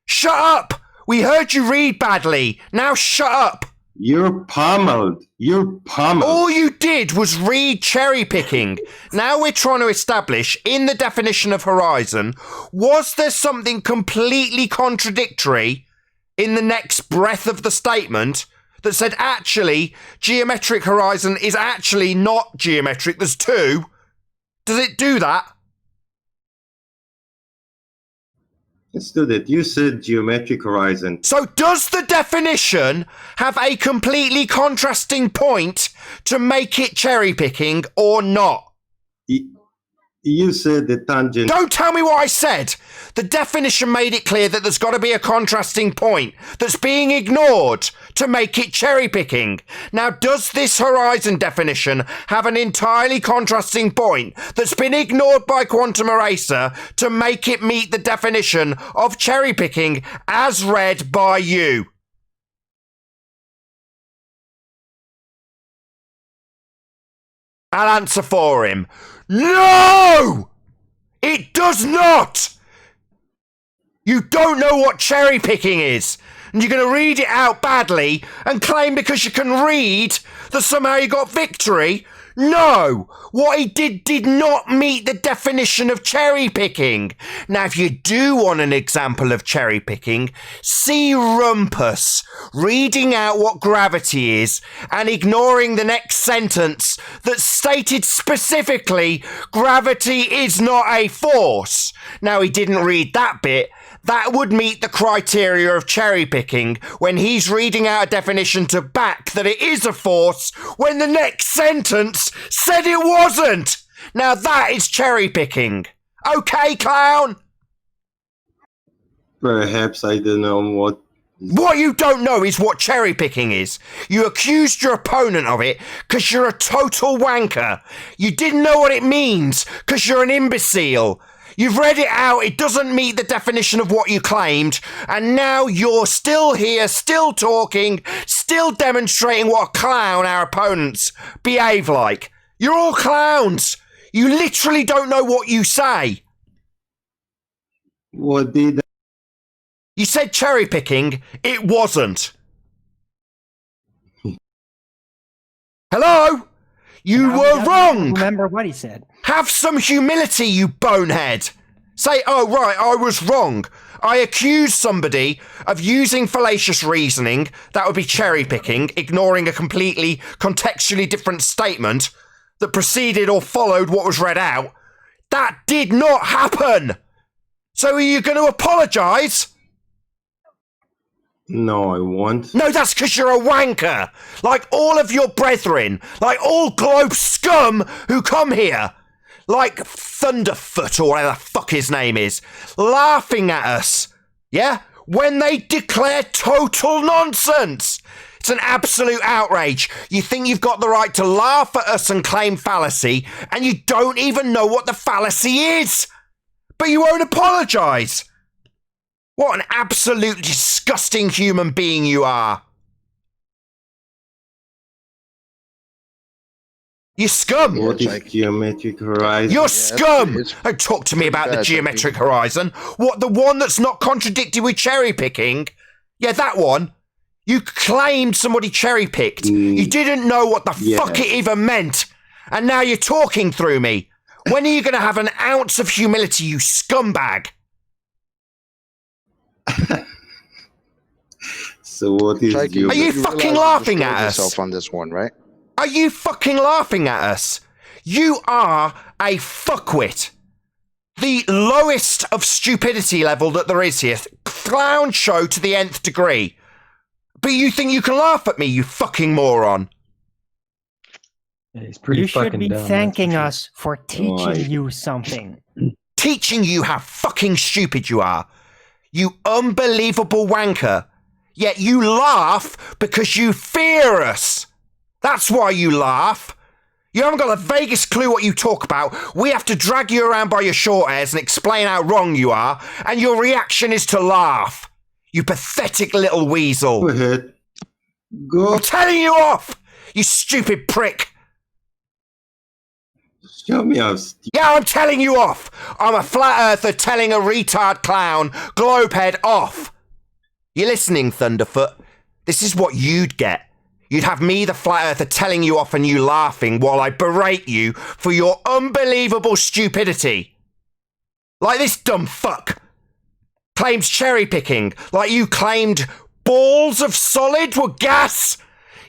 Shut up! We heard you read badly. Now shut up. You're pummeled. You're pummeled. All you did was read cherry picking. Now we're trying to establish in the definition of horizon, was there something completely contradictory in the next breath of the statement that said actually geometric horizon is actually not geometric, there's two? Does it do that? Let's do that. You said geometric horizon. So does the definition have a completely contrasting point to make it cherry picking or not? You said the tangent. Don't tell me what I said. The definition made it clear that there's got to be a contrasting point that's being ignored to make it cherry picking. Now, does this horizon definition have an entirely contrasting point that's been ignored by Quantum Eraser to make it meet the definition of cherry picking as read by you? I'll answer for him. No! It does not! You don't know what cherry picking is, and you're going to read it out badly and claim because you can read that somehow you got victory? No! What he did not meet the definition of cherry picking. Now, if you do want an example of cherry picking, see Rumpus reading out what gravity is and ignoring the next sentence that stated specifically gravity is not a force. Now, he didn't read that bit. That would meet the criteria of cherry picking when he's reading out a definition to back that it is a force when the next sentence said it wasn't. Now that is cherry picking. Okay, clown? Perhaps I don't know what. What you don't know is what cherry picking is. You accused your opponent of it because you're a total wanker. You didn't know what it means because you're an imbecile. You've read it out, it doesn't meet the definition of what you claimed, and now you're still here, still talking, still demonstrating what a clown our opponents behave like. You're all clowns. You literally don't know what you say. What did You said cherry picking, it wasn't. Hello? You were wrong. Remember what he said. Have some humility, you bonehead. Say, oh, right, I was wrong. I accused somebody of using fallacious reasoning, that would be cherry picking, ignoring a completely contextually different statement that preceded or followed what was read out. That did not happen. So are you going to apologise? No, I won't. No, that's because you're a wanker. Like all of your brethren, like all globe scum who come here, like Thunderfoot or whatever the fuck his name is, laughing at us, yeah? When they declare total nonsense. It's an absolute outrage. You think you've got the right to laugh at us and claim fallacy, and you don't even know what the fallacy is. But you won't apologise. What an absolute disgusting human being you are. You scum. What is geometric horizon? You're scum. Don't talk to me about the geometric horizon. What, the one that's not contradicted with cherry picking? Yeah, that one. You claimed somebody cherry picked. You didn't know what the fuck it even meant. And now you're talking through me. When are you going to have an ounce of humility, you scumbag? So what is Are you fucking laughing at us? On this one, right? Are you fucking laughing at us? You are a fuckwit. The lowest of stupidity level that there is here. Clown show to the nth degree. But you think you can laugh at me, you fucking moron. You should be thanking us for teaching you something. Teaching you how fucking stupid you are. You unbelievable wanker. Yet you laugh because you fear us. That's why you laugh. You haven't got the vaguest clue what you talk about. We have to drag you around by your short hairs and explain how wrong you are, and your reaction is to laugh. You pathetic little weasel. Go ahead. Go. I'm telling you off, you stupid prick. Show me how Yeah, I'm telling you off. I'm a flat earther telling a retard clown, globehead, off. You listening, Thunderfoot? This is what you'd get. You'd have me, the flat earther, telling you off and you laughing while I berate you for your unbelievable stupidity. Like this dumb fuck. Claims cherry picking, like you claimed balls of solid were gas.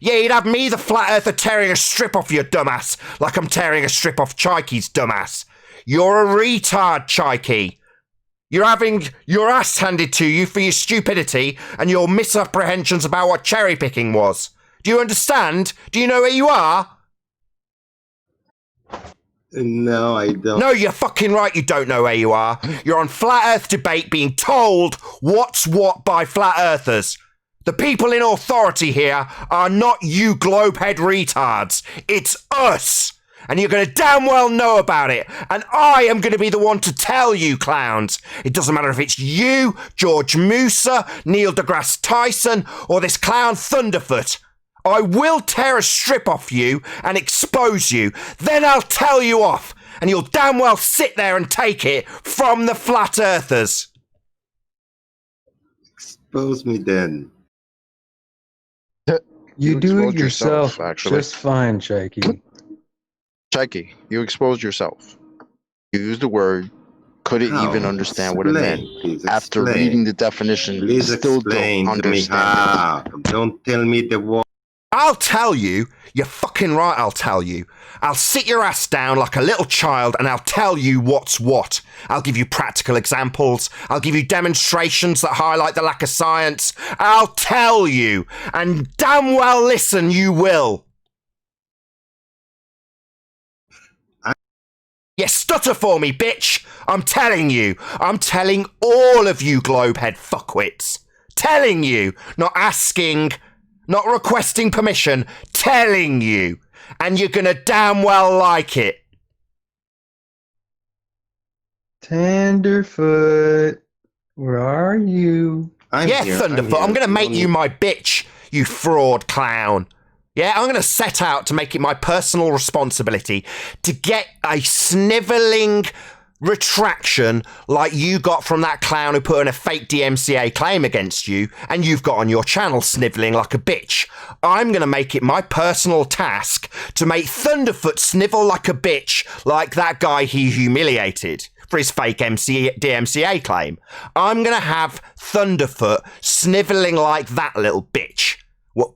Yeah, you'd have me, the flat earther, tearing a strip off your dumbass, like I'm tearing a strip off Chikey's dumbass. You're a retard, Chikey. You're having your ass handed to you for your stupidity and your misapprehensions about what cherry picking was. Do you understand? Do you know where you are? No, I don't. No, you're fucking right, you don't know where you are. You're on Flat Earth Debate being told what's what by Flat Earthers. The people in authority here are not you globehead retards. It's us. And you're going to damn well know about it. And I am going to be the one to tell you, clowns. It doesn't matter if it's you, George Musa, Neil deGrasse Tyson, or this clown Thunderfoot. I will tear a strip off you and expose you. Then I'll tell you off. And you'll damn well sit there and take it from the Flat Earthers. Expose me then. You do it exposed yourself actually. just fine, Chikey. Chikey, you exposed yourself. You used the word, couldn't How? even understand what it meant. Please After explain. reading the definition, Please still explain don't to me understand. how. Don't tell me the word. I'll tell you. You're fucking right, I'll tell you. I'll sit your ass down like a little child and I'll tell you what's what. I'll give you practical examples. I'll give you demonstrations that highlight the lack of science. I'll tell you. And damn well listen, you will. Yeah, stutter for me, bitch. I'm telling you. I'm telling all of you globehead fuckwits. Telling you. Not asking. Not requesting permission. Telling you. And you're gonna damn well like it. Tenderfoot, where are you? Yeah, Thunderfoot, I'm gonna make you my bitch, you fraud clown. Yeah, I'm going to set out to make it my personal responsibility to get a snivelling retraction like you got from that clown who put in a fake DMCA claim against you and you've got on your channel snivelling like a bitch. I'm going to make it my personal task to make Thunderfoot snivel like a bitch like that guy he humiliated. for his fake DMCA claim. I'm going to have Thunderfoot snivelling like that little bitch.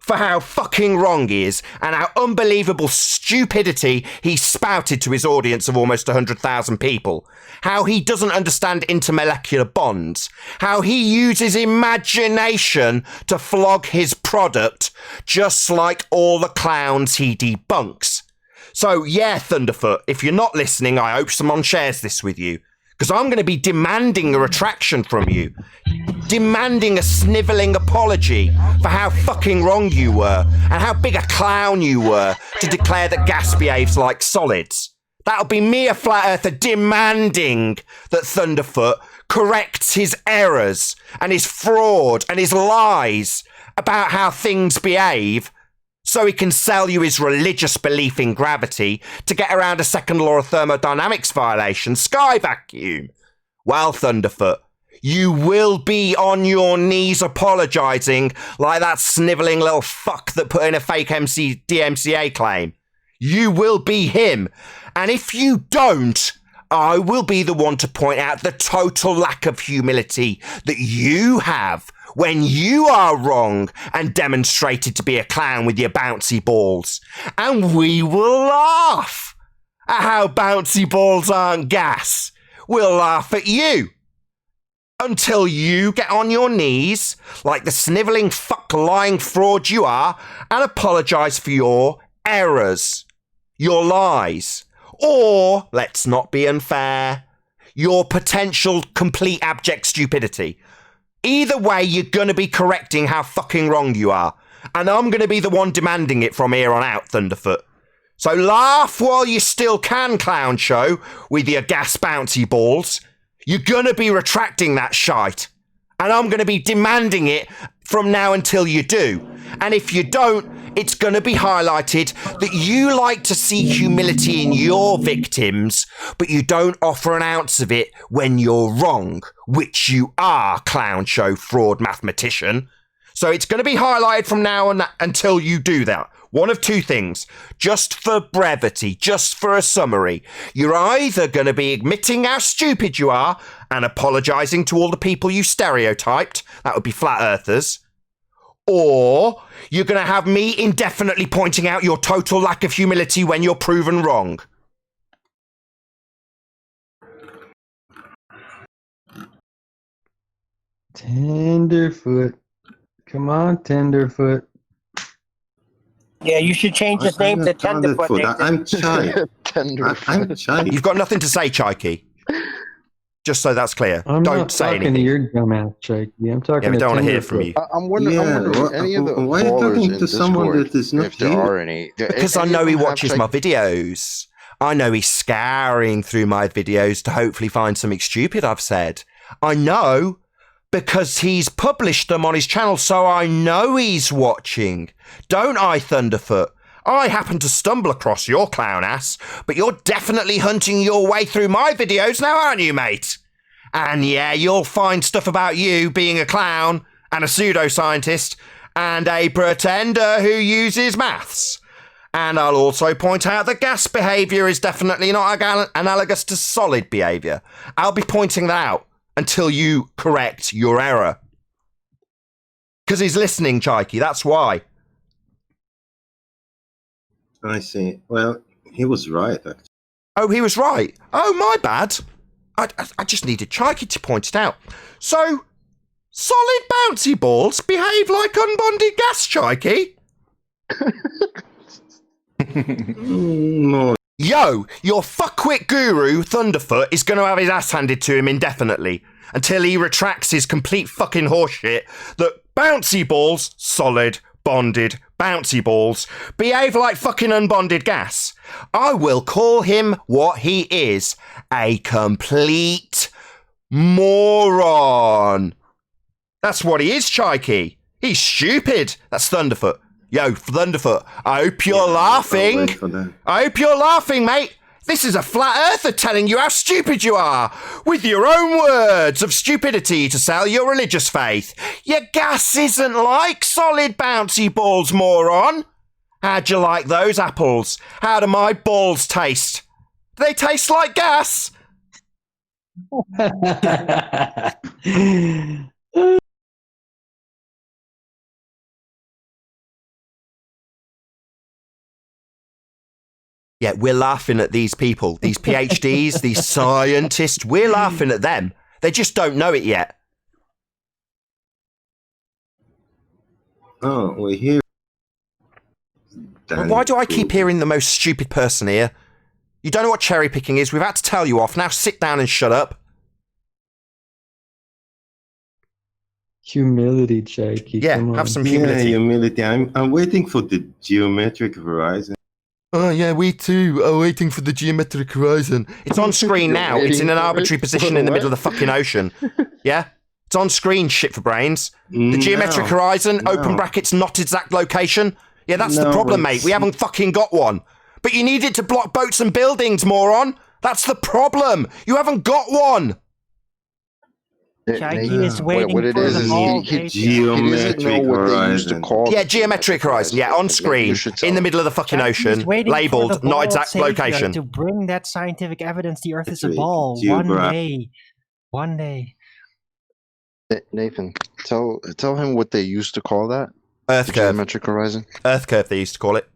For how fucking wrong he is and how unbelievable stupidity he spouted to his audience of almost 100,000 people. How he doesn't understand intermolecular bonds. How he uses imagination to flog his product just like all the clowns he debunks. So yeah, Thunderfoot, if you're not listening, I hope someone shares this with you. Because I'm going to be demanding a retraction from you. Demanding a snivelling apology for how fucking wrong you were and how big a clown you were to declare that gas behaves like solids. That'll be me, a flat earther, demanding that Thunderfoot corrects his errors and his fraud and his lies about how things behave so he can sell you his religious belief in gravity to get around a second law of thermodynamics violation, sky vacuum. Well, Thunderfoot, you will be on your knees apologising like that snivelling little fuck that put in a fake DMCA claim. You will be him. And if you don't, I will be the one to point out the total lack of humility that you have when you are wrong and demonstrated to be a clown with your bouncy balls. And we will laugh at how bouncy balls aren't gas. We'll laugh at you. Until you get on your knees, like the snivelling fuck lying fraud you are, and apologise for your errors, your lies, or, let's not be unfair, your potential complete abject stupidity. Either way, you're going to be correcting how fucking wrong you are. And I'm going to be the one demanding it from here on out, Thunderfoot. So laugh while you still can, clown show, with your gas bouncy balls. You're going to be retracting that shite. And I'm going to be demanding it from now until you do. And if you don't, it's going to be highlighted that you like to see humility in your victims, but you don't offer an ounce of it when you're wrong, which you are, clown show fraud mathematician. So it's going to be highlighted from now on until you do that. One of two things. Just for brevity, just for a summary. You're either going to be admitting how stupid you are and apologising to all the people you stereotyped. That would be flat earthers. Or you're going to have me indefinitely pointing out your total lack of humility when you're proven wrong. Tenderfoot. Come on, Tenderfoot. Yeah, you should change his name to Tenderfoot. I'm Chai. I'm Chai. You've got nothing to say, Chaiki. Just so that's clear. I'm don't not say talking anything. to your dumbass, Chaiki. I'm talking Yeah, we to don't want to hear from Tenderfoot. you. I'm wondering, any of the why are you callers talking in to someone Discord, that is not if there here? are any. Because I any know of he them have watches my videos. I know he's scouring through my videos to hopefully find something stupid I've said. I know because he's published them on his channel, so I know he's watching. Don't I, Thunderfoot? I happen to stumble across your clown ass, but you're definitely hunting your way through my videos now, aren't you, mate? And yeah, you'll find stuff about you being a clown and a pseudoscientist and a pretender who uses maths. And I'll also point out that gas behaviour is definitely not analogous to solid behaviour. I'll be pointing that out until you correct your error. Because he's listening, Chaiki, that's why. I see. Well, he was right, actually. Oh, he was right. Oh, my bad. I just needed Chaiki to point it out. So, solid bouncy balls behave like unbonded gas, Chaiki? No. Yo, your fuckwit guru, Thunderfoot, is going to have his ass handed to him indefinitely until he retracts his complete fucking horseshit that bouncy balls, solid, bonded, bouncy balls, behave like fucking unbonded gas. I will call him what he is, a complete moron. That's what he is, Chaiki. He's stupid. That's Thunderfoot. Yo, Thunderfoot, I hope you're laughing. I hope you're laughing, mate. This is a flat earther telling you how stupid you are, with your own words of stupidity to sell your religious faith. Your gas isn't like solid bouncy balls, moron. How'd you like those apples? How do my balls taste? Do they taste like gas? Yeah, we're laughing at these people, these PhDs, these scientists. We're laughing at them. They just don't know it yet. Oh, we're here. Well, why do I keep hearing the most stupid person here? You don't know what cherry picking is. We've had to tell you off. Now sit down and shut up. Humility, Jakey. Yeah, have some humility. Yeah, humility. I'm waiting for the geometric horizon. Oh, yeah, we too are waiting for the geometric horizon. It's on screen now. It's in an arbitrary position in the middle of the fucking ocean. Yeah? It's on screen, shit for brains. The geometric horizon, open brackets, not exact location. Yeah, that's the problem, mate. We haven't fucking got one. But you need it to block boats and buildings, moron. That's the problem. You haven't got one. Jakey is waiting what it for is the ball. Geometric horizon. Yeah, geometric horizon. Yeah, on screen, in the middle of the fucking ocean, labelled, not exact location. To bring that scientific evidence, the Earth is a That's ball. One day. Nathan, tell him what they used to call that. Earth curve. Geometric horizon. Earth curve, they used to call it.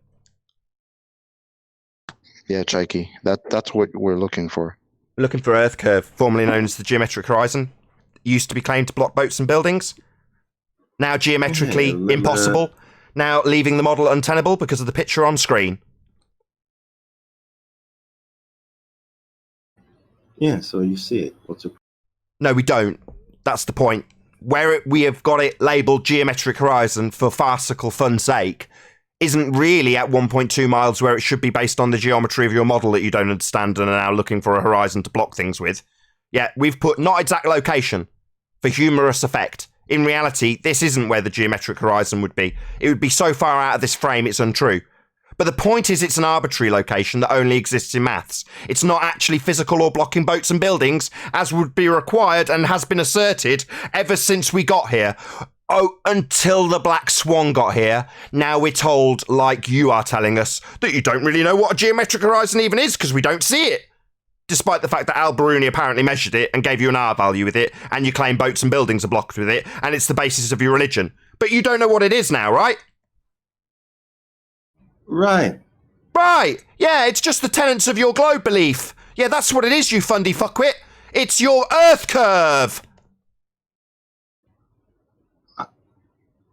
Yeah, Jakey. That's what we're looking for. We're looking for Earth curve, formerly known as the geometric horizon. Used to be claimed to block boats and buildings. Now geometrically impossible. Now leaving the model untenable because of the picture on screen. Yeah, so you see it. What's your... No, we don't. That's the point. Where we have got it labelled geometric horizon for farcical fun's sake isn't really at 1.2 miles where it should be based on the geometry of your model that you don't understand and are now looking for a horizon to block things with. Yeah, we've put not exact location for humorous effect. In reality, this isn't where the geometric horizon would be. It would be so far out of this frame it's untrue. But the point is it's an arbitrary location that only exists in maths. It's not actually physical or blocking boats and buildings, as would be required and has been asserted ever since we got here. Oh, until the Black Swan got here. Now we're told, like you are telling us, that you don't really know what a geometric horizon even is because we don't see it. Despite the fact that Al Biruni apparently measured it and gave you an R value with it, and you claim boats and buildings are blocked with it, and it's the basis of your religion. But you don't know what it is now, right? Right. Right! Yeah, it's just the tenets of your globe belief. Yeah, that's what it is, you fundy fuckwit. It's your Earth curve!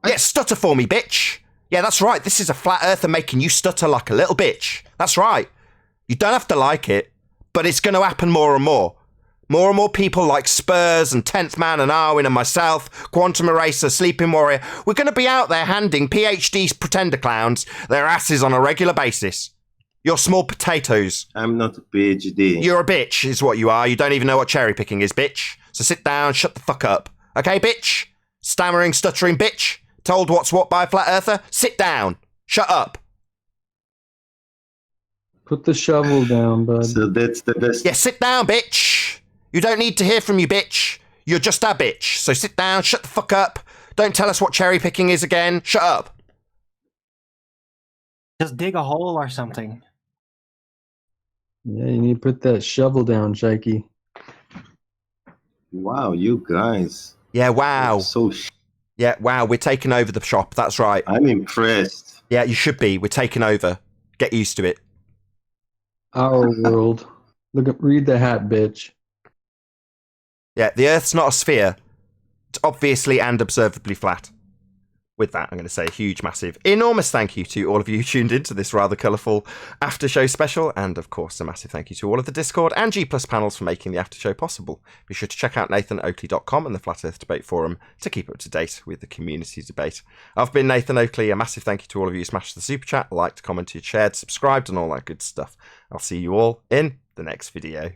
Yeah, stutter for me, bitch. Yeah, that's right, this is a flat earther making you stutter like a little bitch. That's right. You don't have to like it. But it's going to happen more and more. More and more people like Spurs and 10th Man and Arwin and myself, Quantum Eraser, Sleeping Warrior, we're going to be out there handing PhD pretender clowns their asses on a regular basis. You're small potatoes. I'm not a PhD. You're a bitch, is what you are. You don't even know what cherry picking is, bitch. So sit down, shut the fuck up. Okay, bitch? Stammering, stuttering bitch? Told what's what by a flat earther? Sit down. Shut up. Put the shovel down, bud. So that's the best. Yeah, sit down, bitch. You don't need to hear from you, bitch. You're just a bitch. So sit down, shut the fuck up. Don't tell us what cherry picking is again. Shut up. Just dig a hole or something. Yeah, you need to put that shovel down, Jakey. Wow, you guys. Yeah, wow. So yeah, wow, we're taking over the shop. That's right. I'm impressed. Yeah, you should be. We're taking over. Get used to it. Our world. Read the hat, bitch. Yeah, the Earth's not a sphere. It's obviously and observably flat. With that, I'm going to say a huge, massive, enormous thank you to all of you who tuned into this rather colourful after show special. And of course, a massive thank you to all of the Discord and G Plus panels for making the after show possible. Be sure to check out NathanOakley.com and the Flat Earth Debate Forum to keep up to date with the community debate. I've been Nathan Oakley. A massive thank you to all of you who smashed the super chat, liked, commented, shared, subscribed, and all that good stuff. I'll see you all in the next video.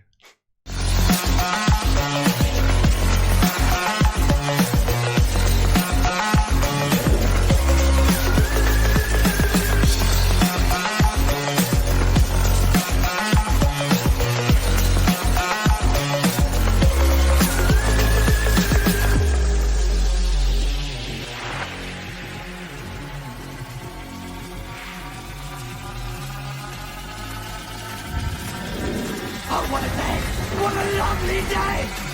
I want it back. What a lovely day!